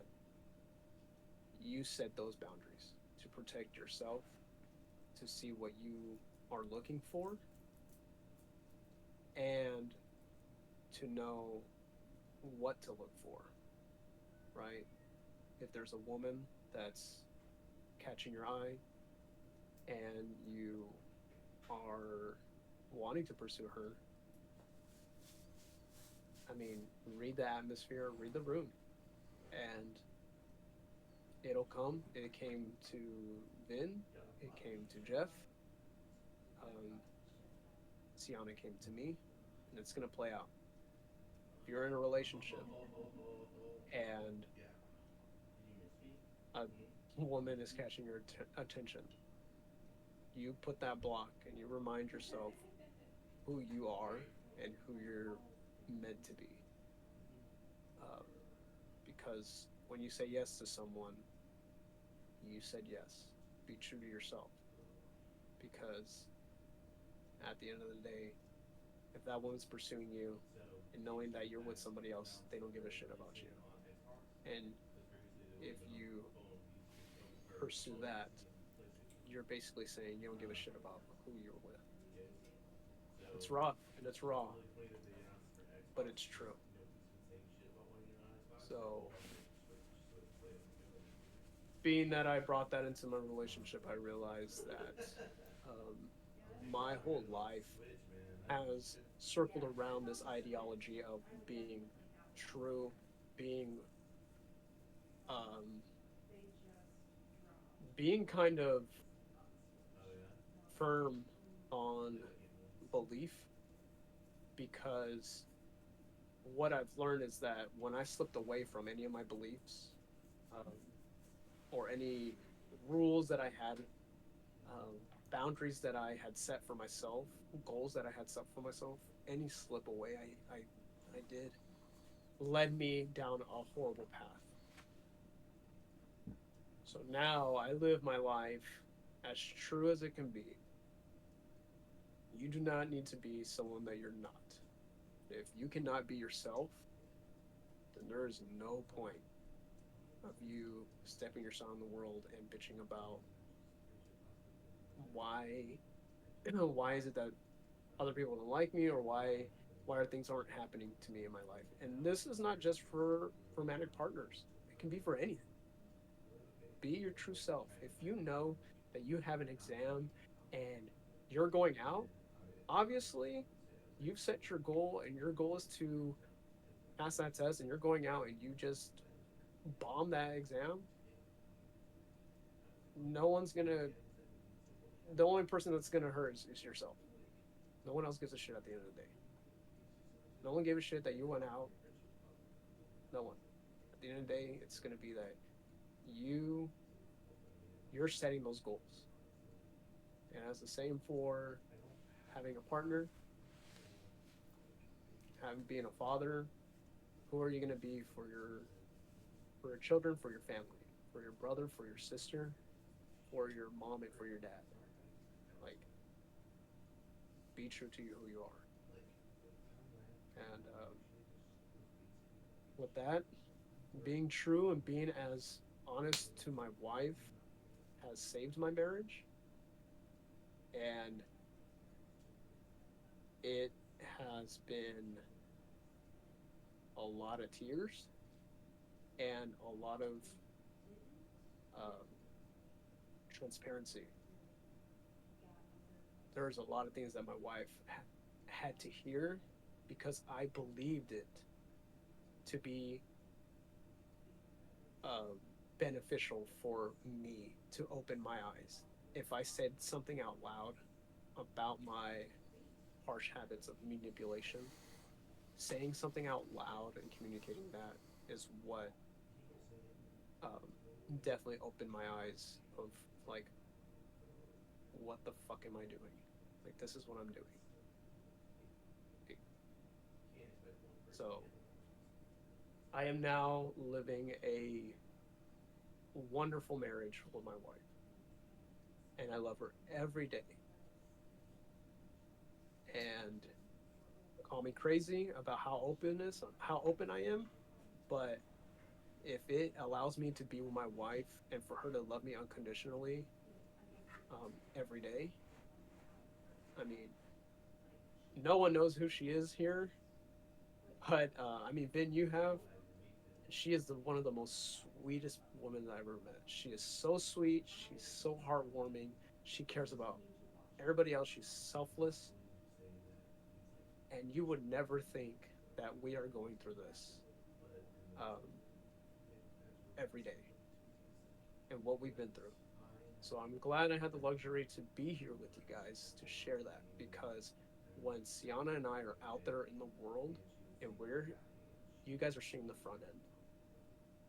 you set those boundaries to protect yourself, to see what you are looking for, and to know what to look for, right? If there's a woman that's catching your eye and you are wanting to pursue her, I mean, read the atmosphere, read the room, and it'll come. It came to Vin, it came to Jeff, um, Siana came to me, and it's gonna play out. If you're in a relationship and a woman is catching your attention, you put that block and you remind yourself who you are and who you're meant to be. Um, because when you say yes to someone, you said yes. Be true to yourself. Because at the end of the day, if that woman's pursuing you and knowing that you're with somebody else, they don't give a shit about you. And if you pursue that, you're basically saying you don't give a shit about who you're with. It's rough and it's raw, but it's true. So, being that I brought that into my relationship, I realized that um, my whole life has circled around this ideology of being true, being um, being kind of firm on belief, because what I've learned is that when I slipped away from any of my beliefs um, or any rules that I had, um, boundaries that I had set for myself, goals that I had set for myself, any slip away I did led me down a horrible path. So now I live my life as true as it can be. You do not need to be someone that you're not. If you cannot be yourself, then there is no point of you stepping yourself in the world and bitching about why why is it that other people don't like me, or why are things aren't happening to me in my life. And this is not just for romantic partners. It can be for anything. Be your true self. If you know that you have an exam and you're going out, obviously you've set your goal and your goal is to pass that test, and you're going out and you just bomb that exam, no one's gonna the only person that's gonna hurt is yourself. No one else gives a shit at the end of the day. No one gave a shit that you went out. No one. At the end of the day, it's gonna be that you you're setting those goals. And as the same for having a partner, having being a father. Who are you going to be for your children, for your family, for your brother, for your sister, for your mom, and for your dad? Like, be true to you who you are. And with that, being true and being as honest to my wife has saved my marriage, and it has been a lot of tears and a lot of um, transparency. There's a lot of things that my wife had to hear because I believed it to be um, beneficial for me to open my eyes. If I said something out loud about my harsh habits of manipulation, saying something out loud and communicating that is what um, definitely opened my eyes of like, what the fuck am I doing? Like, this is what I'm doing. So I am now living a wonderful marriage with my wife, and I love her every day. And call me crazy about how open I am, but if it allows me to be with my wife and for her to love me unconditionally every day, I mean, no one knows who she is here, but I mean, Ben, you have. She is one of the most sweetest women I ever met. She is so sweet. She's so heartwarming. She cares about everybody else. She's selfless, and you would never think that we are going through this um, every day and what we've been through. So I'm glad I had the luxury to be here with you guys to share that, because when Sienna and I are out there in the world and you guys are seeing the front end.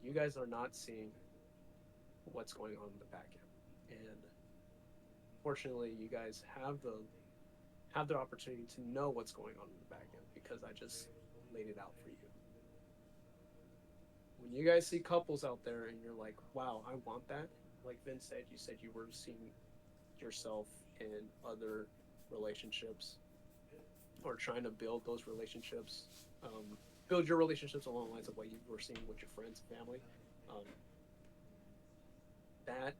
You guys are not seeing what's going on in the back end. And fortunately, you guys have the opportunity to know what's going on in the back end because I just laid it out for you. When you guys see couples out there and you're like, wow, I want that. Like Vince said, you said you were seeing yourself in other relationships or trying to build those relationships, build your relationships along the lines of what you were seeing with your friends and family. Um, that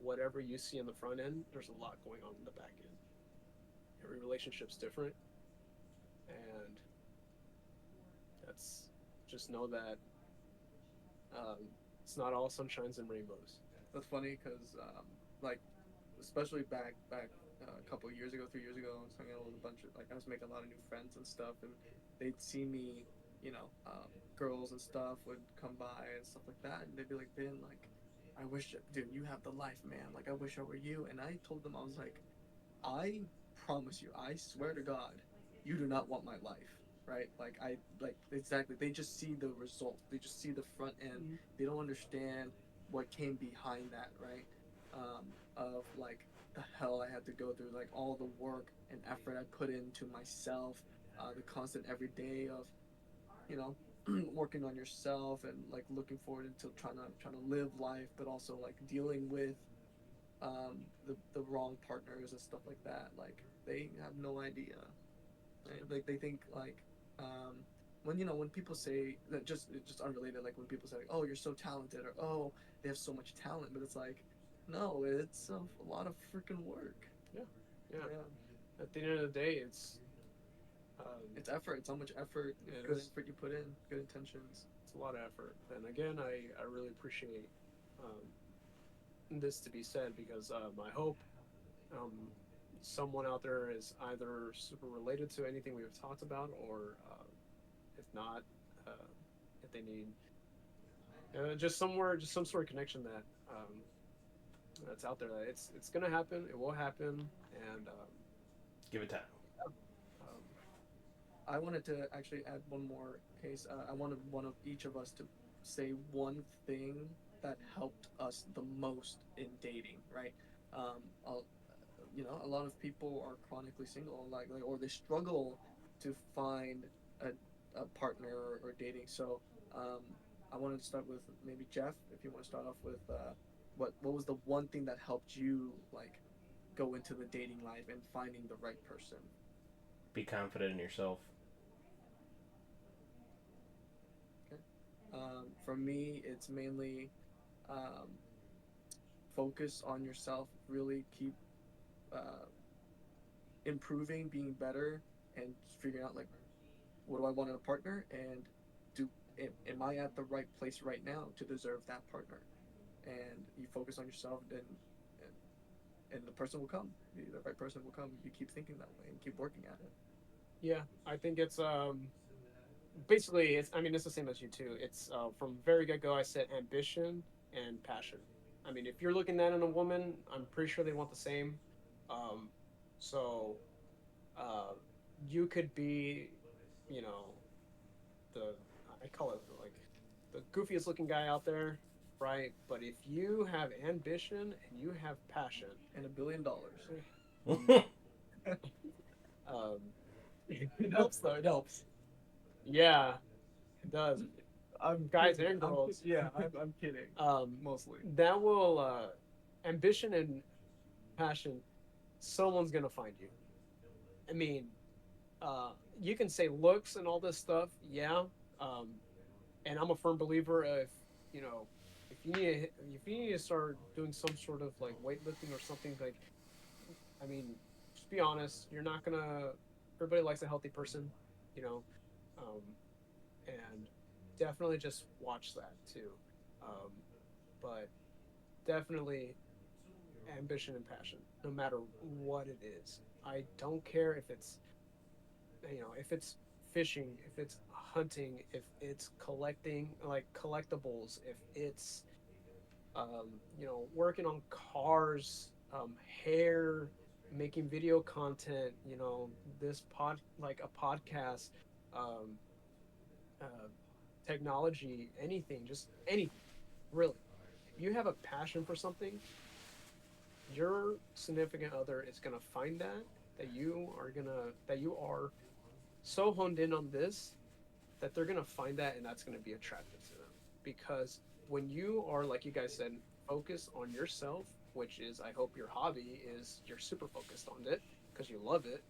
whatever you see in the front end, there's a lot going on in the back end. Every relationship's different, and that's just know that um, it's not all sunshines and rainbows. That's funny because like especially back a couple of years ago, 3 years ago, I was hanging out with a bunch of like I was making a lot of new friends and stuff, and they'd see me, you know, girls and stuff would come by and stuff like that, and they'd be like, "Ben, like, I wish, dude, you have the life, man. Like, I wish I were you." And I told them I was like, I promise you, I swear to God, you do not want my life, right? Like exactly. They just see the result. They just see the front end. Mm-hmm. They don't understand what came behind that, right? Of like the hell I had to go through, like all the work and effort I put into myself, the constant everyday of, you know, working on yourself and like looking forward to trying to live life, but also like dealing with the wrong partners and stuff like that. Like they have no idea. Right? Like they think like when when people say that just unrelated, like when people say like, oh, you're so talented, or oh, they have so much talent, but it's like no, it's a lot of freaking work. Yeah, yeah. Yeah, At the end of the day, it's effort. It's how much effort, good effort you put in, good intentions. it's a lot of effort. And again, I really appreciate this to be said because I hope um, someone out there is either super related to anything we've talked about, or if not, uh, if they need just somewhere, just some sort of connection that that's out there. That it's gonna happen. It will happen, and Give it time. um, I wanted to actually add one more case. I wanted one of each of us to say one thing that helped us the most in dating, right? I'll a lot of people are chronically single, or they struggle to find a, a partner or dating. So um, I wanted to start with maybe Jeff, if you want to start off with what was the one thing that helped you like go into the dating life and finding the right person. Be confident in yourself. Okay. For me, it's mainly um, focus on yourself. Really keep uh, improving, being better, and figuring out like what do I want in a partner, and do am I at the right place right now to deserve that partner? And you focus on yourself, then and the person will come. The right person will come. You keep thinking that way and keep working at it. Yeah, I think it's basically it's I mean it's the same as you too. It's from very get go I said ambition and passion. I mean if you're looking at in a woman, I'm pretty sure they want the same. Um, so uh, you could be, you know, the I call it like the goofiest looking guy out there, right? But if you have ambition and you have passion, And $1 billion. um, It helps though. It helps. yeah, it does. I'm Guys kidding. and girls, Yeah, I'm kidding. um, Mostly. that will ambition and passion. Someone's gonna find you. I mean, you can say looks and all this stuff, yeah. Um, and I'm a firm believer if you know if you need to start doing some sort of like weightlifting or something like I mean, just be honest. You're not gonna. Everybody likes a healthy person, you know, um, and definitely just watch that too. Um, but definitely ambition and passion, no matter what it is. I don't care if it's if it's fishing, if it's hunting, if it's collecting like collectibles, if it's working on cars, hair, making video content, this like a podcast, um, uh, technology, anything, just anything, really. If you have a passion for something, your significant other is gonna find that you are so honed in on this that they're gonna find that and that's gonna be attractive to them because when you are like you guys said focused on yourself, which is I hope your hobby is you're super focused on it because you love it,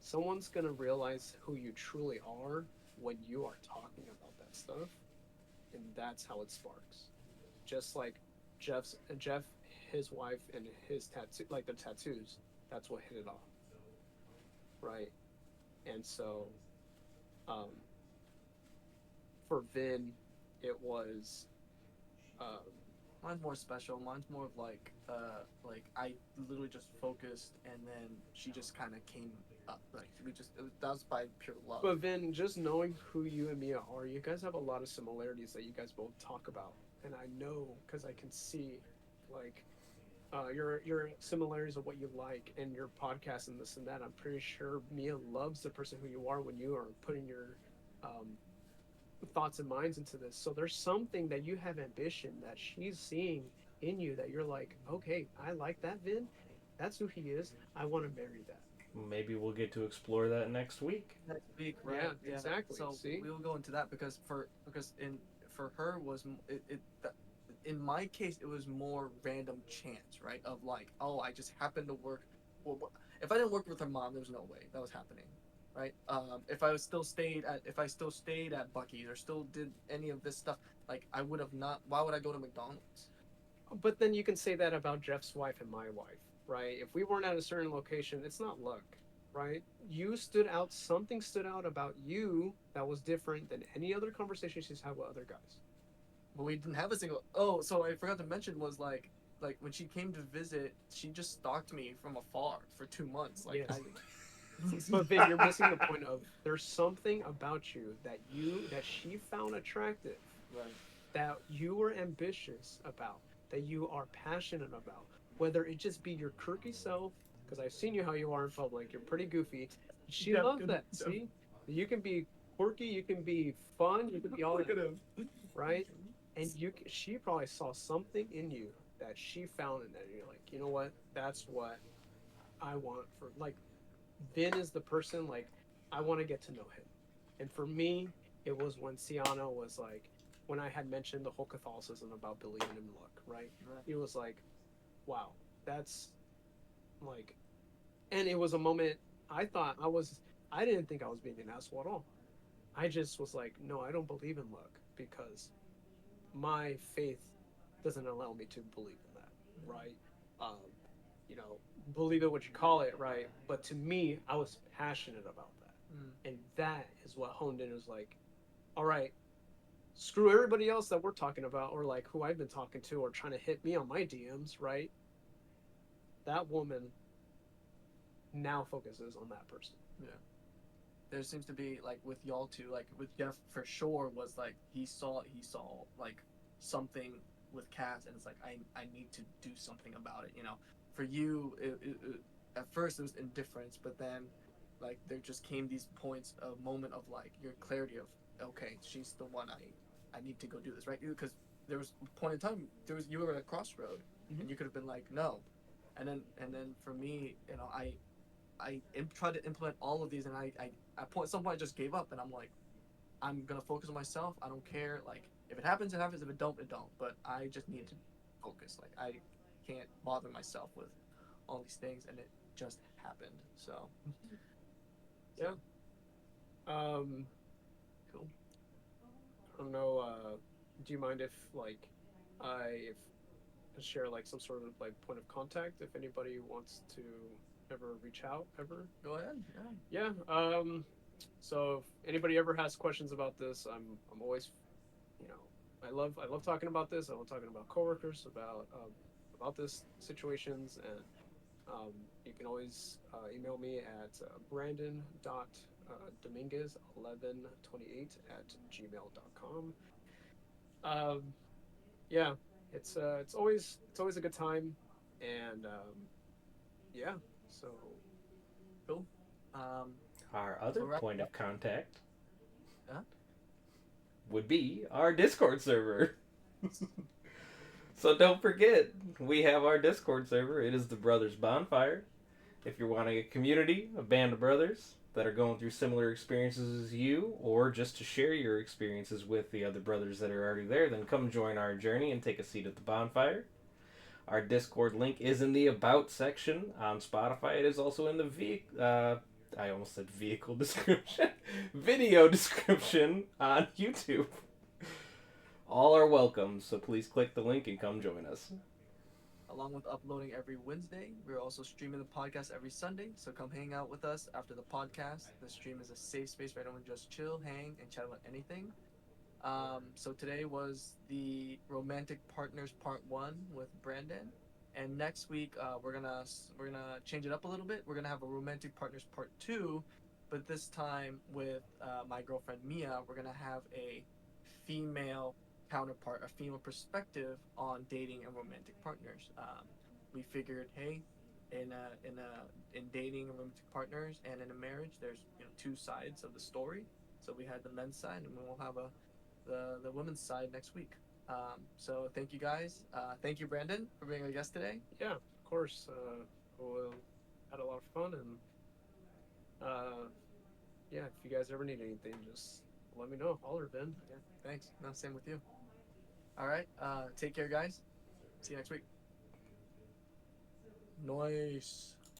someone's gonna realize who you truly are when you are talking about that stuff, and that's how it sparks. Just like Jeff, his wife and his tattoo, like the tattoos, that's what hit it off, right? And so um, for Vin, it was um, Mine's more special. Mine's more of like I literally just focused, and then she just kind of came up. Like that was by pure love. but Vin, just knowing who you and Mia are, you guys have a lot of similarities that you guys both talk about, and I know because I can see, like, your similarities of what you like and your podcast and this and that. I'm pretty sure Mia loves the person who you are when you are putting your um, thoughts and minds into this. So there's something that you have ambition that she's seeing in you that you're like, okay, I like that Vin. That's who he is. I want to marry that. Maybe we'll get to explore that next week. Next week, right? Yeah, exactly. So See? we'll go into that because in for her was in my case it was more random chance, right? Of like, oh, I just happened to work. Well, if I didn't work with her mom, there's no way that was happening, right? If I still stayed at Bucky's or still did any of this stuff, like I would have not. Why would I go to McDonald's? But then you can say that about Jeff's wife and my wife, right? If we weren't at a certain location, it's not luck, right? You stood out, something stood out about you that was different than any other conversation she's had with other guys. But we didn't have a single. Oh, so I forgot to mention was like when she came to visit, she just stalked me from afar for 2 months. Like Yes. I, But Vin, you're missing the point of there's something about you that she found attractive, right. that you were ambitious about, that you are passionate about. Whether it just be your quirky self, because I've seen you how you are in public, you're pretty goofy. She Yeah, loves good- that. See, you can be quirky, you can be fun, you can be all Look that, at him. right? And she probably saw something in you that she found in that, and you're like, you know what? That's what I want for like Vin is the person like I want to get to know him. And for me, it was when Siano was like when I had mentioned the whole Catholicism about believing in luck, right? Right. It was like, wow, that's like, and it was a moment I thought I didn't think I was being an asshole at all. I just was like, no, I don't believe in luck because my faith doesn't allow me to believe in that, right? Um, you know, believe it what you call it, right? But to me, I was passionate about that. Mm. And that is what honed in was like, all right, screw everybody else that we're talking about or like who I've been talking to or trying to hit me on my DMs, right? That woman now focuses on that person. Yeah. There seems to be like with y'all two, like with Jeff for sure was like he saw like something with Cass, and it's like I need to do something about it. You know, for you, at first it was indifference, but then like there just came these points, a moment of like your clarity of okay, she's the one I need to go do this, right? Because there was a point in time you were at a crossroad, and you could have been like no, and then for me, you know, I tried to implement all of these, and at some point I just gave up, and I'm like, I'm gonna focus on myself. I don't care. Like if it happens, it happens. If it don't, it don't. But I just need to focus. Like I can't bother myself with all these things, and it just happened. So Yeah. Um, cool. I don't know. Do you mind if like I share like some sort of like point of contact if anybody wants to ever reach out ever? Go ahead. Yeah. Yeah. So if anybody ever has questions about this, I'm always, you know, I love talking about this. I love talking about coworkers about this situations, and you can always email me at brandon.dominguez1128 at gmail.com. Yeah, it's always a good time, and yeah, so Cool. Our other So wrap point it up. of contact Huh? would be our Discord server. So don't forget, we have our Discord server. It is the Brothers Bonfire. If you're wanting a community, a band of brothers that are going through similar experiences as you, or just to share your experiences with the other brothers that are already there, then come join our journey and take a seat at the bonfire. Our Discord link is in the About section on Spotify. It is also in the I almost said vehicle description. Video description on YouTube. All are welcome, so please click the link and come join us. Along with uploading every Wednesday, we're also streaming the podcast every Sunday. So come hang out with us after the podcast. The stream is a safe space for everyone to just chill, hang, and chat about anything. So today was the romantic partners part one with Brandon, and next week we're gonna change it up a little bit. We're gonna have a romantic partners part two, but this time with my girlfriend Mia. We're gonna have a female counterpart, a female perspective on dating and romantic partners. We figured, hey, in dating and romantic partners and in a marriage, there's two sides of the story. So we had the men's side, and we'll have the women's side next week. So thank you guys. Thank you, Brandon, for being a guest today. yeah, of course, we had a lot of fun, and yeah, if you guys ever need anything, just let me know. Holler, Ben. Yeah, thanks. No, same with you. All right. Take care, guys. See you next week. Nice.